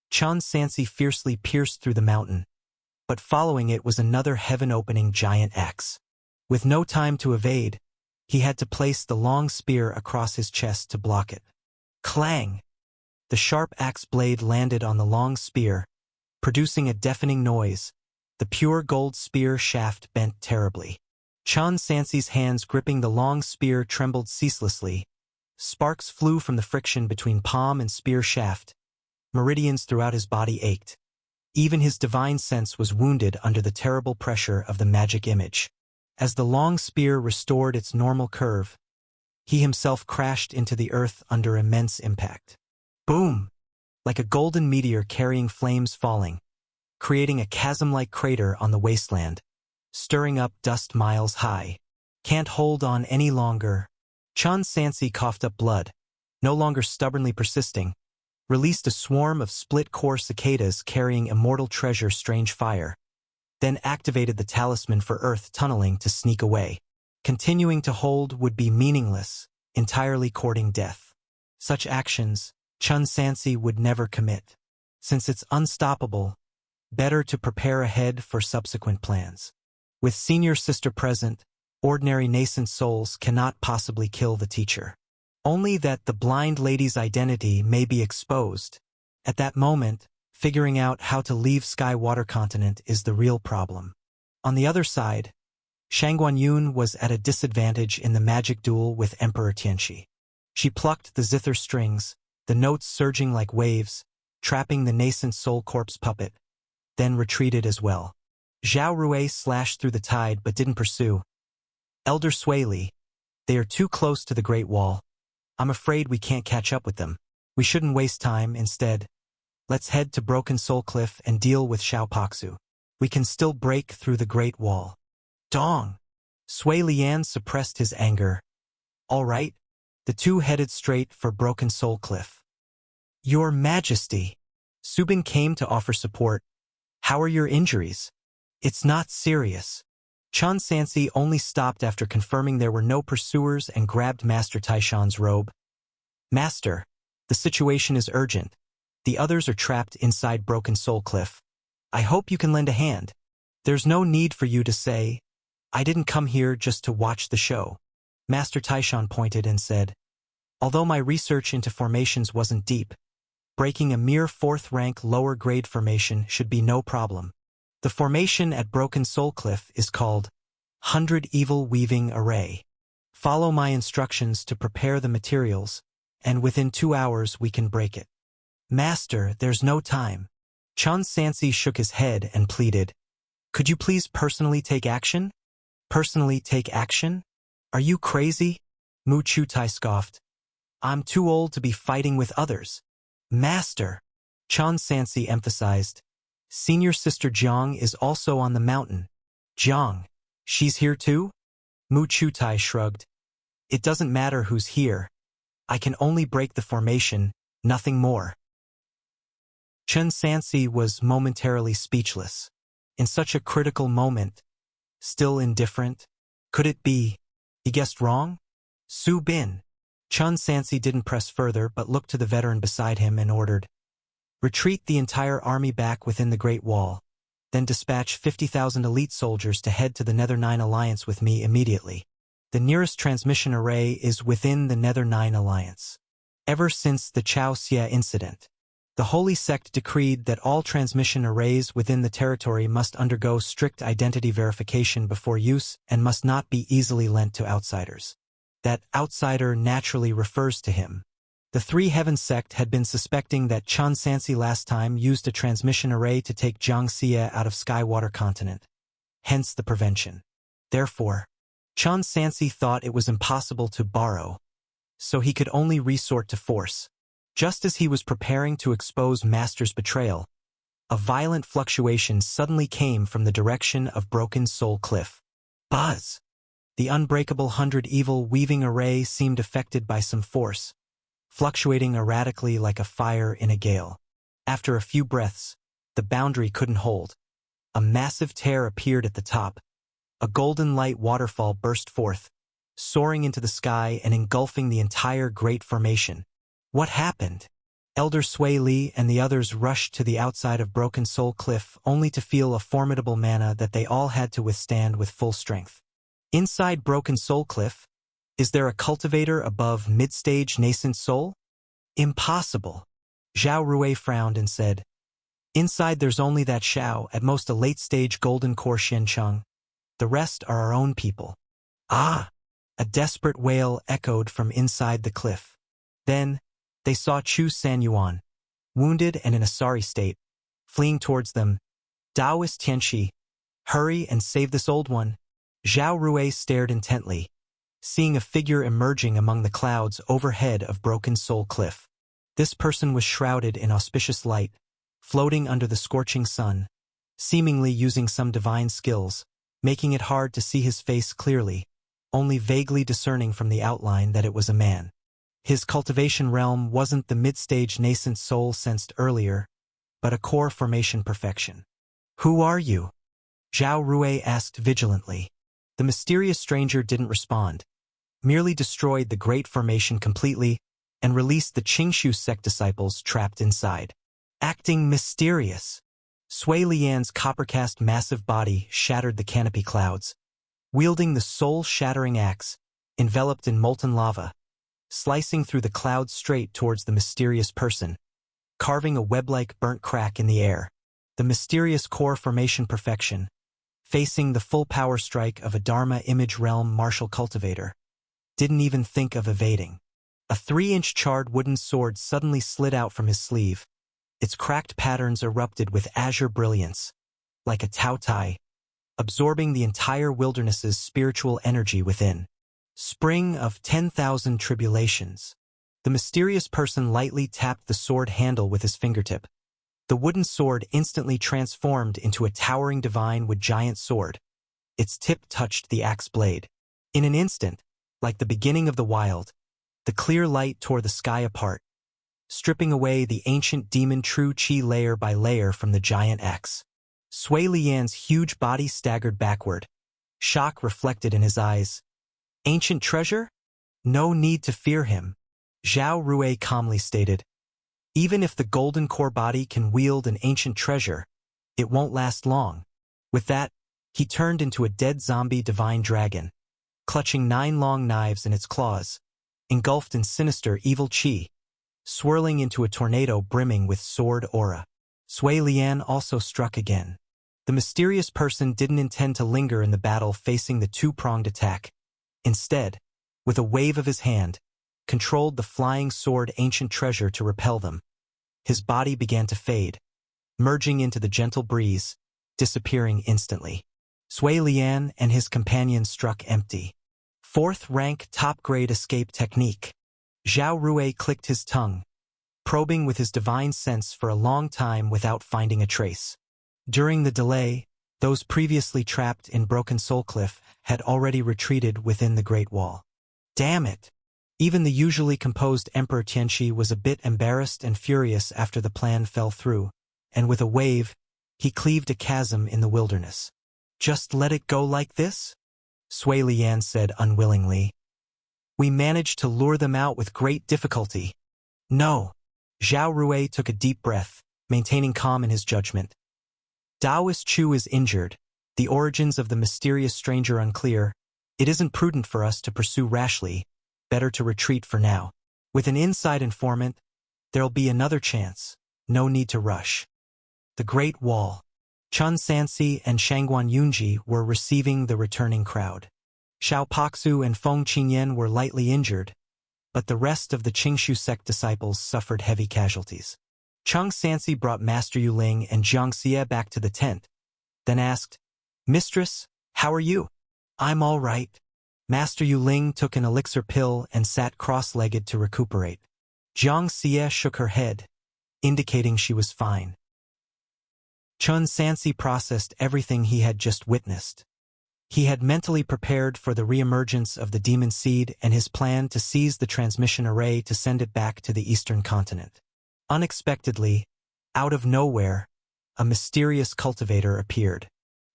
Chan Sansi fiercely pierced through the mountain, but following it was another heaven-opening giant axe. With no time to evade, he had to place the long spear across his chest to block it. Clang! The sharp axe blade landed on the long spear, producing a deafening noise. The pure gold spear shaft bent terribly. Chan Sansi's hands gripping the long spear trembled ceaselessly. Sparks flew from the friction between palm and spear shaft. Meridians throughout his body ached. Even his divine sense was wounded under the terrible pressure of the magic image. As the long spear restored its normal curve, he himself crashed into the earth under immense impact. Boom! Like a golden meteor carrying flames falling, creating a chasm-like crater on the wasteland, stirring up dust miles high. Can't hold on any longer. Chan Sansi coughed up blood, no longer stubbornly persisting, released a swarm of split-core cicadas carrying immortal treasure Strange Fire, then activated the talisman for earth tunneling to sneak away. Continuing to hold would be meaningless, entirely courting death. Such actions, Chan Sansi would never commit. Since it's unstoppable, better to prepare ahead for subsequent plans. With senior sister present, ordinary nascent souls cannot possibly kill the teacher. Only that the blind lady's identity may be exposed. At that moment, figuring out how to leave Sky Water Continent is the real problem. On the other side, Shangguan Yun was at a disadvantage in the magic duel with Emperor Tianxi. She plucked the zither strings, the notes surging like waves, trapping the nascent soul corpse puppet, then retreated as well. Zhao Rui slashed through the tide but didn't pursue. Elder Sui Li, they are too close to the Great Wall. I'm afraid we can't catch up with them. We shouldn't waste time. Instead, let's head to Broken Soul Cliff and deal with Xiao Paksu. We can still break through the Great Wall. Dong! Sui Lian suppressed his anger. All right. The two headed straight for Broken Soul Cliff. Your Majesty! Subin came to offer support. How are your injuries? It's not serious. Chan Sansi only stopped after confirming there were no pursuers and grabbed Master Taishan's robe. Master, the situation is urgent. The others are trapped inside Broken Soul Cliff. I hope you can lend a hand. There's no need for you to say, I didn't come here just to watch the show. Master Taishan pointed and said, although my research into formations wasn't deep, breaking a mere 4th rank lower grade formation should be no problem. The formation at Broken Soul Cliff is called 100 Evil Weaving Array. Follow my instructions to prepare the materials, and within 2 hours we can break it. Master, there's no time. Chan Sansi shook his head and pleaded, could you please personally take action? Personally take action? Are you crazy? Mu Chutai scoffed. I'm too old to be fighting with others. Master, Chan Sansi emphasized. Senior sister Jiang is also on the mountain. Jiang, she's here too? Mu Chutai shrugged. It doesn't matter who's here. I can only break the formation, nothing more. Chen Sansi was momentarily speechless. In such a critical moment, still indifferent? Could it be? He guessed wrong? Su Bin. Chen Sansi didn't press further but looked to the veteran beside him and ordered, "Retreat the entire army back within the Great Wall. Then dispatch 50,000 elite soldiers to head to the Nether Nine Alliance with me immediately. The nearest transmission array is within the Nether Nine Alliance." Ever since the Chao Xia incident, the Holy Sect decreed that all transmission arrays within the territory must undergo strict identity verification before use and must not be easily lent to outsiders. That outsider naturally refers to him. The Three Heaven Sect had been suspecting that Chen Sansi last time used a transmission array to take Jiang Xia out of Skywater Continent. Hence the prevention. Therefore, Chen Sansi thought it was impossible to borrow, so he could only resort to force. Just as he was preparing to expose Master's betrayal, a violent fluctuation suddenly came from the direction of Broken Soul Cliff. Buzz! The unbreakable 100 Evil Weaving Array seemed affected by some force, fluctuating erratically like a fire in a gale. After a few breaths, the boundary couldn't hold. A massive tear appeared at the top. A golden light waterfall burst forth, soaring into the sky and engulfing the entire Great Formation. What happened? Elder Sui Li and the others rushed to the outside of Broken Soul Cliff only to feel a formidable mana that they all had to withstand with full strength. Inside Broken Soul Cliff, is there a cultivator above mid-stage nascent soul? Impossible. Zhao Rui frowned and said, "Inside there's only that Xiao, at most a late-stage golden core Xiancheng. The rest are our own people." Ah! A desperate wail echoed from inside the cliff. Then, they saw Chu Sanyuan, wounded and in a sorry state, fleeing towards them. "Taoist Tianxi, hurry and save this old one." Zhao Rui stared intently, seeing a figure emerging among the clouds overhead of Broken Soul Cliff. This person was shrouded in auspicious light, floating under the scorching sun, seemingly using some divine skills, making it hard to see his face clearly, only vaguely discerning from the outline that it was a man. His cultivation realm wasn't the mid-stage nascent soul sensed earlier, but a core formation perfection. "Who are you?" Zhao Rui asked vigilantly. The mysterious stranger didn't respond, merely destroyed the Great Formation completely and released the Qingshu sect disciples trapped inside. Acting mysterious, Sui Lian's copper-cast massive body shattered the canopy clouds, wielding the soul-shattering axe, enveloped in molten lava, slicing through the clouds straight towards the mysterious person, carving a web-like burnt crack in the air. The mysterious core formation perfection, facing the full power strike of a Dharma Image Realm martial cultivator, didn't even think of evading. A 3-inch charred wooden sword suddenly slid out from his sleeve. Its cracked patterns erupted with azure brilliance, like a Tao Tai, absorbing the entire wilderness's spiritual energy within. Spring of 10,000 tribulations. The mysterious person lightly tapped the sword handle with his fingertip. The wooden sword instantly transformed into a towering divine wood giant sword. Its tip touched the axe blade. In an instant, like the beginning of the wild, the clear light tore the sky apart, stripping away the ancient demon true chi layer by layer from the giant axe. Sui Lian's huge body staggered backward, shock reflected in his eyes. "Ancient treasure? No need to fear him," Zhao Rui calmly stated. "Even if the golden core body can wield an ancient treasure, it won't last long." With that, he turned into a dead zombie divine dragon, clutching 9 long knives in its claws, engulfed in sinister evil chi, swirling into a tornado brimming with sword aura. Sui Lian also struck again. The mysterious person didn't intend to linger in the battle facing the two-pronged attack. Instead, with a wave of his hand, controlled the flying sword ancient treasure to repel them. His body began to fade, merging into the gentle breeze, disappearing instantly. Sui Lian and his companion struck empty. 4th rank top-grade escape technique. Zhao Rui clicked his tongue, probing with his divine sense for a long time without finding a trace. During the delay, those previously trapped in Broken Soul Cliff had already retreated within the Great Wall. "Damn it!" Even the usually composed Emperor Tianqi was a bit embarrassed and furious after the plan fell through, and with a wave, he cleaved a chasm in the wilderness. "Just let it go like this?" Sui Lian said unwillingly. "We managed to lure them out with great difficulty." "No." Zhao Rui took a deep breath, maintaining calm in his judgment. "Daoist Chu is injured, the origins of the mysterious stranger unclear. It isn't prudent for us to pursue rashly, better to retreat for now. With an inside informant, there'll be another chance, no need to rush." The Great Wall. Chun Sansi and Shangguan Yunji were receiving the returning crowd. Xiao Paxu and Feng Qingyan were lightly injured, but the rest of the Qingshu sect disciples suffered heavy casualties. Chung Sansi brought Master Yuling and Jiang Xie back to the tent, then asked, "Mistress, how are you?" "I'm all right." Master Yuling took an elixir pill and sat cross-legged to recuperate. Jiang Xie shook her head, indicating she was fine. Chun Sansi processed everything he had just witnessed. He had mentally prepared for the reemergence of the demon seed and his plan to seize the transmission array to send it back to the eastern continent. Unexpectedly, out of nowhere, a mysterious cultivator appeared.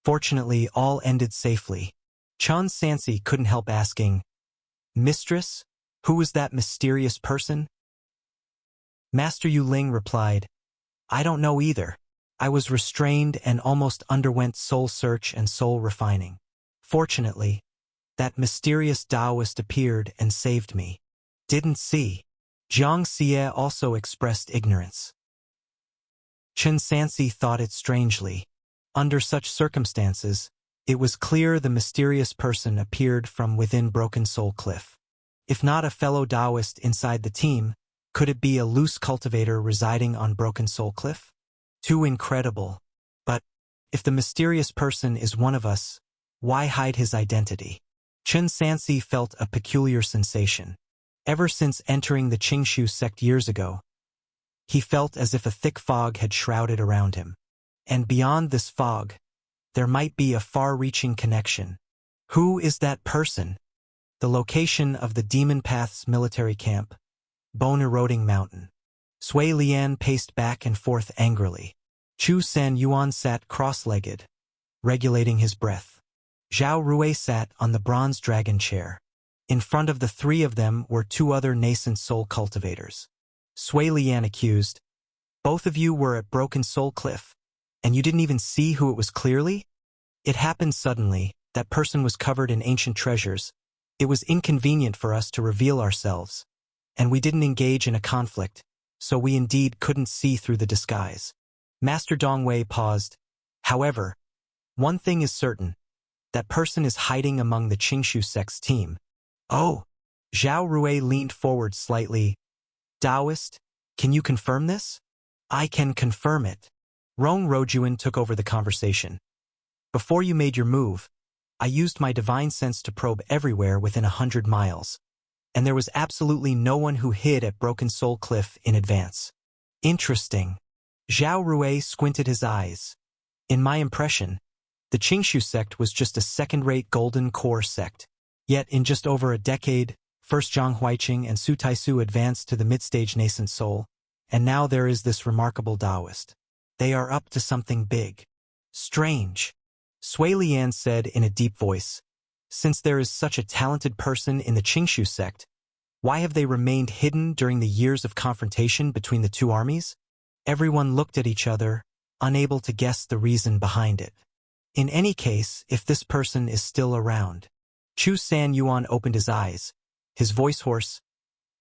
Fortunately, all ended safely. Chun Sansi couldn't help asking, "Mistress, who was that mysterious person?" Master Yuling replied, "I don't know either. I was restrained and almost underwent soul search and soul refining. Fortunately, that mysterious Taoist appeared and saved me." "Didn't see." Jiang Xie also expressed ignorance. Chun Sansi thought it strangely. Under such circumstances, it was clear the mysterious person appeared from within Broken Soul Cliff. If not a fellow Taoist inside the team, could it be a loose cultivator residing on Broken Soul Cliff? Too incredible. But, if the mysterious person is one of us, why hide his identity? Chun Sansi felt a peculiar sensation. Ever since entering the Qingshu sect years ago, he felt as if a thick fog had shrouded around him. And beyond this fog, there might be a far-reaching connection. Who is that person? The location of the Demon Path's military camp, Bone-Eroding Mountain. Sui Lian paced back and forth angrily. Chu San Yuan sat cross-legged, regulating his breath. Zhao Rui sat on the bronze dragon chair. In front of the three of them were two other nascent soul cultivators. Sui Lian accused, "Both of you were at Broken Soul Cliff, and you didn't even see who it was clearly?" "It happened suddenly. That person was covered in ancient treasures. It was inconvenient for us to reveal ourselves, and we didn't engage in a conflict, so we indeed couldn't see through the disguise." Master Dongwei paused. "However, one thing is certain. That person is hiding among the Qingshu sect's team." "Oh." Zhao Rui leaned forward slightly. "Taoist, can you confirm this?" "I can confirm it." Rong Rojuan took over the conversation. "Before you made your move, I used my divine sense to probe everywhere within 100 miles, and there was absolutely no one who hid at Broken Soul Cliff in advance." "Interesting." Zhao Rui squinted his eyes. "In my impression, the Qingshu sect was just a second-rate golden core sect. Yet in just over a decade, first Zhang Huiqing and Su Taisu advanced to the mid-stage nascent soul, and now there is this remarkable Taoist. They are up to something big." "Strange," Sui Lian said in a deep voice. "Since there is such a talented person in the Qingshu sect, why have they remained hidden during the years of confrontation between the two armies?" Everyone looked at each other, unable to guess the reason behind it. In any case, if this person is still around. Chu San Yuan opened his eyes, his voice hoarse.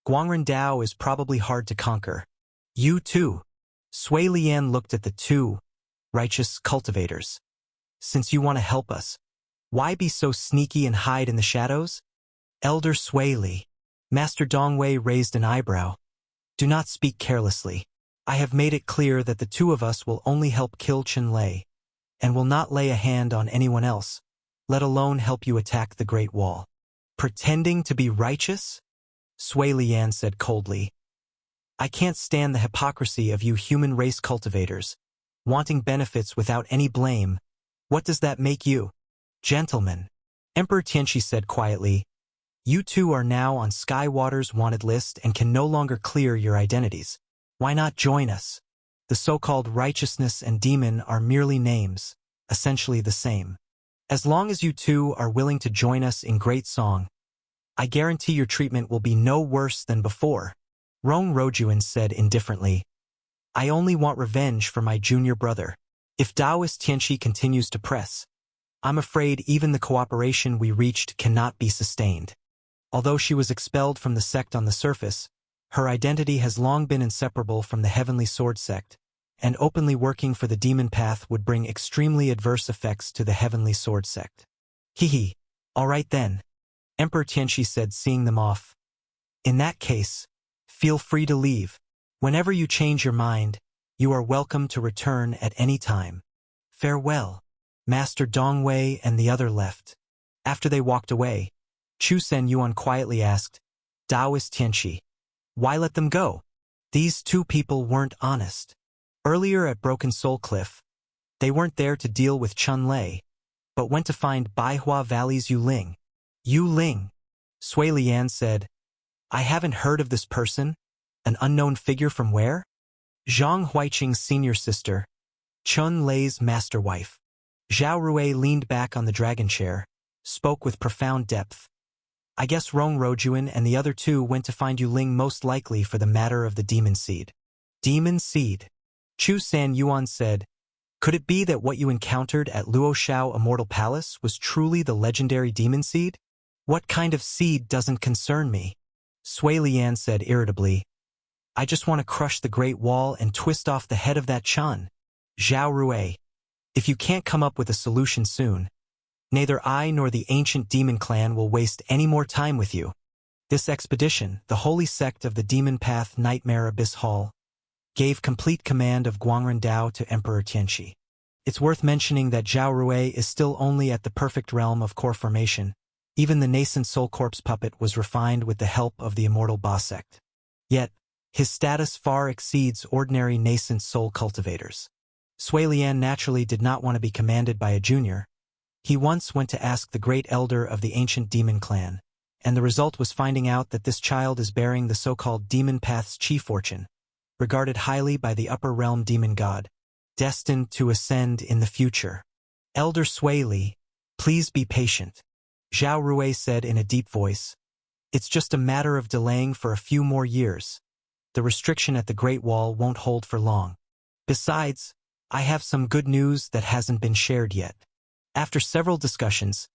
"Guangren Dao is probably hard to conquer." "You too." Sui Lian looked at the two righteous cultivators. "Since you want to help us, why be so sneaky and hide in the shadows?" "Elder Sui Li." Master Dongwei raised an eyebrow. "Do not speak carelessly. I have made it clear that the two of us will only help kill Chen Lei, and will not lay a hand on anyone else, let alone help you attack the Great Wall." "Pretending to be righteous?" Sui Lian said coldly. "I can't stand the hypocrisy of you human race cultivators, wanting benefits without any blame. What does that make you?" "Gentlemen," Emperor Tianqi said quietly, You two are now on Skywater's wanted list and can no longer clear your identities. Why not join us? The so-called righteousness and demon are merely names, essentially the same. As long as you two are willing to join us in great song, I guarantee your treatment will be no worse than before. Rong Rojuan said indifferently, I only want revenge for my junior brother. If Taoist Tianchi continues to press, I'm afraid even the cooperation we reached cannot be sustained. Although she was expelled from the sect on the surface, her identity has long been inseparable from the Heavenly Sword sect, and openly working for the demon path would bring extremely adverse effects to the Heavenly Sword sect. Hee. All right then, Emperor Tianchi said, seeing them off. In that case, feel free to leave. Whenever you change your mind, you are welcome to return at any time. Farewell. Master Dongwei and the other left. After they walked away, Chu Sen Yuan quietly asked, Taoist Tianchi, why let them go? These two people weren't honest. Earlier at Broken Soul Cliff, they weren't there to deal with Chun Lei, but went to find Baihua Valley's Yu Ling. Yu Ling, Sui Lian said, I haven't heard of this person. An unknown figure from where? Zhang Huiqing's senior sister, Chun Lei's master wife. Zhao Rui leaned back on the dragon chair, spoke with profound depth. I guess Rong Rojuan and the other two went to find Yu Ling most likely for the matter of the demon seed. Demon seed? Chu San Yuan said, could it be that what you encountered at Luoshao Immortal Palace was truly the legendary demon seed? What kind of seed doesn't concern me? Sui Lian said irritably, I just want to crush the Great Wall and twist off the head of that Chun. Zhao Rui, if you can't come up with a solution soon, neither I nor the ancient demon clan will waste any more time with you. This expedition, the holy sect of the Demon Path Nightmare Abyss Hall, gave complete command of Guangren Dao to Emperor Tianchi. It's worth mentioning that Zhao Rui is still only at the perfect realm of core formation. Even the nascent soul corpse puppet was refined with the help of the immortal Ba sect. Yet, his status far exceeds ordinary nascent soul cultivators. Sui Lian naturally did not want to be commanded by a junior. He once went to ask the great elder of the ancient demon clan, and the result was finding out that this child is bearing the so-called demon path's chi fortune, regarded highly by the upper realm demon god, destined to ascend in the future. Elder Sui Li, please be patient. Zhao Rui said in a deep voice, it's just a matter of delaying for a few more years. The restriction at the Great Wall won't hold for long. Besides, I have some good news that hasn't been shared yet. After several discussions,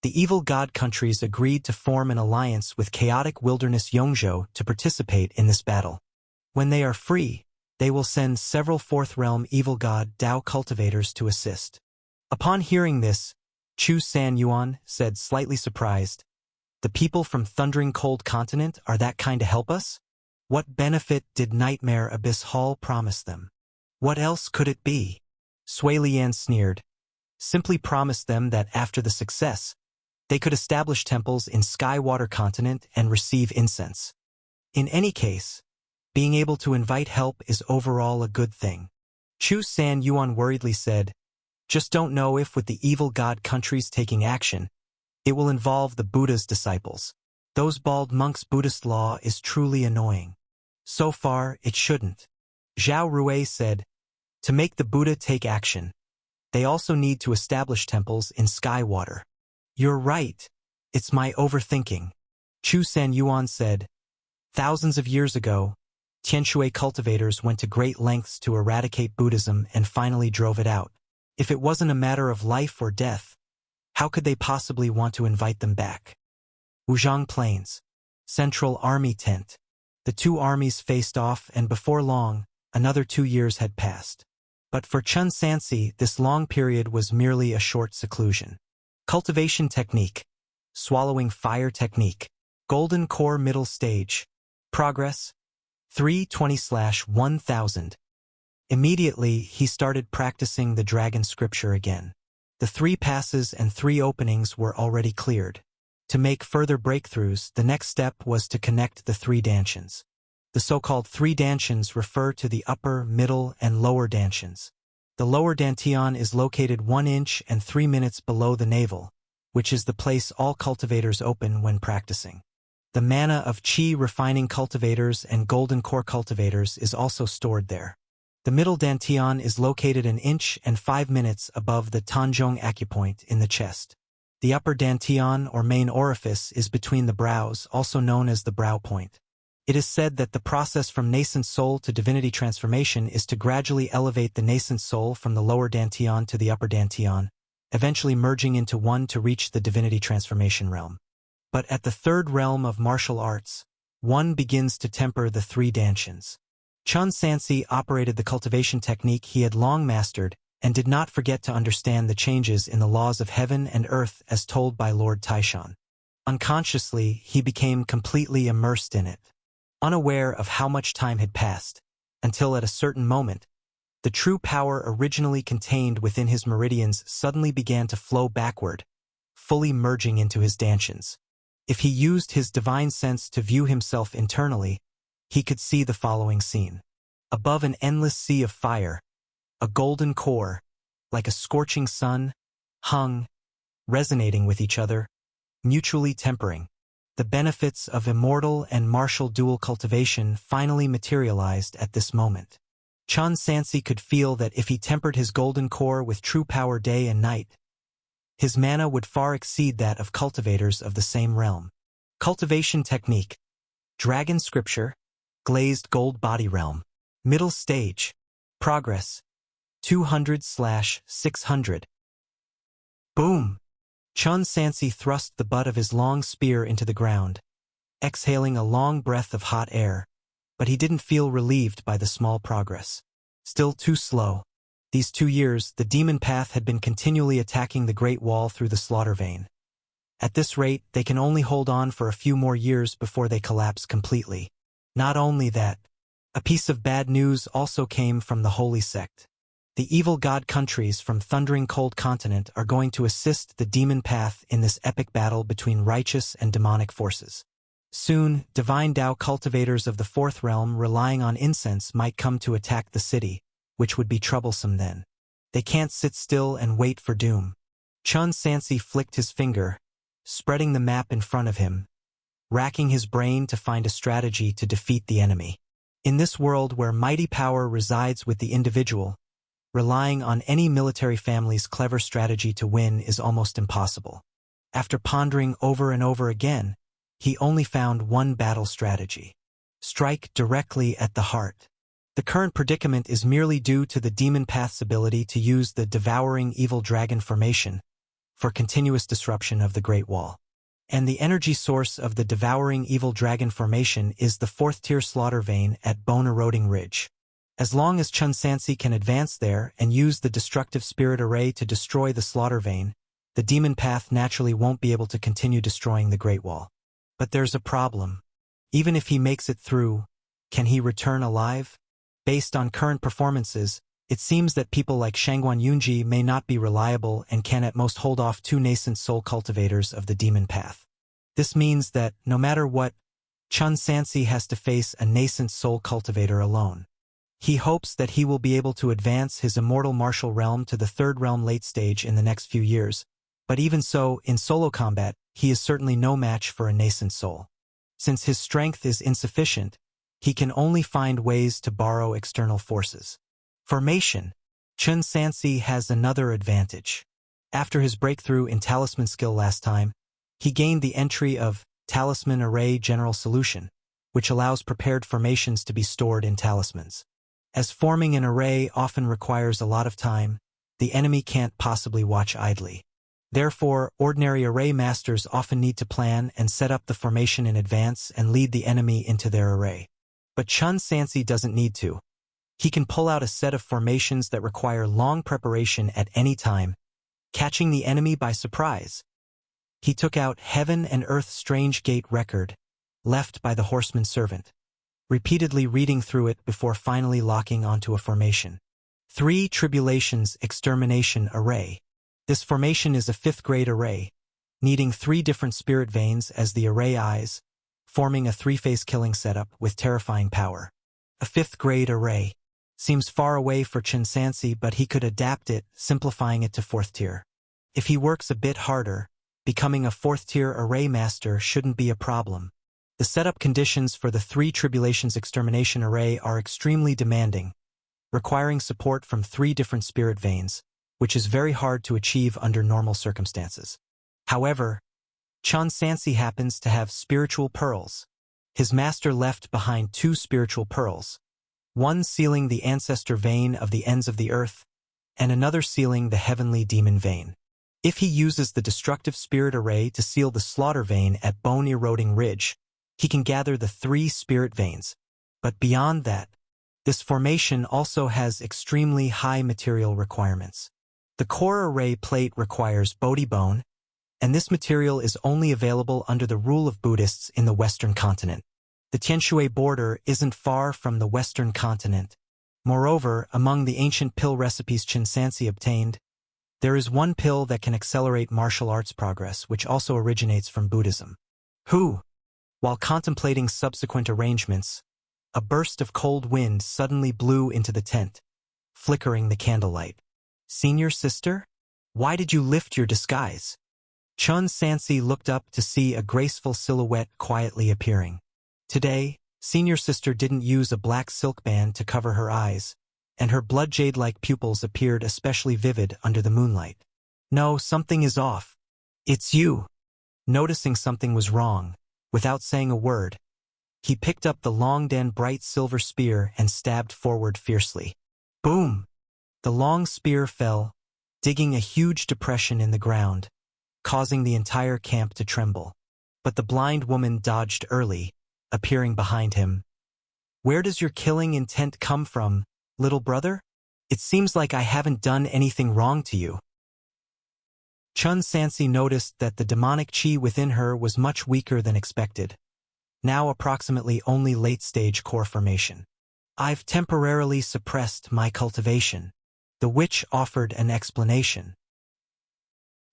the evil god countries agreed to form an alliance with chaotic wilderness Yongzhou to participate in this battle. When they are free, they will send several fourth realm evil god Dao cultivators to assist. Upon hearing this, Chu San Yuan said, slightly surprised, the people from Thundering Cold Continent are that kind to help us? What benefit did Nightmare Abyss Hall promise them? What else could it be? Sui Lian sneered. Simply promised them that after the success, they could establish temples in Skywater Continent and receive incense. In any case, being able to invite help is overall a good thing. Chu San Yuan worriedly said, just don't know if with the evil god countries taking action, it will involve the Buddha's disciples. Those bald monks' Buddhist law is truly annoying. So far, it shouldn't. Zhao Rui said, to make the Buddha take action, they also need to establish temples in Skywater. You're right. It's my overthinking. Chu San Yuan said, thousands of years ago, Tianshui cultivators went to great lengths to eradicate Buddhism and finally drove it out. If it wasn't a matter of life or death, how could they possibly want to invite them back? Wuzhang Plains, Central Army Tent. The two armies faced off, and before long, another 2 years had passed. But for Chun Sansi, this long period was merely a short seclusion. Cultivation technique. Swallowing fire technique. Golden core middle stage. Progress. 320/1000. Immediately, he started practicing the dragon scripture again. The 3 passes and 3 openings were already cleared. To make further breakthroughs, the next step was to connect the 3 dantians. The so-called 3 dantians refer to the upper, middle, and lower dantians. The lower dantian is located 1 inch and 3 minutes below the navel, which is the place all cultivators open when practicing. The mana of Qi refining cultivators and golden core cultivators is also stored there. The middle dantian is located an inch and 5 minutes above the Tanzhong acupoint in the chest. The upper dantian or main orifice is between the brows, also known as the brow point. It is said that the process from nascent soul to divinity transformation is to gradually elevate the nascent soul from the lower dantian to the upper dantian, eventually merging into one to reach the divinity transformation realm. But at the third realm of martial arts, one begins to temper the three dantians. Chun Sansi operated the cultivation technique he had long mastered and did not forget to understand the changes in the laws of heaven and earth as told by Lord Taishan. Unconsciously, he became completely immersed in it, unaware of how much time had passed, until at a certain moment, the true power originally contained within his meridians suddenly began to flow backward, fully merging into his dantians. If he used his divine sense to view himself internally, he could see the following scene. Above an endless sea of fire, a golden core, like a scorching sun, hung, resonating with each other, mutually tempering. The benefits of immortal and martial dual cultivation finally materialized at this moment. Chun Sansi could feel that if he tempered his golden core with true power day and night, his mana would far exceed that of cultivators of the same realm. Cultivation technique. Dragon scripture. Glazed gold body realm. Middle stage. Progress. 200/600. Boom! Chun Sansi thrust the butt of his long spear into the ground, exhaling a long breath of hot air, but he didn't feel relieved by the small progress. Still too slow. These 2 years, the demon path had been continually attacking the Great Wall through the slaughter vein. At this rate, they can only hold on for a few more years before they collapse completely. Not only that, a piece of bad news also came from the Holy Sect. The evil god countries from Thundering Cold Continent are going to assist the demon path in this epic battle between righteous and demonic forces. Soon, divine Tao cultivators of the fourth realm relying on incense might come to attack the city, which would be troublesome then. They can't sit still and wait for doom. Chun Sansi flicked his finger, spreading the map in front of him, racking his brain to find a strategy to defeat the enemy. In this world where mighty power resides with the individual, relying on any military family's clever strategy to win is almost impossible. After pondering over and over again, he only found one battle strategy. Strike directly at the heart. The current predicament is merely due to the demon path's ability to use the devouring evil dragon formation for continuous disruption of the Great Wall. And the energy source of the devouring evil dragon formation is the fourth-tier slaughter vein at Bone-Eroding Ridge. As long as Chun Sansi can advance there and use the destructive spirit array to destroy the slaughter vein, the demon path naturally won't be able to continue destroying the Great Wall. But there's a problem. Even if he makes it through, can he return alive? Based on current performances, it seems that people like Shangguan Yunji may not be reliable and can at most hold off 2 nascent soul cultivators of the demon path. This means that, no matter what, Chun Sansi has to face a nascent soul cultivator alone. He hopes that he will be able to advance his immortal martial realm to the third realm late stage in the next few years, but even so, in solo combat, he is certainly no match for a nascent soul. Since his strength is insufficient, he can only find ways to borrow external forces. Formation. Chun Sansi has another advantage. After his breakthrough in talisman skill last time, he gained the entry of Talisman Array General Solution, which allows prepared formations to be stored in talismans. As forming an array often requires a lot of time, the enemy can't possibly watch idly. Therefore, ordinary array masters often need to plan and set up the formation in advance and lead the enemy into their array. But Chun Sansi doesn't need to. He can pull out a set of formations that require long preparation at any time, catching the enemy by surprise. He took out Heaven and Earth's Strange Gate record, left by the Horseman Servant, repeatedly reading through it before finally locking onto a formation. 3 Tribulations Extermination Array. This formation is a 5th-grade array, needing 3 different spirit veins as the array eyes, forming a 3-phase killing setup with terrifying power. A 5th-grade array. Seems far away for Chun Sansi, but he could adapt it, simplifying it to 4th tier. If he works a bit harder, becoming a fourth-tier array master shouldn't be a problem. The setup conditions for the 3 Tribulations Extermination Array are extremely demanding, requiring support from 3 different spirit veins, which is very hard to achieve under normal circumstances. However, Chun Sansi happens to have spiritual pearls. His master left behind 2 spiritual pearls, one sealing the ancestor vein of the ends of the earth, and another sealing the heavenly demon vein. If he uses the destructive spirit array to seal the slaughter vein at bone-eroding ridge, he can gather the 3 spirit veins. But beyond that, this formation also has extremely high material requirements. The core array plate requires Bodhi bone, and this material is only available under the rule of Buddhists in the Western continent. The Tianshui border isn't far from the Western continent. Moreover, among the ancient pill recipes Chun Sansi obtained, there is one pill that can accelerate martial arts progress, which also originates from Buddhism. While contemplating subsequent arrangements, a burst of cold wind suddenly blew into the tent, flickering the candlelight. "Senior sister? Why did you lift your disguise?" Chun Sansi looked up to see a graceful silhouette quietly appearing. Today, senior sister didn't use a black silk band to cover her eyes, and her blood jade-like pupils appeared especially vivid under the moonlight. "No, something is off. It's you." Noticing something was wrong, without saying a word, he picked up the long and bright silver spear and stabbed forward fiercely. Boom! The long spear fell, digging a huge depression in the ground, causing the entire camp to tremble. But the blind woman dodged early, appearing behind him. "Where does your killing intent come from, little brother? It seems like I haven't done anything wrong to you." Chun Sansi noticed that the demonic chi within her was much weaker than expected, now approximately only late-stage core formation. "I've temporarily suppressed my cultivation." The witch offered an explanation.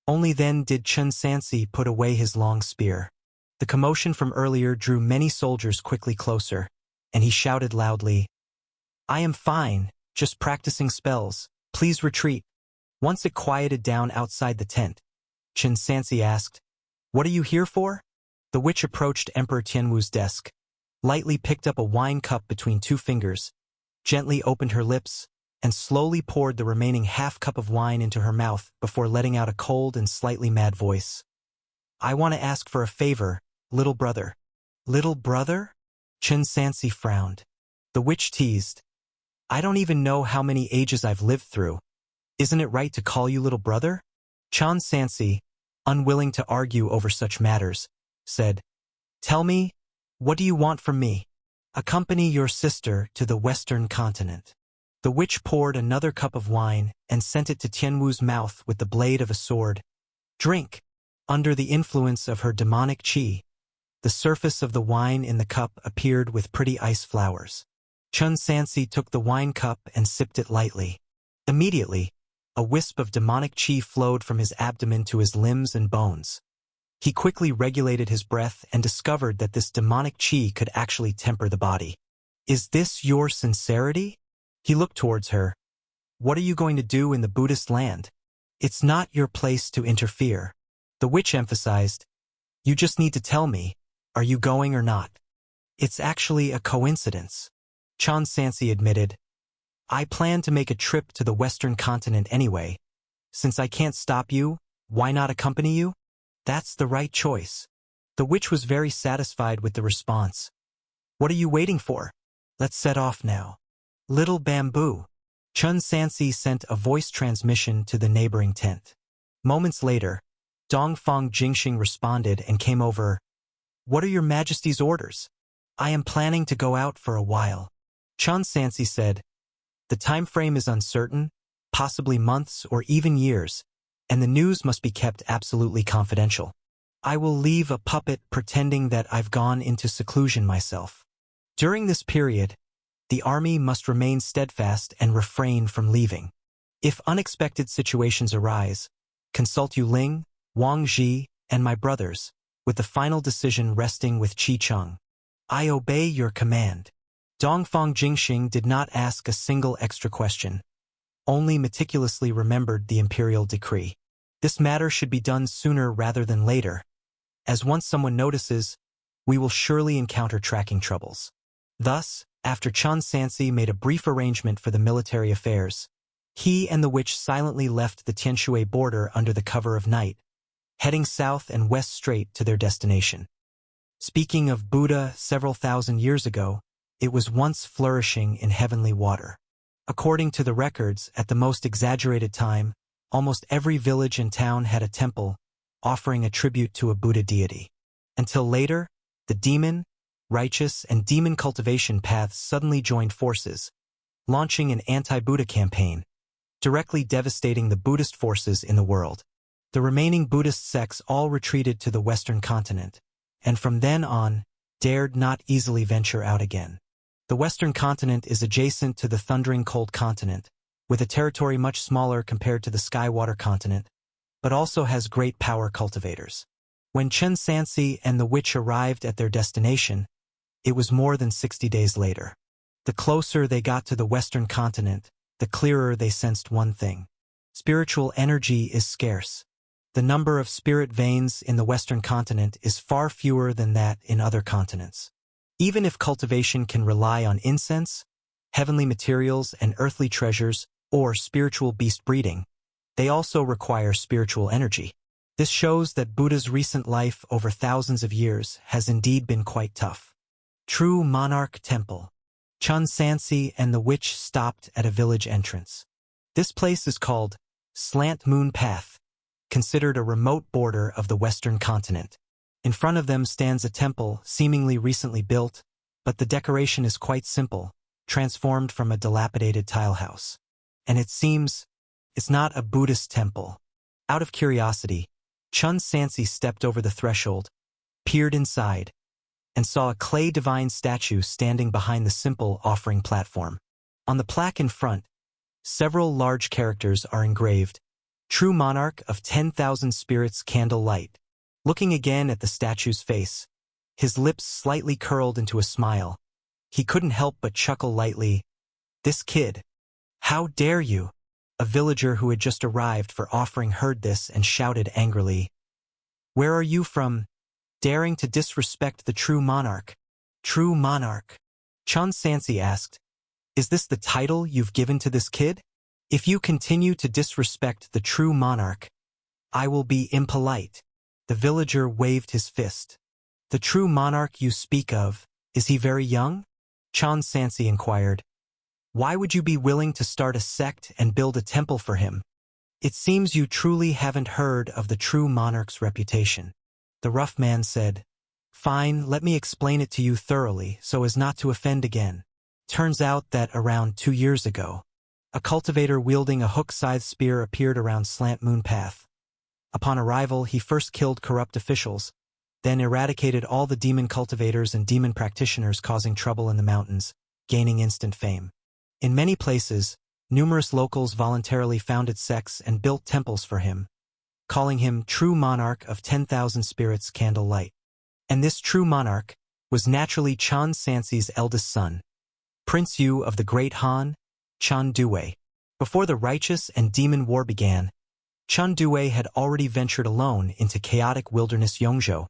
Only then did Chun Sansi put away his long spear. The commotion from earlier drew many soldiers quickly closer, and he shouted loudly, "I am fine, just practicing spells. Please retreat." Once it quieted down outside the tent, Chun Sansi asked, "What are you here for?" The witch approached Emperor Tianwu's desk, lightly picked up a wine cup between 2 fingers, gently opened her lips, and slowly poured the remaining half-cup of wine into her mouth before letting out a cold and slightly mad voice. "I want to ask for a favor, little brother." "Little brother?" Chun Sansi frowned. The witch teased, "I don't even know how many ages I've lived through. Isn't it right to call you little brother?" Chun Sansi, unwilling to argue over such matters, said, "Tell me, what do you want from me?" "Accompany your sister to the Western continent." The witch poured another cup of wine and sent it to Tianwu's mouth with the blade of a sword. "Drink." Under the influence of her demonic chi, the surface of the wine in the cup appeared with pretty ice flowers. Chun Sansi took the wine cup and sipped it lightly. Immediately, a wisp of demonic chi flowed from his abdomen to his limbs and bones. He quickly regulated his breath and discovered that this demonic chi could actually temper the body. "Is this your sincerity?" He looked towards her. "What are you going to do in the Buddhist land? It's not your place to interfere." The witch emphasized, "You just need to tell me, are you going or not?" "It's actually a coincidence," Chun Sansi admitted. "I plan to make a trip to the Western continent anyway. Since I can't stop you, why not accompany you?" "That's the right choice." The witch was very satisfied with the response. "What are you waiting for? Let's set off now." "Little bamboo." Chun Sansi sent a voice transmission to the neighboring tent. Moments later, Dongfang Jingxing responded and came over. "What are your Majesty's orders?" "I am planning to go out for a while." Chun Sansi said, "The time frame is uncertain, possibly months or even years, and the news must be kept absolutely confidential. I will leave a puppet pretending that I've gone into seclusion myself. During this period, the army must remain steadfast and refrain from leaving. If unexpected situations arise, consult Yu Ling, Wang Ji, and my brothers, with the final decision resting with Qi Cheng. I obey your command." Dongfang Jingxing did not ask a single extra question, only meticulously remembered the imperial decree. This matter should be done sooner rather than later, as once someone notices, we will surely encounter tracking troubles. Thus, after Chun Sansi made a brief arrangement for the military affairs, he and the witch silently left the Tianshui border under the cover of night, heading south and west straight to their destination. Speaking of Buddha several thousand years ago, it was once flourishing in heavenly water. According to the records, at the most exaggerated time, almost every village and town had a temple, offering a tribute to a Buddha deity. Until later, the demon, righteous, and demon cultivation paths suddenly joined forces, launching an anti-Buddha campaign, directly devastating the Buddhist forces in the world. The remaining Buddhist sects all retreated to the Western continent, and from then on, dared not easily venture out again. The Western continent is adjacent to the thundering cold continent, with a territory much smaller compared to the Skywater continent, but also has great power cultivators. When Chun Sansi and the witch arrived at their destination, it was more than 60 days later. The closer they got to the Western continent, the clearer they sensed one thing. Spiritual energy is scarce. The number of spirit veins in the Western continent is far fewer than that in other continents. Even if cultivation can rely on incense, heavenly materials, and earthly treasures, or spiritual beast breeding, they also require spiritual energy. This shows that Buddha's recent life over thousands of years has indeed been quite tough. True Monarch Temple. Chun Sansi and the witch stopped at a village entrance. This place is called Slant Moon Path, considered a remote border of the Western continent. In front of them stands a temple seemingly recently built, but the decoration is quite simple, transformed from a dilapidated tile house. And it seems it's not a Buddhist temple. Out of curiosity, Chun Sansi stepped over the threshold, peered inside, and saw a clay divine statue standing behind the simple offering platform. On the plaque in front, several large characters are engraved. True Monarch of 10,000 Spirits Candle Light. Looking again at the statue's face, his lips slightly curled into a smile. He couldn't help but chuckle lightly. This kid. How dare you? A villager who had just arrived for offering heard this and shouted angrily. Where are you from? Daring to disrespect the true monarch. True monarch. Chun Sansi asked, is this the title you've given to this kid? If you continue to disrespect the true monarch, I will be impolite. The villager waved his fist. The true monarch you speak of, is he very young? Chun Sansi inquired. Why would you be willing to start a sect and build a temple for him? It seems you truly haven't heard of the true monarch's reputation. The rough man said, fine, let me explain it to you thoroughly so as not to offend again. Turns out that around 2 years ago, a cultivator wielding a hook-scythe spear appeared around Slant Moon Path. Upon arrival, he first killed corrupt officials, then eradicated all the demon cultivators and demon practitioners causing trouble in the mountains, gaining instant fame. In many places, numerous locals voluntarily founded sects and built temples for him, calling him True Monarch of 10,000 Spirits Candle Light. And this true monarch was naturally Chun Sansi's eldest son, Prince Yu of the Great Han, Chun Due. Before the righteous and demon war began, Chun Due had already ventured alone into chaotic wilderness Yongzhou,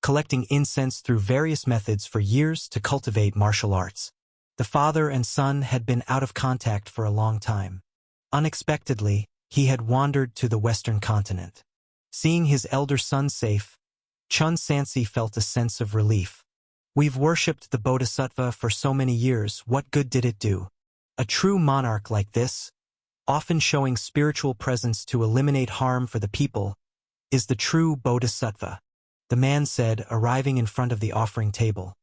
collecting incense through various methods for years to cultivate martial arts. The father and son had been out of contact for a long time. Unexpectedly, he had wandered to the Western continent. Seeing his elder son safe, Chun Sansi felt a sense of relief. We've worshipped the Bodhisattva for so many years, what good did it do? A true monarch like this, often showing spiritual presence to eliminate harm for the people, is the true Bodhisattva, the man said, arriving in front of the offering table.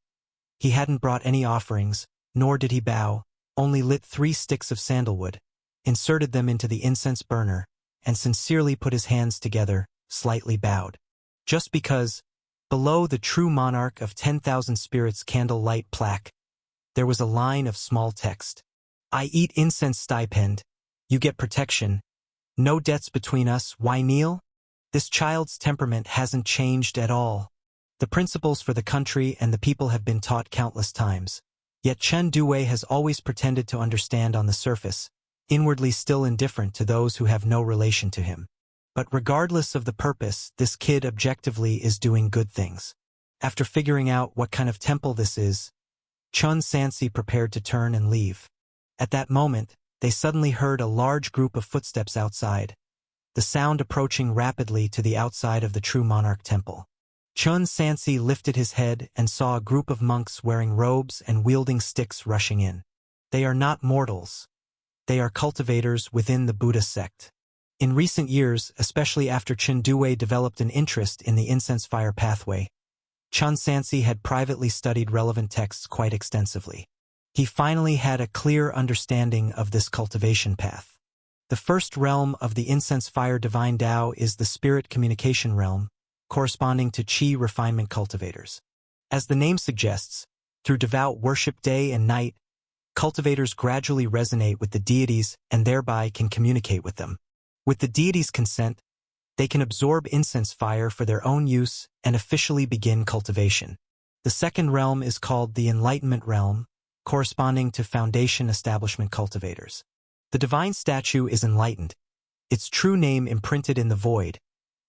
He hadn't brought any offerings, nor did he bow, only lit 3 sticks of sandalwood, inserted them into the incense burner, and sincerely put his hands together, slightly bowed. Just because, below the true monarch of 10,000 Spirits Candle Light plaque, there was a line of small text. I eat incense stipend, you get protection. No debts between us, why kneel? This child's temperament hasn't changed at all. The principles for the country and the people have been taught countless times. Yet Chun Due has always pretended to understand on the surface, inwardly still indifferent to those who have no relation to him. But regardless of the purpose, this kid objectively is doing good things. After figuring out what kind of temple this is, Chun Sansi prepared to turn and leave. At that moment, they suddenly heard a large group of footsteps outside, the sound approaching rapidly to the outside of the true monarch temple. Chun Sansi lifted his head and saw a group of monks wearing robes and wielding sticks rushing in. They are not mortals. They are cultivators within the Buddha sect. In recent years, especially after Chindue developed an interest in the incense fire pathway, Chun Sansi had privately studied relevant texts quite extensively. He finally had a clear understanding of this cultivation path. The first realm of the incense fire divine Tao is the spirit communication realm, corresponding to Qi refinement cultivators. As the name suggests, through devout worship day and night, cultivators gradually resonate with the deities and thereby can communicate with them. With the deities' consent, they can absorb incense fire for their own use and officially begin cultivation. The second realm is called the enlightenment realm, corresponding to foundation establishment cultivators. The divine statue is enlightened, its true name imprinted in the void,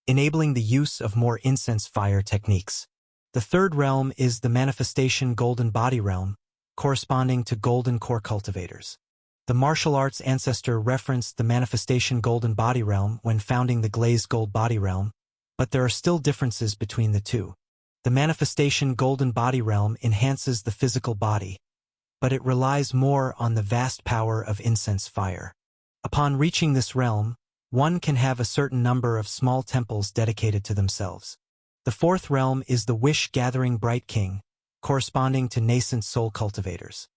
enabling the use of more incense fire techniques. The third realm is the manifestation golden body realm, corresponding to golden core cultivators. The martial arts ancestor referenced the manifestation golden body realm when founding the glazed gold body realm, but there are still differences between the two. The manifestation golden body realm enhances the physical body, but it relies more on the vast power of incense fire. Upon reaching this realm, one can have a certain number of small temples dedicated to themselves. The fourth realm is the wish-gathering bright king, corresponding to nascent soul cultivators.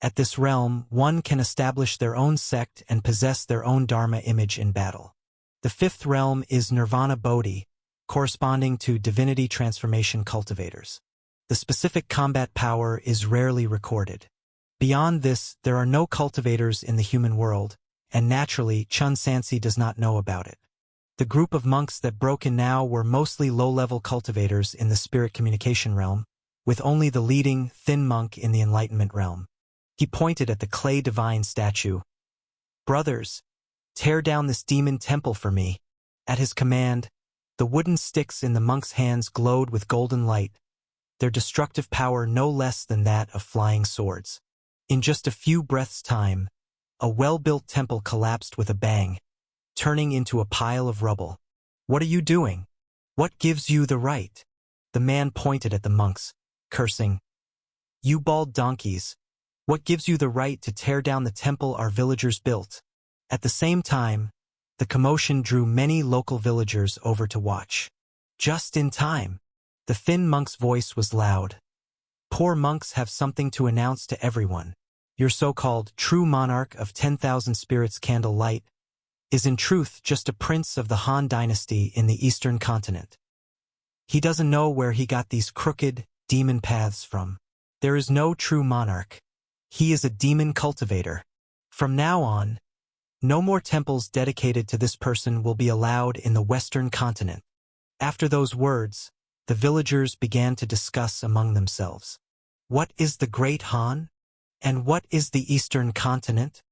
At this realm, one can establish their own sect and possess their own dharma image in battle. The fifth realm is nirvana bodhi, corresponding to divinity transformation cultivators. The specific combat power is rarely recorded. Beyond this, there are no cultivators in the human world, and naturally, Chun Sansi does not know about it. The group of monks that broke in now were mostly low-level cultivators in the spirit communication realm, with only the leading, thin monk in the enlightenment realm. He pointed at the clay divine statue. "Brothers, tear down this demon temple for me." At his command, the wooden sticks in the monks' hands glowed with golden light, their destructive power no less than that of flying swords. In just a few breaths' time, a well-built temple collapsed with a bang, turning into a pile of rubble. "What are you doing? What gives you the right?" The man pointed at the monks, cursing. "You bald donkeys, what gives you the right to tear down the temple our villagers built?" At the same time, the commotion drew many local villagers over to watch. Just in time, the thin monk's voice was loud. "Poor monks have something to announce to everyone. Your so-called true monarch of 10,000 spirits candle light is in truth just a prince of the Han dynasty in the eastern continent. He doesn't know where he got these crooked, demon paths from. There is no true monarch. He is a demon cultivator. From now on, no more temples dedicated to this person will be allowed in the western continent." After those words, the villagers began to discuss among themselves. What is the Great Han? And what is the Eastern Continent?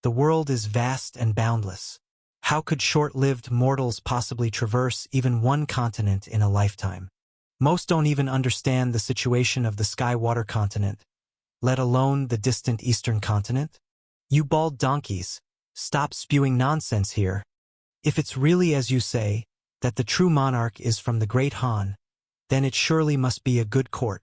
The world is vast and boundless. How could short-lived mortals possibly traverse even one continent in a lifetime? Most don't even understand the situation of the Sky-Water continent, let alone the distant Eastern Continent. You bald donkeys, stop spewing nonsense here. If it's really as you say, that the true monarch is from the Great Han, then it surely must be a good court.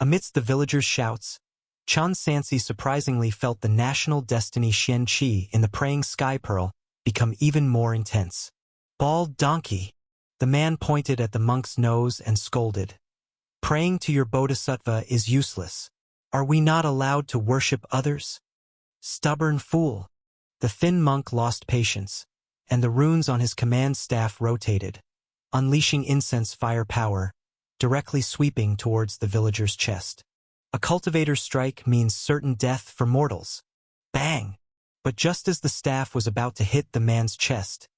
Amidst the villagers' shouts, Chun Sansi surprisingly felt the national destiny Xian Qi in the praying sky pearl become even more intense. "Bald donkey!" The man pointed at the monk's nose and scolded. "Praying to your bodhisattva is useless. Are we not allowed to worship others? Stubborn fool!" The thin monk lost patience, and the runes on his command staff rotated, unleashing incense fire power, directly sweeping towards the villager's chest. A cultivator's strike means certain death for mortals. Bang! But just as the staff was about to hit the man's chest,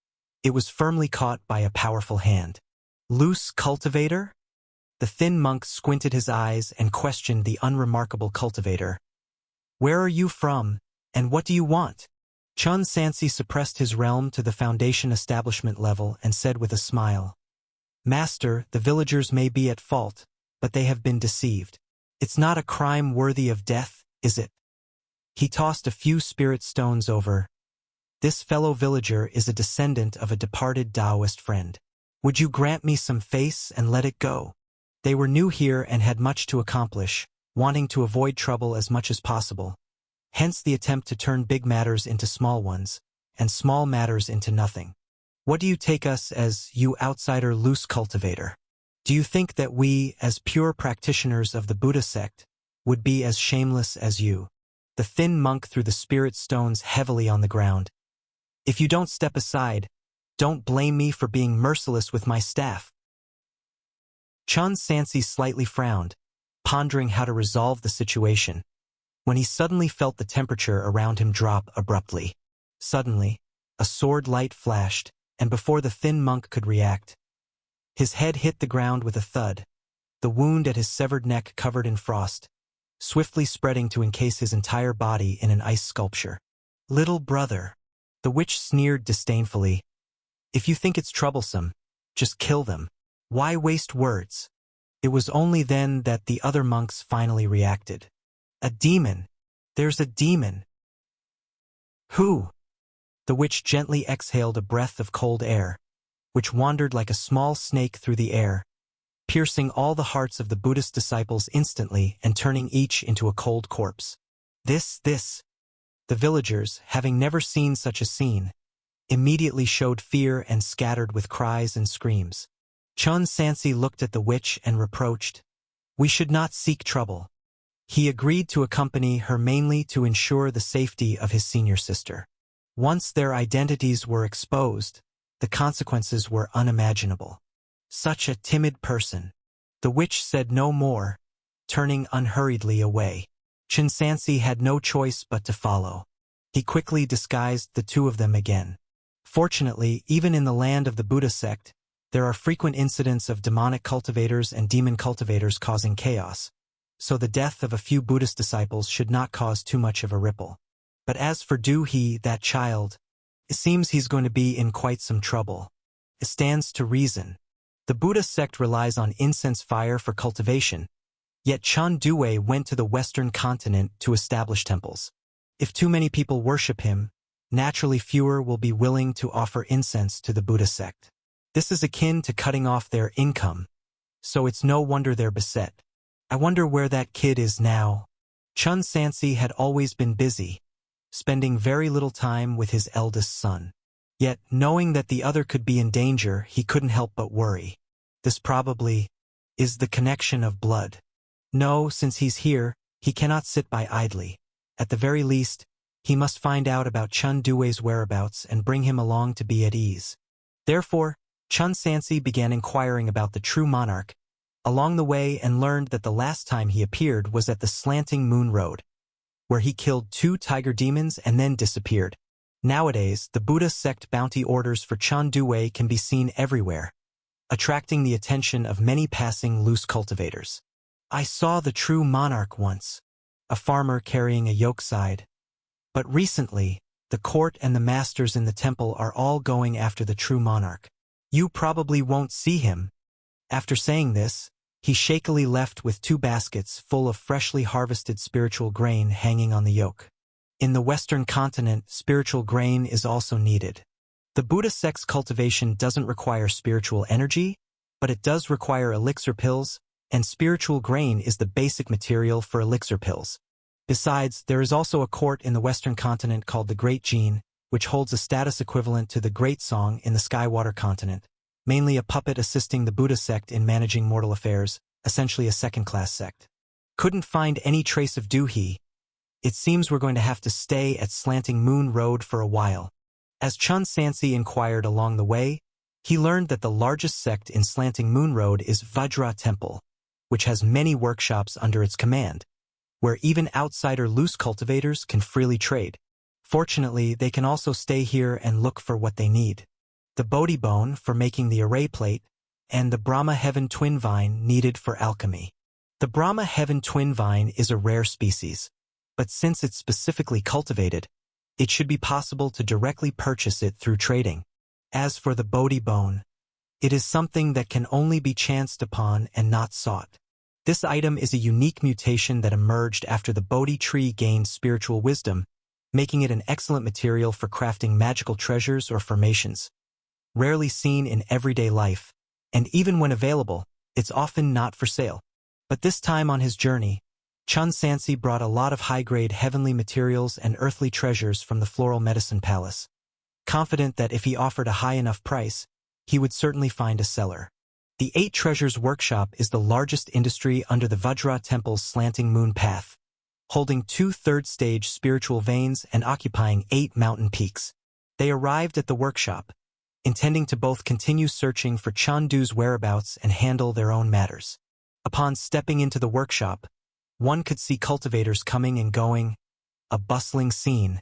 it was firmly caught by a powerful hand. "Loose cultivator?" The thin monk squinted his eyes and questioned the unremarkable cultivator. "Where are you from, and what do you want?" Chun Sansi suppressed his realm to the foundation establishment level and said with a smile, "Master, the villagers may be at fault, but they have been deceived. It's not a crime worthy of death, is it?" He tossed a few spirit stones over. "This fellow villager is a descendant of a departed Taoist friend. Would you grant me some face and let it go?" They were new here and had much to accomplish, wanting to avoid trouble as much as possible. Hence the attempt to turn big matters into small ones, and small matters into nothing. "What do you take us as, you outsider loose cultivator? Do you think that we, as pure practitioners of the Buddha sect, would be as shameless as you?" The thin monk threw the spirit stones heavily on the ground. "If you don't step aside, don't blame me for being merciless with my staff." Chun Sansi slightly frowned, pondering how to resolve the situation, when he suddenly felt the temperature around him drop abruptly. Suddenly, a sword light flashed, and before the thin monk could react, his head hit the ground with a thud, the wound at his severed neck covered in frost, swiftly spreading to encase his entire body in an ice sculpture. "Little brother," the witch sneered disdainfully, "if you think it's troublesome, just kill them. Why waste words?" It was only then that the other monks finally reacted. "A demon! There's a demon!" "Who?" The witch gently exhaled a breath of cold air, which wandered like a small snake through the air, piercing all the hearts of the Buddhist disciples instantly and turning each into a cold corpse. This. The villagers, having never seen such a scene, immediately showed fear and scattered with cries and screams. Chun Sansi looked at the witch and reproached, "We should not seek trouble." He agreed to accompany her mainly to ensure the safety of his senior sister. Once their identities were exposed, the consequences were unimaginable. Such a timid person. The witch said no more, turning unhurriedly away. Chun Sansi had no choice but to follow. He quickly disguised the two of them again. Fortunately, even in the land of the Buddha sect, there are frequent incidents of demonic cultivators and demon cultivators causing chaos, so the death of a few Buddhist disciples should not cause too much of a ripple. But as for He, that child, it seems he's going to be in quite some trouble. It stands to reason. The Buddha sect relies on incense fire for cultivation, yet Chun Due went to the Western continent to establish temples. If too many people worship him, naturally fewer will be willing to offer incense to the Buddha sect. This is akin to cutting off their income, so it's no wonder they're beset. I wonder where that kid is now. Chun Sansi had always been busy, spending very little time with his eldest son. Yet, knowing that the other could be in danger, he couldn't help but worry. This probably is the connection of blood. No, since he's here, he cannot sit by idly. At the very least, he must find out about Chun Due's whereabouts and bring him along to be at ease. Therefore, Chun Sansi began inquiring about the true monarch along the way and learned that the last time he appeared was at the Slanting Moon Road, where he killed 2 tiger demons and then disappeared. Nowadays, the Buddha sect bounty orders for Chun Due can be seen everywhere, attracting the attention of many passing loose cultivators. "I saw the true monarch once," a farmer carrying a yoke sighed. "But recently, the court and the masters in the temple are all going after the true monarch. You probably won't see him." After saying this, he shakily left with 2 baskets full of freshly harvested spiritual grain hanging on the yoke. In the Western continent, spiritual grain is also needed. The Buddha sect's cultivation doesn't require spiritual energy, but it does require elixir pills, and spiritual grain is the basic material for elixir pills. Besides, there is also a court in the Western continent called the Great Gene, which holds a status equivalent to the Great Song in the Skywater continent, mainly a puppet assisting the Buddha sect in managing mortal affairs, essentially a second-class sect. Couldn't find any trace of Duhe. It seems we're going to have to stay at Slanting Moon Road for a while. As Chun Sansi inquired along the way, he learned that the largest sect in Slanting Moon Road is Vajra Temple, which has many workshops under its command, where even outsider loose cultivators can freely trade. Fortunately, they can also stay here and look for what they need. The Bodhi bone for making the array plate, and the Brahma Heaven twin vine needed for alchemy. The Brahma Heaven twin vine is a rare species, but since it's specifically cultivated, it should be possible to directly purchase it through trading. As for the Bodhi bone, it is something that can only be chanced upon and not sought. This item is a unique mutation that emerged after the Bodhi tree gained spiritual wisdom, making it an excellent material for crafting magical treasures or formations. Rarely seen in everyday life, and even when available, it's often not for sale. But this time on his journey, Chun Sansi brought a lot of high-grade heavenly materials and earthly treasures from the Floral Medicine Palace, confident that if he offered a high enough price, he would certainly find a seller. The 8 Treasures Workshop is the largest industry under the Vajra Temple's slanting moon path, holding 2 third-stage spiritual veins and occupying 8 mountain peaks. They arrived at the workshop, intending to both continue searching for Chandu's whereabouts and handle their own matters. Upon stepping into the workshop, one could see cultivators coming and going, a bustling scene,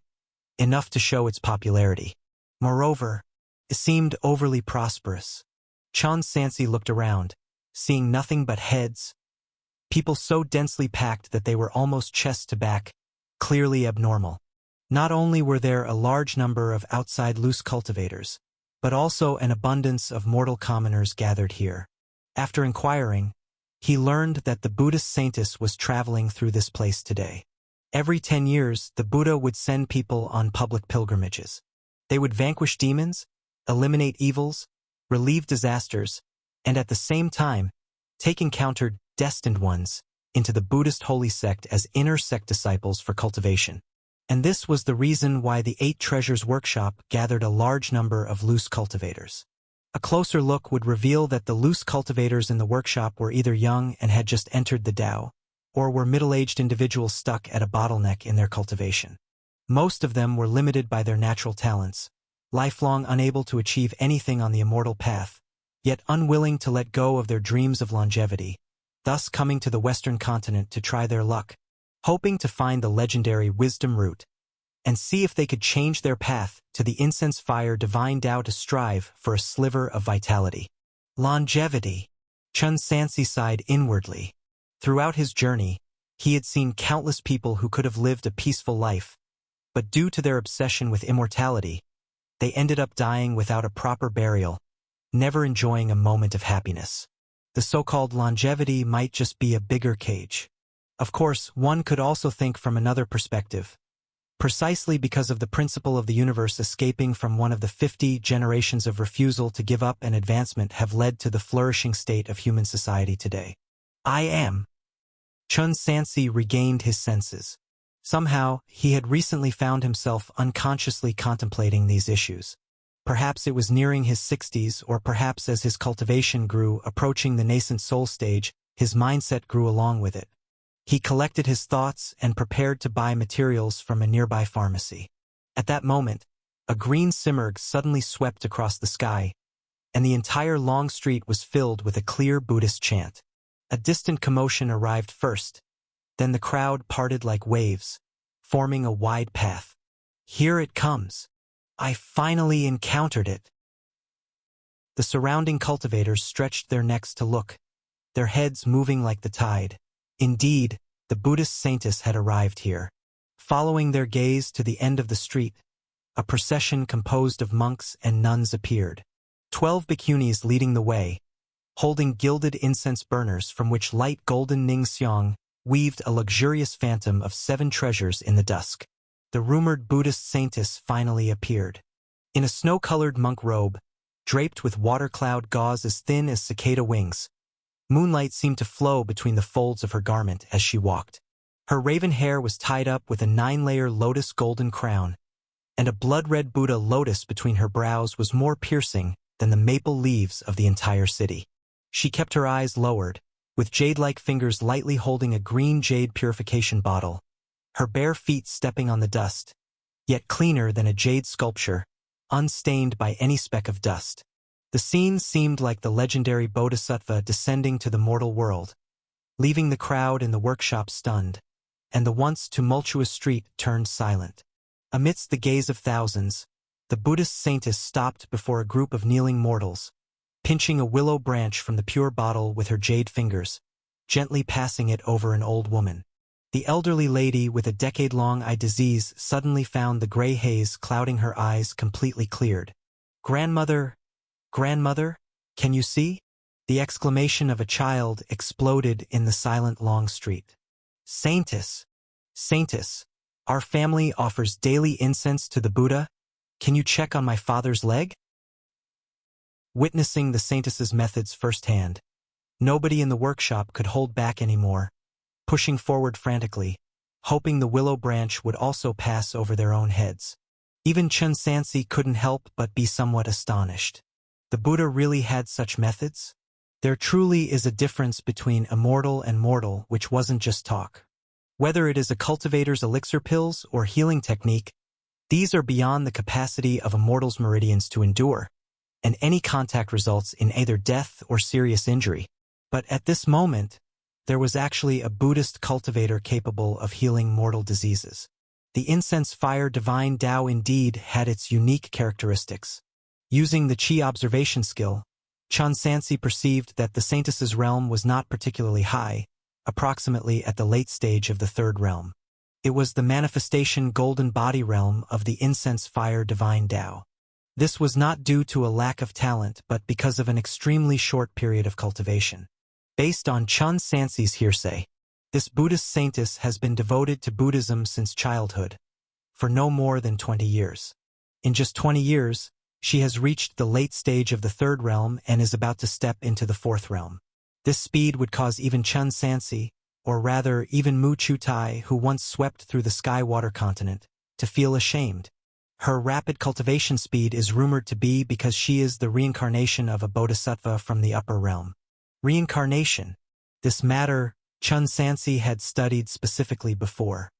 enough to show its popularity. Moreover, it seemed overly prosperous. Chun Sansi looked around, seeing nothing but heads, people so densely packed that they were almost chest to back, clearly abnormal. Not only were there a large number of outside loose cultivators, but also an abundance of mortal commoners gathered here. After inquiring, he learned that the Buddhist saintess was traveling through this place today. Every 10 years, the Buddha would send people on public pilgrimages. They would vanquish demons, eliminate evils, relieve disasters, and at the same time, take encountered, destined ones into the Buddhist holy sect as inner sect disciples for cultivation. And this was the reason why the 8 Treasures Workshop gathered a large number of loose cultivators. A closer look would reveal that the loose cultivators in the workshop were either young and had just entered the Tao, or were middle-aged individuals stuck at a bottleneck in their cultivation. Most of them were limited by their natural talents, lifelong unable to achieve anything on the immortal path, yet unwilling to let go of their dreams of longevity, thus coming to the Western continent to try their luck, hoping to find the legendary wisdom root, and see if they could change their path to the incense fire divine Tao to strive for a sliver of vitality. Longevity. Chun Sansi sighed inwardly. Throughout his journey, he had seen countless people who could have lived a peaceful life, but due to their obsession with immortality, they ended up dying without a proper burial, never enjoying a moment of happiness. The so-called longevity might just be a bigger cage. Of course, one could also think from another perspective. Precisely because of the principle of the universe escaping from one of the 50 generations of refusal to give up and advancement have led to the flourishing state of human society today. I am. Chun Sansi regained his senses. Somehow, he had recently found himself unconsciously contemplating these issues. Perhaps it was nearing his 60s, or perhaps as his cultivation grew, approaching the nascent soul stage, his mindset grew along with it. He collected his thoughts and prepared to buy materials from a nearby pharmacy. At that moment, a green simurgh suddenly swept across the sky, and the entire long street was filled with a clear Buddhist chant. A distant commotion arrived first, then the crowd parted like waves, forming a wide path. Here it comes. I finally encountered it. The surrounding cultivators stretched their necks to look, their heads moving like the tide. Indeed, the Buddhist saintess had arrived here. Following their gaze to the end of the street, a procession composed of monks and nuns appeared. 12 bhikkhunis leading the way, holding gilded incense burners from which light golden Ning Xiong weaved a luxurious phantom of 7 treasures in the dusk. The rumored Buddhist saintess finally appeared. In a snow-colored monk robe, draped with water cloud gauze as thin as cicada wings, moonlight seemed to flow between the folds of her garment as she walked. Her raven hair was tied up with a 9-layer lotus golden crown, and a blood-red Buddha lotus between her brows was more piercing than the maple leaves of the entire city. She kept her eyes lowered, with jade-like fingers lightly holding a green jade purification bottle, her bare feet stepping on the dust, yet cleaner than a jade sculpture, unstained by any speck of dust. The scene seemed like the legendary Bodhisattva descending to the mortal world, leaving the crowd in the workshop stunned, and the once tumultuous street turned silent. Amidst the gaze of thousands, the Buddhist saintess stopped before a group of kneeling mortals, pinching a willow branch from the pure bottle with her jade fingers, gently passing it over an old woman. The elderly lady with a decade-long eye disease suddenly found the gray haze clouding her eyes completely cleared. "Grandmother, grandmother, can you see?" The exclamation of a child exploded in the silent long street. "Saintess, Saintess, our family offers daily incense to the Buddha. Can you check on my father's leg?" Witnessing the Saintess's methods firsthand, nobody in the workshop could hold back anymore, pushing forward frantically, hoping the willow branch would also pass over their own heads. Even Chun Sansi couldn't help but be somewhat astonished. The Buddha really had such methods? There truly is a difference between immortal and mortal, which wasn't just talk. Whether it is a cultivator's elixir pills or healing technique, these are beyond the capacity of a mortal's meridians to endure, and any contact results in either death or serious injury. But at this moment, there was actually a Buddhist cultivator capable of healing mortal diseases. The incense fire divine Tao indeed had its unique characteristics. Using the Qi observation skill, Chun Sansi perceived that the Saintess's realm was not particularly high, approximately at the late stage of the third realm. It was the manifestation golden body realm of the incense fire divine Tao. This was not due to a lack of talent but because of an extremely short period of cultivation. Based on Chun Sansi's hearsay, this Buddhist saintess has been devoted to Buddhism since childhood, for no more than 20 years. In just 20 years, she has reached the late stage of the third realm and is about to step into the fourth realm. This speed would cause even Chun Sansi, or rather even Mu Chutai, who once swept through the sky-water continent, to feel ashamed. Her rapid cultivation speed is rumored to be because she is the reincarnation of a bodhisattva from the upper realm. Reincarnation. This matter Chun Sansi had studied specifically before.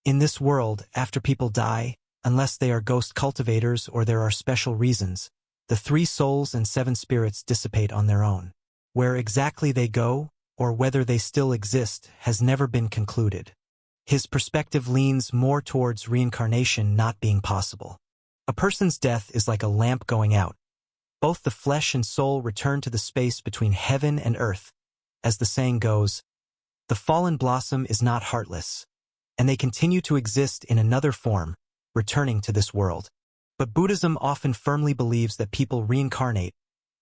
In this world, after people die, unless they are ghost cultivators or there are special reasons, the 3 souls and 7 spirits dissipate on their own. Where exactly they go, or whether they still exist, has never been concluded. His perspective leans more towards reincarnation not being possible. A person's death is like a lamp going out. Both the flesh and soul return to the space between heaven and earth. As the saying goes, the fallen blossom is not heartless, and they continue to exist in another form, returning to this world. But Buddhism often firmly believes that people reincarnate,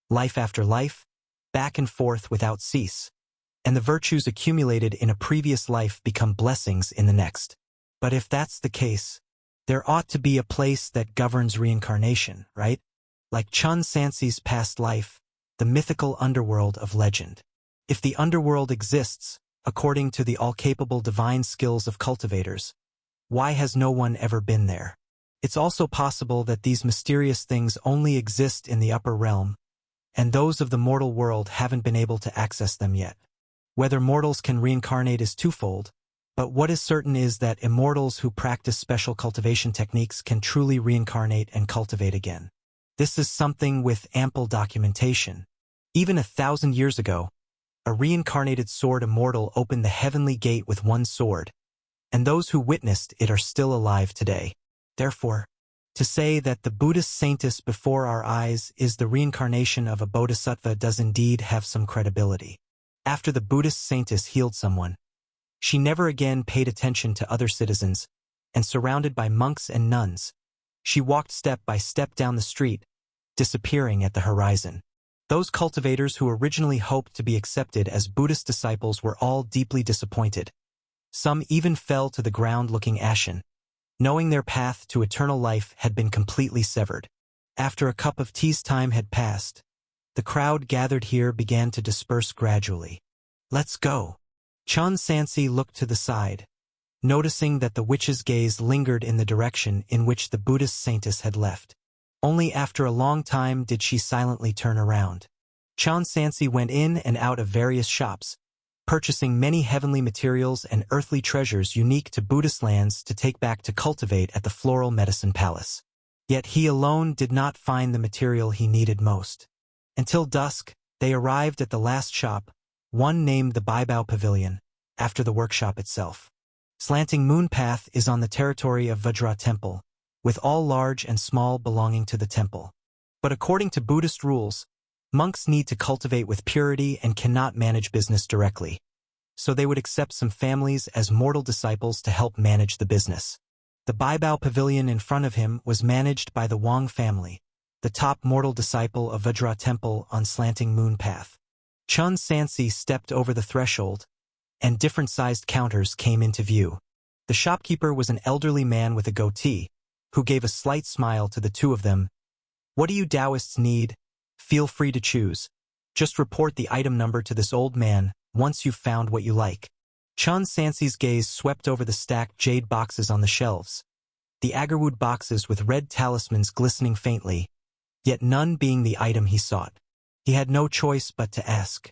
life after life, back and forth without cease, and the virtues accumulated in a previous life become blessings in the next. But if that's the case, there ought to be a place that governs reincarnation, right? Like Chun Sansi's past life, the mythical underworld of legend. If the underworld exists, according to the all-capable divine skills of cultivators, why has no one ever been there? It's also possible that these mysterious things only exist in the upper realm, and those of the mortal world haven't been able to access them yet. Whether mortals can reincarnate is twofold, but what is certain is that immortals who practice special cultivation techniques can truly reincarnate and cultivate again. This is something with ample documentation. Even 1,000 years ago, a reincarnated sword immortal opened the heavenly gate with one sword, and those who witnessed it are still alive today. Therefore, to say that the Buddhist saintess before our eyes is the reincarnation of a bodhisattva does indeed have some credibility. After the Buddhist saintess healed someone, she never again paid attention to other citizens, and surrounded by monks and nuns, she walked step by step down the street, disappearing at the horizon. Those cultivators who originally hoped to be accepted as Buddhist disciples were all deeply disappointed. Some even fell to the ground looking ashen, knowing their path to eternal life had been completely severed. After a cup of tea's time had passed, the crowd gathered here began to disperse gradually. "Let's go." Chun Sansi looked to the side, noticing that the witch's gaze lingered in the direction in which the Buddhist saintess had left. Only after a long time did she silently turn around. Chun Sansi went in and out of various shops, purchasing many heavenly materials and earthly treasures unique to Buddhist lands to take back to cultivate at the Floral Medicine Palace. Yet he alone did not find the material he needed most. Until dusk, they arrived at the last shop, one named the Baibao Pavilion, after the workshop itself. Slanting Moon Path is on the territory of Vajra Temple, with all large and small belonging to the temple. But according to Buddhist rules, monks need to cultivate with purity and cannot manage business directly. so they would accept some families as mortal disciples to help manage the business. The Baibao Pavilion in front of him was managed by the Wang family, the top mortal disciple of Vajra Temple on Slanting Moon Path. Chun Sansi stepped over the threshold, and different-sized counters came into view. The shopkeeper was an elderly man with a goatee, who gave a slight smile to the two of them. "What do you Taoists need? Feel free to choose. Just report the item number to this old man once you've found what you like." Chun Sansi's gaze swept over the stacked jade boxes on the shelves, the agarwood boxes with red talismans glistening faintly, yet none being the item he sought. He had no choice but to ask.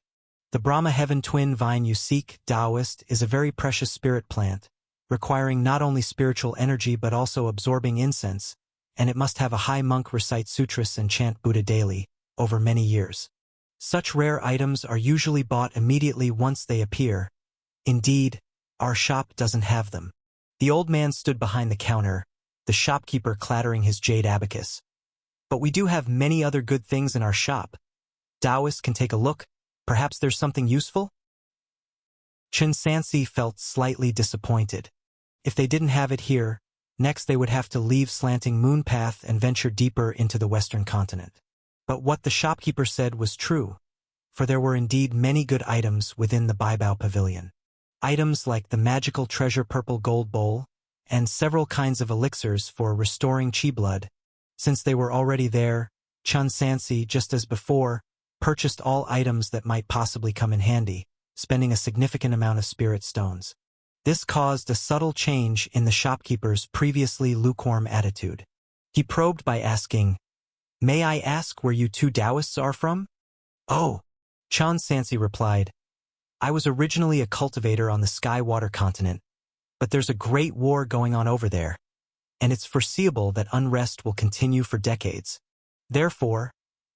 The Brahma Heaven Twin Vine you seek, Taoist, is a very precious spirit plant, requiring not only spiritual energy but also absorbing incense, and it must have a high monk recite sutras and chant Buddha daily, over many years. Such rare items are usually bought immediately once they appear. Indeed, our shop doesn't have them. The old man stood behind the counter, the shopkeeper clattering his jade abacus. "But we do have many other good things in our shop. Taoists can take a look. Perhaps there's something useful?" Chun Sansi felt slightly disappointed. If they didn't have it here, next they would have to leave Slanting Moon Path and venture deeper into the Western continent. But what the shopkeeper said was true, for there were indeed many good items within the Baibao Pavilion. Items like the magical treasure purple gold bowl, and several kinds of elixirs for restoring chi blood. Since they were already there, Chun Sansi, just as before, purchased all items that might possibly come in handy, spending a significant amount of spirit stones. This caused a subtle change in the shopkeeper's previously lukewarm attitude. He probed by asking, "May I ask where you two Taoists are from?" "Oh," Chun Sansi replied, "I was originally a cultivator on the Sky-Water continent, but there's a great war going on over there, and it's foreseeable that unrest will continue for decades. Therefore,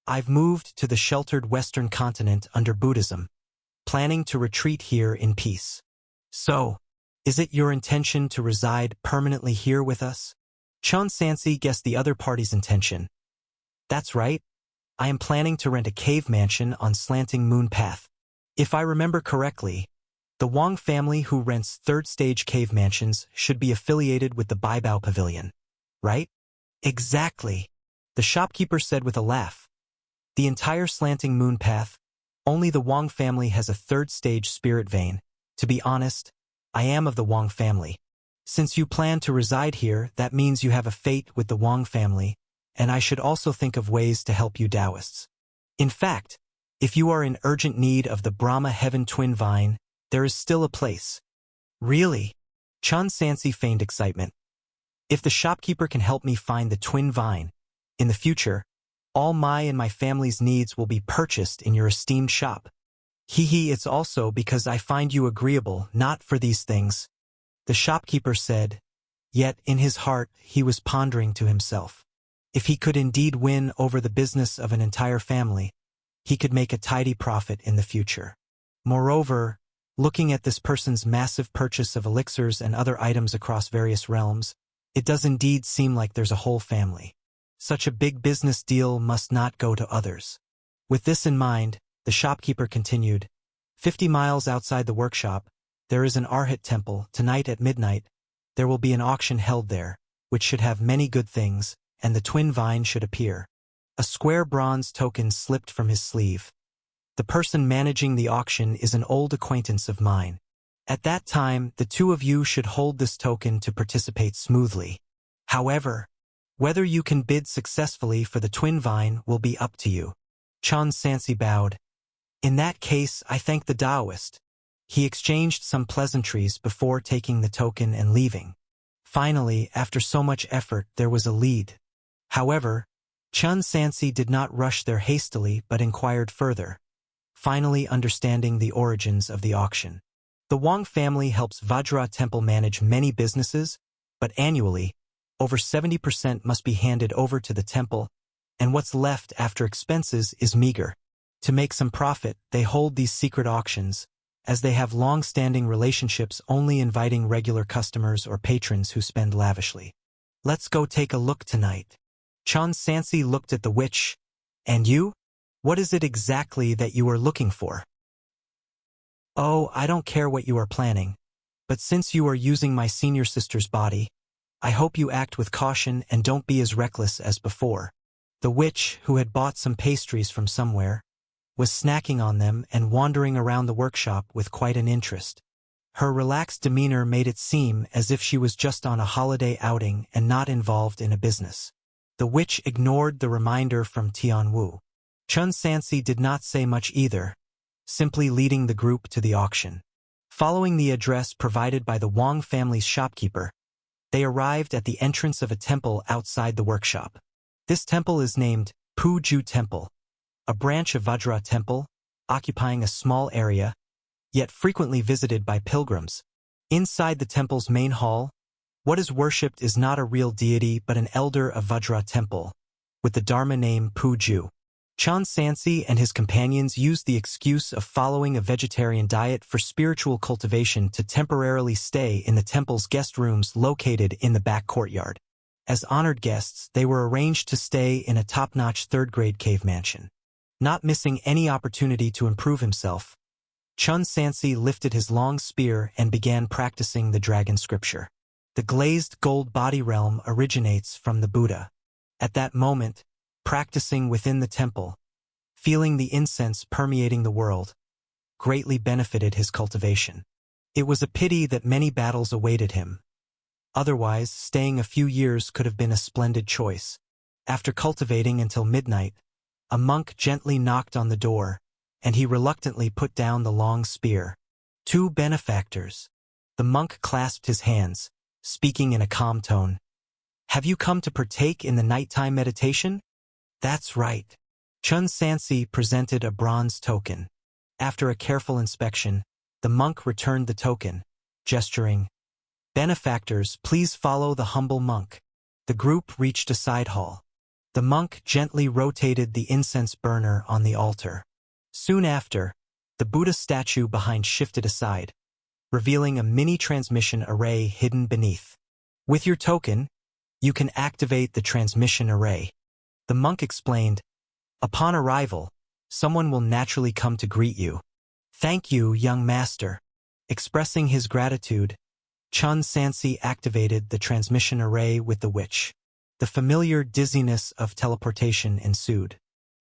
I've moved to the sheltered Western continent under Buddhism, planning to retreat here in peace. So, is it your intention to reside permanently here with us?" Chun Sansi guessed the other party's intention. "That's right. I am planning to rent a cave mansion on Slanting Moon Path. If I remember correctly, the Wang family who rents third-stage cave mansions should be affiliated with the Baibao Pavilion, right?" "Exactly," the shopkeeper said with a laugh. "The entire Slanting Moon Path, only the Wang family has a third-stage spirit vein. To be honest, I am of the Wang family. Since you plan to reside here, that means you have a fate with the Wang family, and I should also think of ways to help you Taoists. In fact, if you are in urgent need of the Brahma Heaven Twin Vine, there is still a place." "Really?" Chun Sansi feigned excitement. "If the shopkeeper can help me find the Twin Vine, in the future, all my and my family's needs will be purchased in your esteemed shop. It's also because I find you agreeable, not for these things," the shopkeeper said, yet in his heart he was pondering to himself. If he could indeed win over the business of an entire family, he could make a tidy profit in the future. Moreover, looking at this person's massive purchase of elixirs and other items across various realms, it does indeed seem like there's a whole family. Such a big business deal must not go to others. With this in mind, the shopkeeper continued, 50 miles outside the workshop, there is an Arhat temple. Tonight at midnight, there will be an auction held there, which should have many good things, and the Twin Vine should appear." A square bronze token slipped from his sleeve. "The person managing the auction is an old acquaintance of mine. At that time, the two of you should hold this token to participate smoothly. However, whether you can bid successfully for the Twin Vine will be up to you." Chun Sansi bowed. "In that case, I thank the Taoist." He exchanged some pleasantries before taking the token and leaving. Finally, after so much effort, there was a lead. However, Chun Sansi did not rush there hastily but inquired further, finally understanding the origins of the auction. The Wang family helps Vajra Temple manage many businesses, but annually, over 70% must be handed over to the temple, and what's left after expenses is meager. To make some profit, they hold these secret auctions, as they have long-standing relationships only inviting regular customers or patrons who spend lavishly. "Let's go take a look tonight." Chun Sansi looked at the witch. "And you? What is it exactly that you are looking for?" "Oh, I don't care what you are planning. But since you are using my senior sister's body, I hope you act with caution and don't be as reckless as before." The witch, who had bought some pastries from somewhere, was snacking on them and wandering around the workshop with quite an interest. Her relaxed demeanor made it seem as if she was just on a holiday outing and not involved in a business. The witch ignored the reminder from Tianwu. Chun Sansi did not say much either, simply leading the group to the auction. Following the address provided by the Wang family's shopkeeper, they arrived at the entrance of a temple outside the workshop. This temple is named Puju Temple, a branch of Vajra Temple, occupying a small area, yet frequently visited by pilgrims. Inside the temple's main hall, what is worshipped is not a real deity but an elder of Vajra Temple, with the Dharma name Puju. Chun Sansi and his companions used the excuse of following a vegetarian diet for spiritual cultivation to temporarily stay in the temple's guest rooms located in the back courtyard. As honored guests, they were arranged to stay in a top-notch third-grade cave mansion. Not missing any opportunity to improve himself, Chun Sansi lifted his long spear and began practicing the dragon scripture. The glazed gold body realm originates from the Buddha. At that moment, practicing within the temple, feeling the incense permeating the world, greatly benefited his cultivation. It was a pity that many battles awaited him. Otherwise, staying a few years could have been a splendid choice. After cultivating until midnight, a monk gently knocked on the door, and he reluctantly put down the long spear. "Two benefactors." The monk clasped his hands, speaking in a calm tone. "Have you come to partake in the nighttime meditation?" "That's right." Chun Sansi presented a bronze token. After a careful inspection, the monk returned the token, gesturing, "Benefactors, please follow the humble monk." The group reached a side hall. The monk gently rotated the incense burner on the altar. Soon after, the Buddha statue behind shifted aside, revealing a mini transmission array hidden beneath. "With your token, you can activate the transmission array," the monk explained. "Upon arrival, someone will naturally come to greet you." "Thank you, young master." Expressing his gratitude, Chun Sansi activated the transmission array with the witch. The familiar dizziness of teleportation ensued.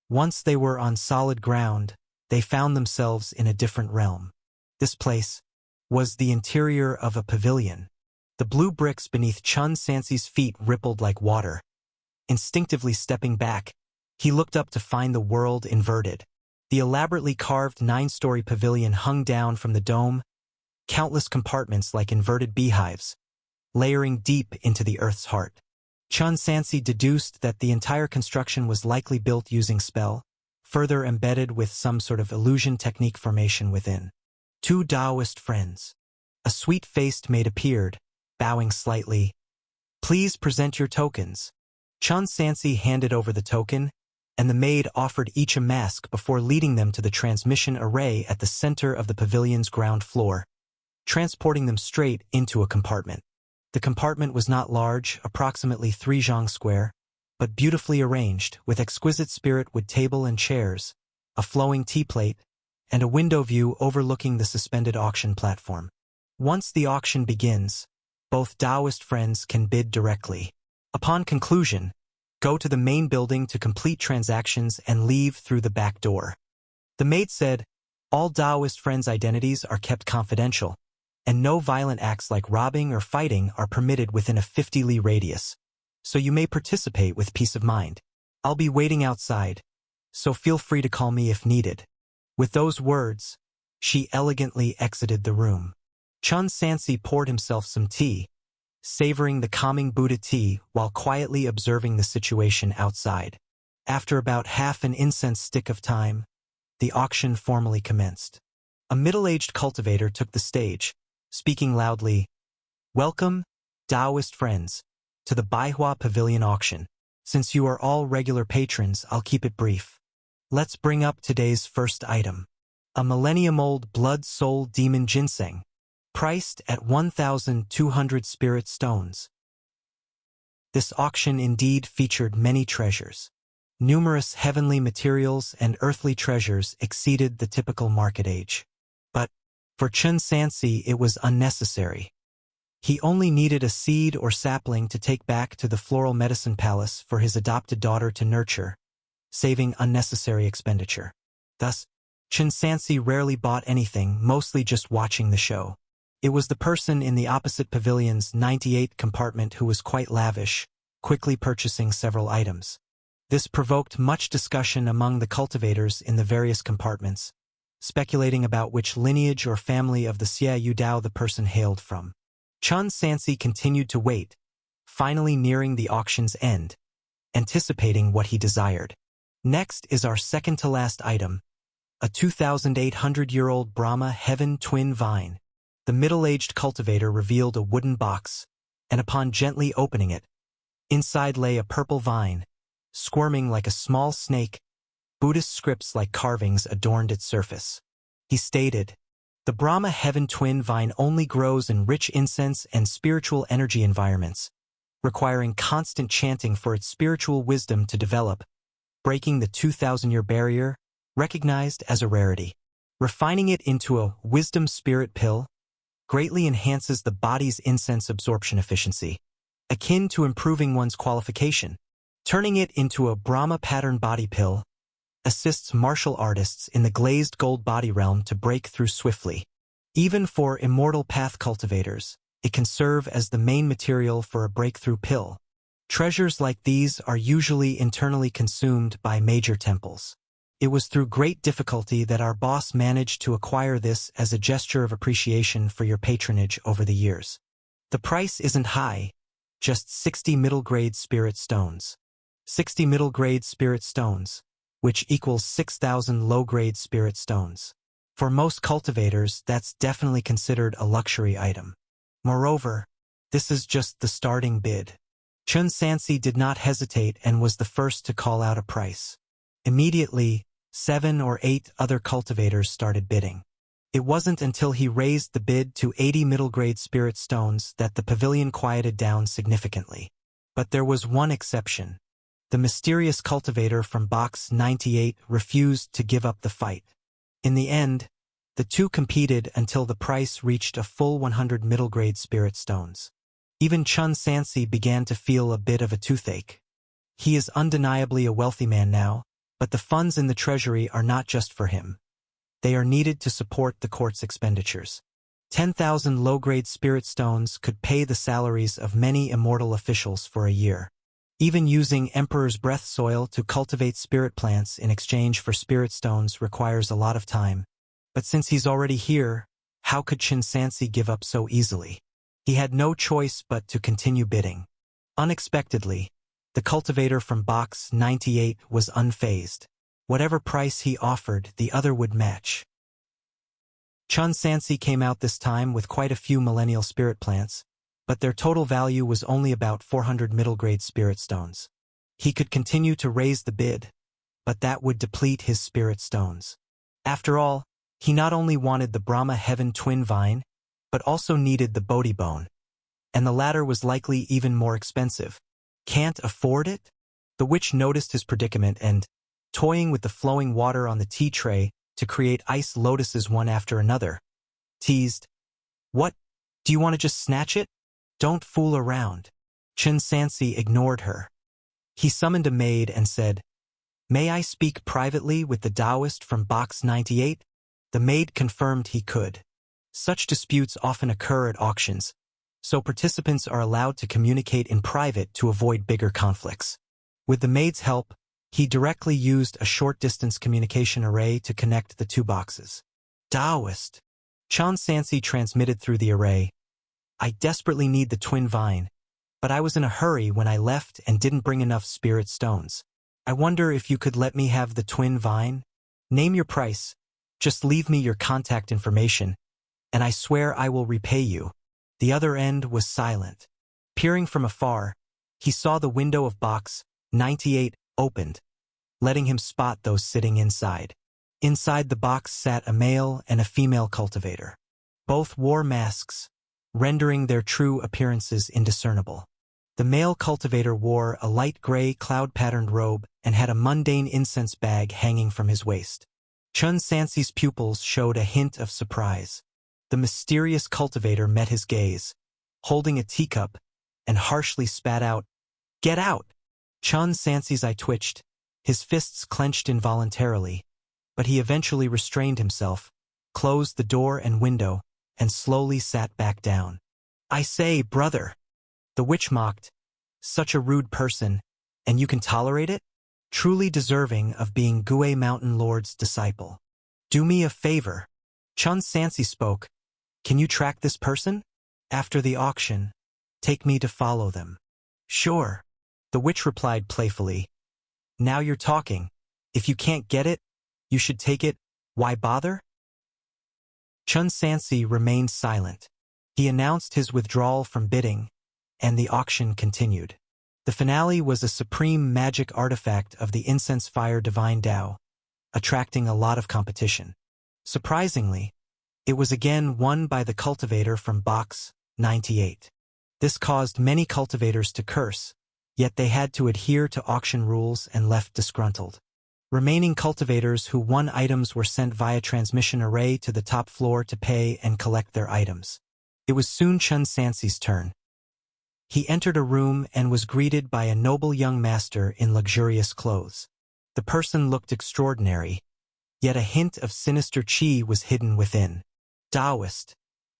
Once they were on solid ground, they found themselves in a different realm. This place was the interior of a pavilion. The blue bricks beneath Chun Sansi's feet rippled like water. Instinctively stepping back, he looked up to find the world inverted. The elaborately carved 9-story pavilion hung down from the dome, countless compartments like inverted beehives, layering deep into the Earth's heart. Chun Sansi deduced that the entire construction was likely built using spell, further embedded with some sort of illusion technique formation within. Two Taoist friends. A sweet-faced maid appeared, bowing slightly. "Please present your tokens." Chun Sansi handed over the token, and the maid offered each a mask before leading them to the transmission array at the center of the pavilion's ground floor, transporting them straight into a compartment. The compartment was not large, approximately 3 zhang square, but beautifully arranged, with exquisite spiritwood table and chairs, a flowing tea plate, and a window view overlooking the suspended auction platform. Once the auction begins, both Taoist friends can bid directly. Upon conclusion, go to the main building to complete transactions and leave through the back door. The maid said, "All Taoist friends' identities are kept confidential, and no violent acts like robbing or fighting are permitted within a 50 li radius, so you may participate with peace of mind. I'll be waiting outside, so feel free to call me if needed." With those words, she elegantly exited the room. Chun Sansi poured himself some tea, savoring the calming Buddha tea while quietly observing the situation outside. After about half an incense stick of time, the auction formally commenced. A middle-aged cultivator took the stage, speaking loudly, "Welcome, Taoist friends, to the Baihua Pavilion auction. Since you are all regular patrons, I'll keep it brief. Let's bring up today's first item. A millennium-old blood-soul demon ginseng, priced at 1,200 spirit stones." This auction indeed featured many treasures. Numerous heavenly materials and earthly treasures exceeded the typical market age. But For Chun Sansi, it was unnecessary. He only needed a seed or sapling to take back to the floral medicine palace for his adopted daughter to nurture, saving unnecessary expenditure. Thus, Chun Sansi rarely bought anything, mostly just watching the show. It was the person in the opposite pavilion's 98th compartment who was quite lavish, quickly purchasing several items. This provoked much discussion among the cultivators in the various compartments, speculating about which lineage or family of the Xie Yudao the person hailed from. Chun Sansi continued to wait, finally nearing the auction's end, anticipating what he desired. Next is our second-to-last item, a 2,800-year-old Brahma Heaven twin vine. The middle-aged cultivator revealed a wooden box, and upon gently opening it, inside lay a purple vine, squirming like a small snake. Buddhist scripts like carvings adorned its surface. He stated, "The Brahma Heaven twin vine only grows in rich incense and spiritual energy environments, requiring constant chanting for its spiritual wisdom to develop, breaking the 2,000-year barrier, recognized as a rarity. Refining it into a wisdom spirit pill greatly enhances the body's incense absorption efficiency, akin to improving one's qualification. Turning it into a Brahma pattern body pill assists martial artists in the glazed gold body realm to break through swiftly. Even for immortal path cultivators, it can serve as the main material for a breakthrough pill. Treasures like these are usually internally consumed by major temples. It was through great difficulty that our boss managed to acquire this as a gesture of appreciation for your patronage over the years. The price isn't high, just 60 middle-grade spirit stones. 60 middle-grade spirit stones, which equals 6,000 low-grade spirit stones. For most cultivators, that's definitely considered a luxury item. Moreover, this is just the starting bid. Chun Sansi did not hesitate and was the first to call out a price. Immediately, 7 or 8 other cultivators started bidding. It wasn't until he raised the bid to 80 middle-grade spirit stones that the pavilion quieted down significantly. But there was one exception. The mysterious cultivator from box 98 refused to give up the fight. In the end, the two competed until the price reached a full 100 middle-grade spirit stones. Even Chun Sansi began to feel a bit of a toothache. He is undeniably a wealthy man now, but the funds in the treasury are not just for him. They are needed to support the court's expenditures. 10,000 low-grade spirit stones could pay the salaries of many immortal officials for a year. Even using Emperor's Breath soil to cultivate spirit plants in exchange for spirit stones requires a lot of time. But since he's already here, how could Chun Sansi give up so easily? He had no choice but to continue bidding. Unexpectedly, the cultivator from box 98 was unfazed. Whatever price he offered, the other would match. Chun Sansi came out this time with quite a few millennial spirit plants, but their total value was only about 400 middle-grade spirit stones. He could continue to raise the bid, but that would deplete his spirit stones. After all, he not only wanted the Brahma Heaven twin vine, but also needed the Bodhi bone, and the latter was likely even more expensive. Can't afford it? The witch noticed his predicament and, toying with the flowing water on the tea tray to create ice lotuses one after another, teased, "What? Do you want to just snatch it? Don't fool around." Chun Sansi ignored her. He summoned a maid and said, "May I speak privately with the Taoist from box 98? The maid confirmed he could. Such disputes often occur at auctions, so participants are allowed to communicate in private to avoid bigger conflicts. With the maid's help, he directly used a short-distance communication array to connect the two boxes. "Taoist." Chun Sansi transmitted through the array, "I desperately need the twin vine, but I was in a hurry when I left and didn't bring enough spirit stones. I wonder if you could let me have the twin vine? Name your price, just leave me your contact information, and I swear I will repay you." The other end was silent. Peering from afar, he saw the window of box 98 opened, letting him spot those sitting inside. Inside the box sat a male and a female cultivator. Both wore masks, rendering their true appearances indiscernible. The male cultivator wore a light gray cloud-patterned robe and had a mundane incense bag hanging from his waist. Chun Sansi's pupils showed a hint of surprise. The mysterious cultivator met his gaze, holding a teacup, and harshly spat out, "Get out!" Chun Sansi's eye twitched, his fists clenched involuntarily, but he eventually restrained himself, closed the door and window, and slowly sat back down. "I say, brother," the witch mocked, "such a rude person, and you can tolerate it? Truly deserving of being Gue Mountain Lord's disciple. Do me a favor." Chun Sansi spoke. "Can you track this person? After the auction, take me to follow them." "Sure," the witch replied playfully. "Now you're talking. If you can't get it, you should take it. Why bother?" Chun Sansi remained silent. He announced his withdrawal from bidding, and the auction continued. The finale was a supreme magic artifact of the incense fire divine Tao, attracting a lot of competition. Surprisingly, it was again won by the cultivator from Box 98. This caused many cultivators to curse, yet they had to adhere to auction rules and left disgruntled. Remaining cultivators who won items were sent via transmission array to the top floor to pay and collect their items. It was soon Chun Sansi's turn. He entered a room and was greeted by a noble young master in luxurious clothes. The person looked extraordinary, yet a hint of sinister chi was hidden within. "Taoist,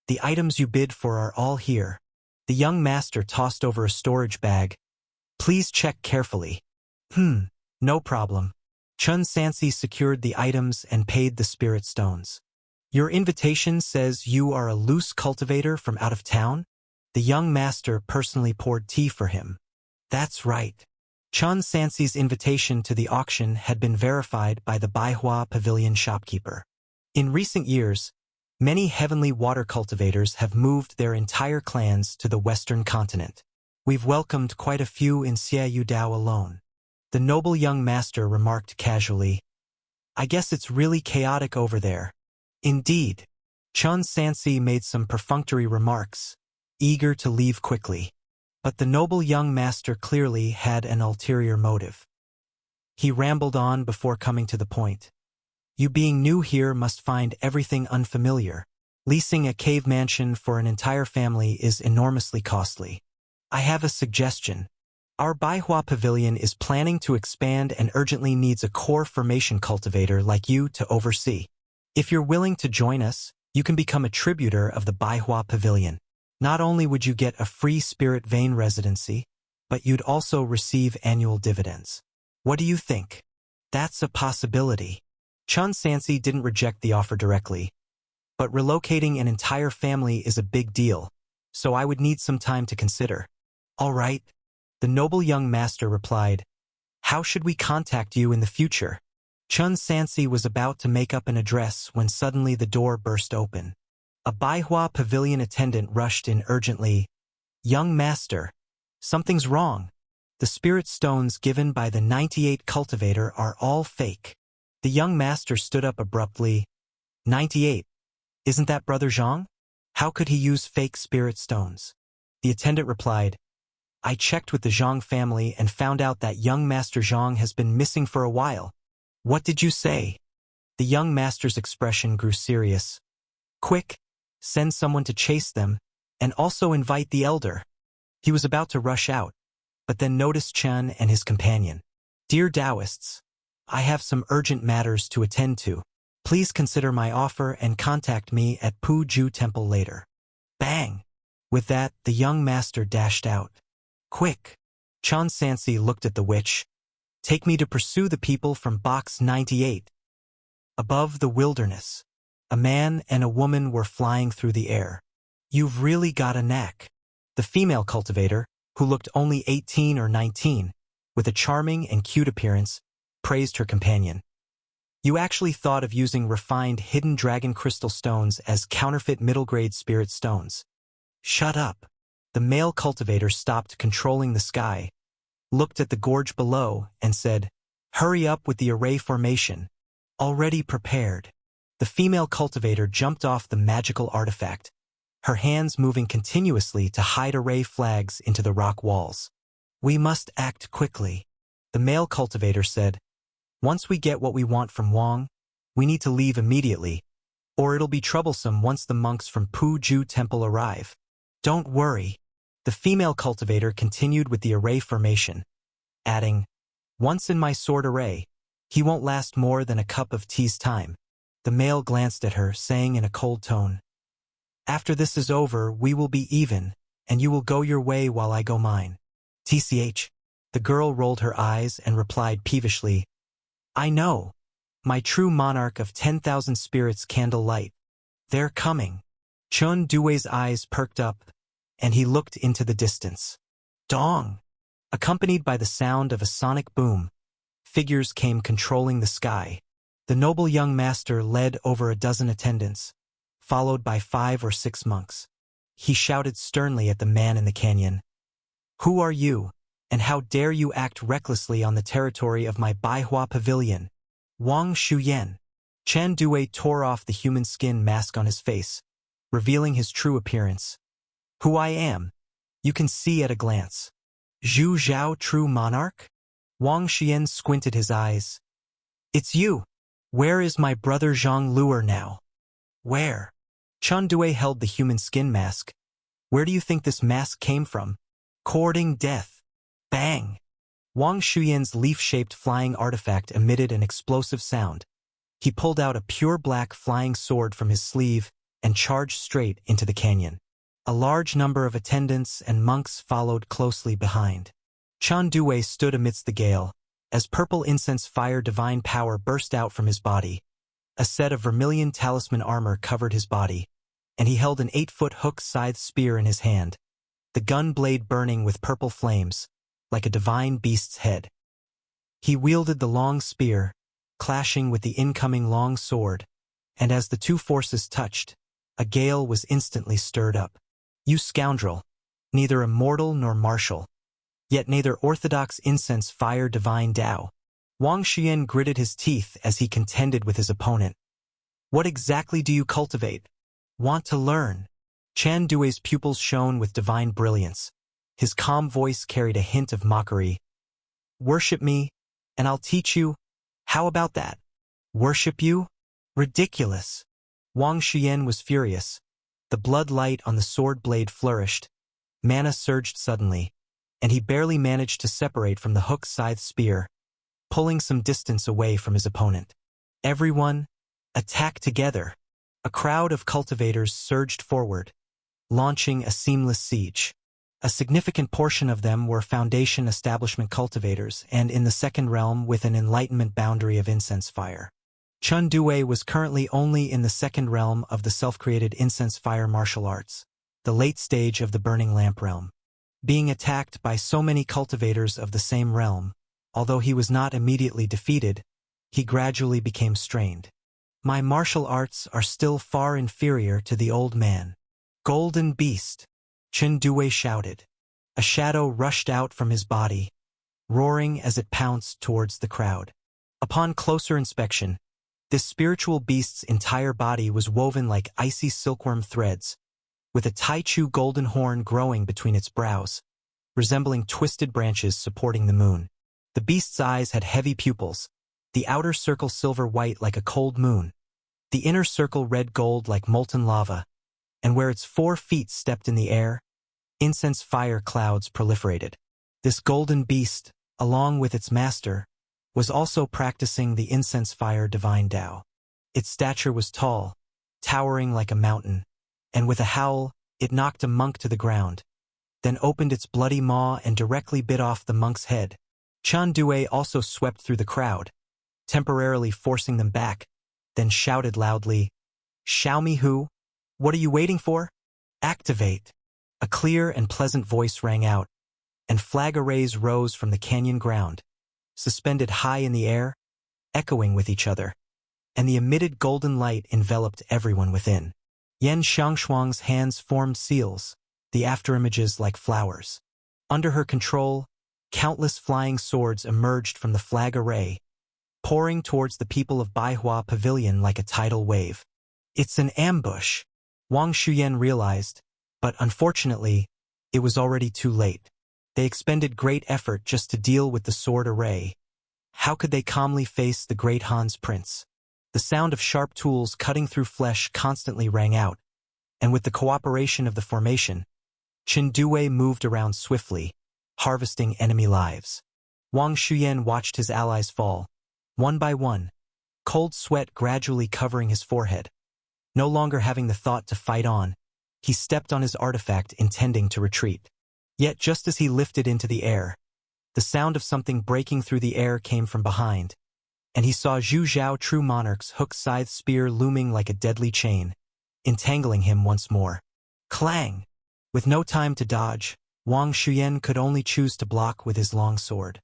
the items you bid for are all here." The young master tossed over a storage bag. "Please check carefully." No problem." Chun Sansi secured the items and paid the spirit stones. "Your invitation says you are a loose cultivator from out of town?" The young master personally poured tea for him. "That's right." Chun Sansi's invitation to the auction had been verified by the Baihua Pavilion shopkeeper. In recent years, many heavenly water cultivators have moved their entire clans to the western continent. We've welcomed quite a few in Xiaoyu Dao alone. The noble young master remarked casually, "I guess it's really chaotic over there." "Indeed." Chun Sansi made some perfunctory remarks, eager to leave quickly. But the noble young master clearly had an ulterior motive. He rambled on before coming to the point. "You being new here must find everything unfamiliar. Leasing a cave mansion for an entire family is enormously costly. I have a suggestion. Our Baihua Pavilion is planning to expand and urgently needs a core formation cultivator like you to oversee. If you're willing to join us, you can become a tributor of the Baihua Pavilion. Not only would you get a free spirit vein residency, but you'd also receive annual dividends. What do you think?" "That's a possibility." Chun Sansi didn't reject the offer directly. "But relocating an entire family is a big deal, so I would need some time to consider." "All right." The noble young master replied. "How should we contact you in the future?" Chun Sansi was about to make up an address when suddenly the door burst open. A Baihua Pavilion attendant rushed in urgently. "Young master, something's wrong. The spirit stones given by the 98 cultivator are all fake." The young master stood up abruptly. 98? Isn't that Brother Zhang? How could he use fake spirit stones?" The attendant replied, "I checked with the Zhang family and found out that young Master Zhang has been missing for a while." "What did you say?" The young master's expression grew serious. "Quick, send someone to chase them, and also invite the elder." He was about to rush out, but then noticed Chen and his companion. "Dear Taoists, I have some urgent matters to attend to. Please consider my offer and contact me at Puju Temple later." Bang! With that, the young master dashed out. "Quick!" Chun Sansi looked at the witch. "Take me to pursue the people from Box 98. Above the wilderness, a man and a woman were flying through the air. "You've really got a knack." The female cultivator, who looked only 18 or 19, with a charming and cute appearance, praised her companion. "You actually thought of using refined hidden dragon crystal stones as counterfeit middle-grade spirit stones." "Shut up." The male cultivator stopped controlling the sky, looked at the gorge below, and said, "Hurry up with the array formation. Already prepared." The female cultivator jumped off the magical artifact, her hands moving continuously to hide array flags into the rock walls. "We must act quickly," the male cultivator said. "Once we get what we want from Wang, we need to leave immediately. or it'll be troublesome once the monks from Puju Temple arrive. Don't worry. The female cultivator continued with the array formation, adding, once in my sword array, he won't last more than a cup of tea's time. The male glanced at her, saying in a cold tone, after this is over, we will be even, and you will go your way while I go mine. TCH. The girl rolled her eyes and replied peevishly, I know. My true monarch of 10,000 spirits candle light. They're coming. Chun Due's eyes perked up, and he looked into the distance. Dong! Accompanied by the sound of a sonic boom, figures came controlling the sky. The noble young master led over a dozen attendants, followed by 5 or 6 monks. He shouted sternly at the man in the canyon. Who are you, and how dare you act recklessly on the territory of my Baihua pavilion? Wang Shuyan. Chan Due tore off the human skin mask on his face, revealing his true appearance. Who I am, you can see at a glance. Zhu Zhao, true monarch? Wang Xian squinted his eyes. It's you. Where is my brother Zhang Luer now? Where? Chan Due held the human skin mask. Where do you think this mask came from? Courting death. Bang! Wang Shuyan's leaf-shaped flying artifact emitted an explosive sound. He pulled out a pure black flying sword from his sleeve and charged straight into the canyon. A large number of attendants and monks followed closely behind. Chan Due stood amidst the gale, as purple incense fire divine power burst out from his body. A set of vermilion talisman armor covered his body, and he held an 8-foot hook scythe spear in his hand, the gun blade burning with purple flames, like a divine beast's head. He wielded the long spear, clashing with the incoming long sword, and as the two forces touched, a gale was instantly stirred up. You scoundrel, neither immortal nor martial, yet neither orthodox incense fire divine Tao. Wang Xian gritted his teeth as he contended with his opponent. What exactly do you cultivate? Want to learn? Chan Due's pupils shone with divine brilliance. His calm voice carried a hint of mockery. Worship me, and I'll teach you. How about that? Worship you? Ridiculous. Wang Xian was furious. The blood light on the sword blade flourished. Mana surged suddenly, and he barely managed to separate from the hook scythe spear, pulling some distance away from his opponent. Everyone, attack together. A crowd of cultivators surged forward, launching a seamless siege. A significant portion of them were Foundation Establishment cultivators and in the second realm with an enlightenment boundary of incense fire. Chun Due was currently only in the second realm of the self-created incense fire martial arts, the late stage of the burning lamp realm. Being attacked by so many cultivators of the same realm, although he was not immediately defeated, he gradually became strained. My martial arts are still far inferior to the old man. Golden beast! Chin Due shouted. A shadow rushed out from his body, roaring as it pounced towards the crowd. Upon closer inspection, this spiritual beast's entire body was woven like icy silkworm threads, with a Taichu golden horn growing between its brows, resembling twisted branches supporting the moon. The beast's eyes had heavy pupils, the outer circle silver-white like a cold moon, the inner circle red-gold like molten lava, and where its 4 feet stepped in the air, incense fire clouds proliferated. This golden beast, along with its master, was also practicing the incense fire divine Tao. Its stature was tall, towering like a mountain, and with a howl, it knocked a monk to the ground, then opened its bloody maw and directly bit off the monk's head. Chan Due also swept through the crowd, temporarily forcing them back, then shouted loudly, Xiaomi Hu, what are you waiting for? Activate! A clear and pleasant voice rang out, and flag arrays rose from the canyon ground, suspended high in the air, echoing with each other, and the emitted golden light enveloped everyone within. Yen Xiangshuang's hands formed seals, the afterimages like flowers. Under her control, countless flying swords emerged from the flag array, pouring towards the people of Baihua Pavilion like a tidal wave. It's an ambush, Wang Shuyan realized, but unfortunately, it was already too late. They expended great effort just to deal with the sword array. How could they calmly face the great Han's prince? The The sound of sharp tools cutting through flesh constantly rang out, and with the cooperation of the formation, Chen Due moved around swiftly, harvesting enemy lives. Wang Shuyan watched his allies fall, one by one, cold sweat gradually covering his forehead. No longer having the thought to fight on, he stepped on his artifact intending to retreat. Yet just as he lifted into the air, the sound of something breaking through the air came from behind, and he saw Zhu Zhao True Monarch's hook scythe spear looming like a deadly chain, entangling him once more. Clang! With no time to dodge, Wang Shuyan could only choose to block with his long sword.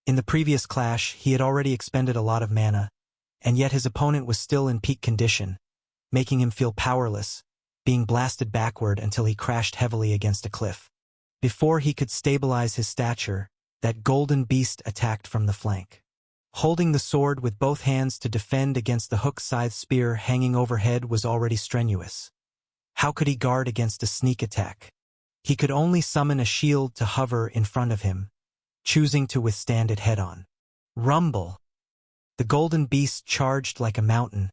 In the previous clash, he had already expended a lot of mana, and yet his opponent was still in peak condition, making him feel powerless, being blasted backward until he crashed heavily against a cliff. Before he could stabilize his stature, that golden beast attacked from the flank. Holding the sword with both hands to defend against the hook scythe spear hanging overhead was already strenuous. How could he guard against a sneak attack? He could only summon a shield to hover in front of him, choosing to withstand it head-on. Rumble! The golden beast charged like a mountain,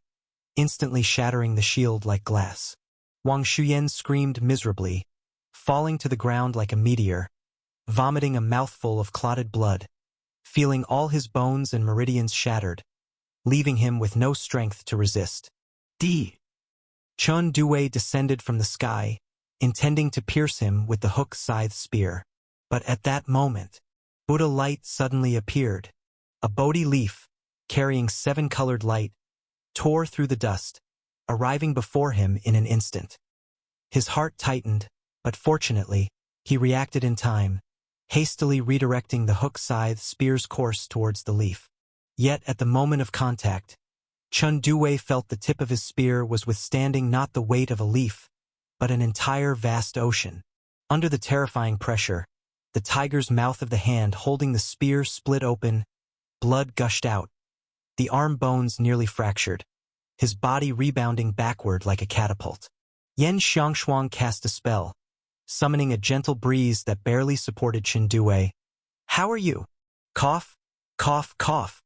instantly shattering the shield like glass. Wang Shuyan screamed miserably, falling to the ground like a meteor, vomiting a mouthful of clotted blood, feeling all his bones and meridians shattered, leaving him with no strength to resist. Chun Due descended from the sky, intending to pierce him with the hook scythe spear. But at that moment, Buddha light suddenly appeared. A Bodhi leaf, carrying 7-colored light, tore through the dust, arriving before him in an instant. His heart tightened, but fortunately, he reacted in time, hastily redirecting the hook scythe spear's course towards the leaf. Yet at the moment of contact, Chun Due felt the tip of his spear was withstanding not the weight of a leaf, but an entire vast ocean. Under the terrifying pressure, the tiger's mouth of the hand holding the spear split open, blood gushed out, the arm bones nearly fractured, his body rebounding backward like a catapult. Yen Xiangshuang cast a spell, summoning a gentle breeze that barely supported Chen Due. "How are you?" Cough, cough, cough.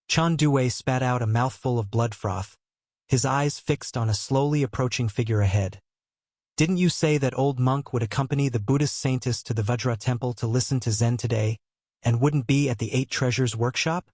Chen Due spat out a mouthful of blood froth, his eyes fixed on a slowly approaching figure ahead. "Didn't you say that old monk would accompany the Buddhist saintess to the Vajra temple to listen to Zen today, and wouldn't be at the 8 Treasures workshop?"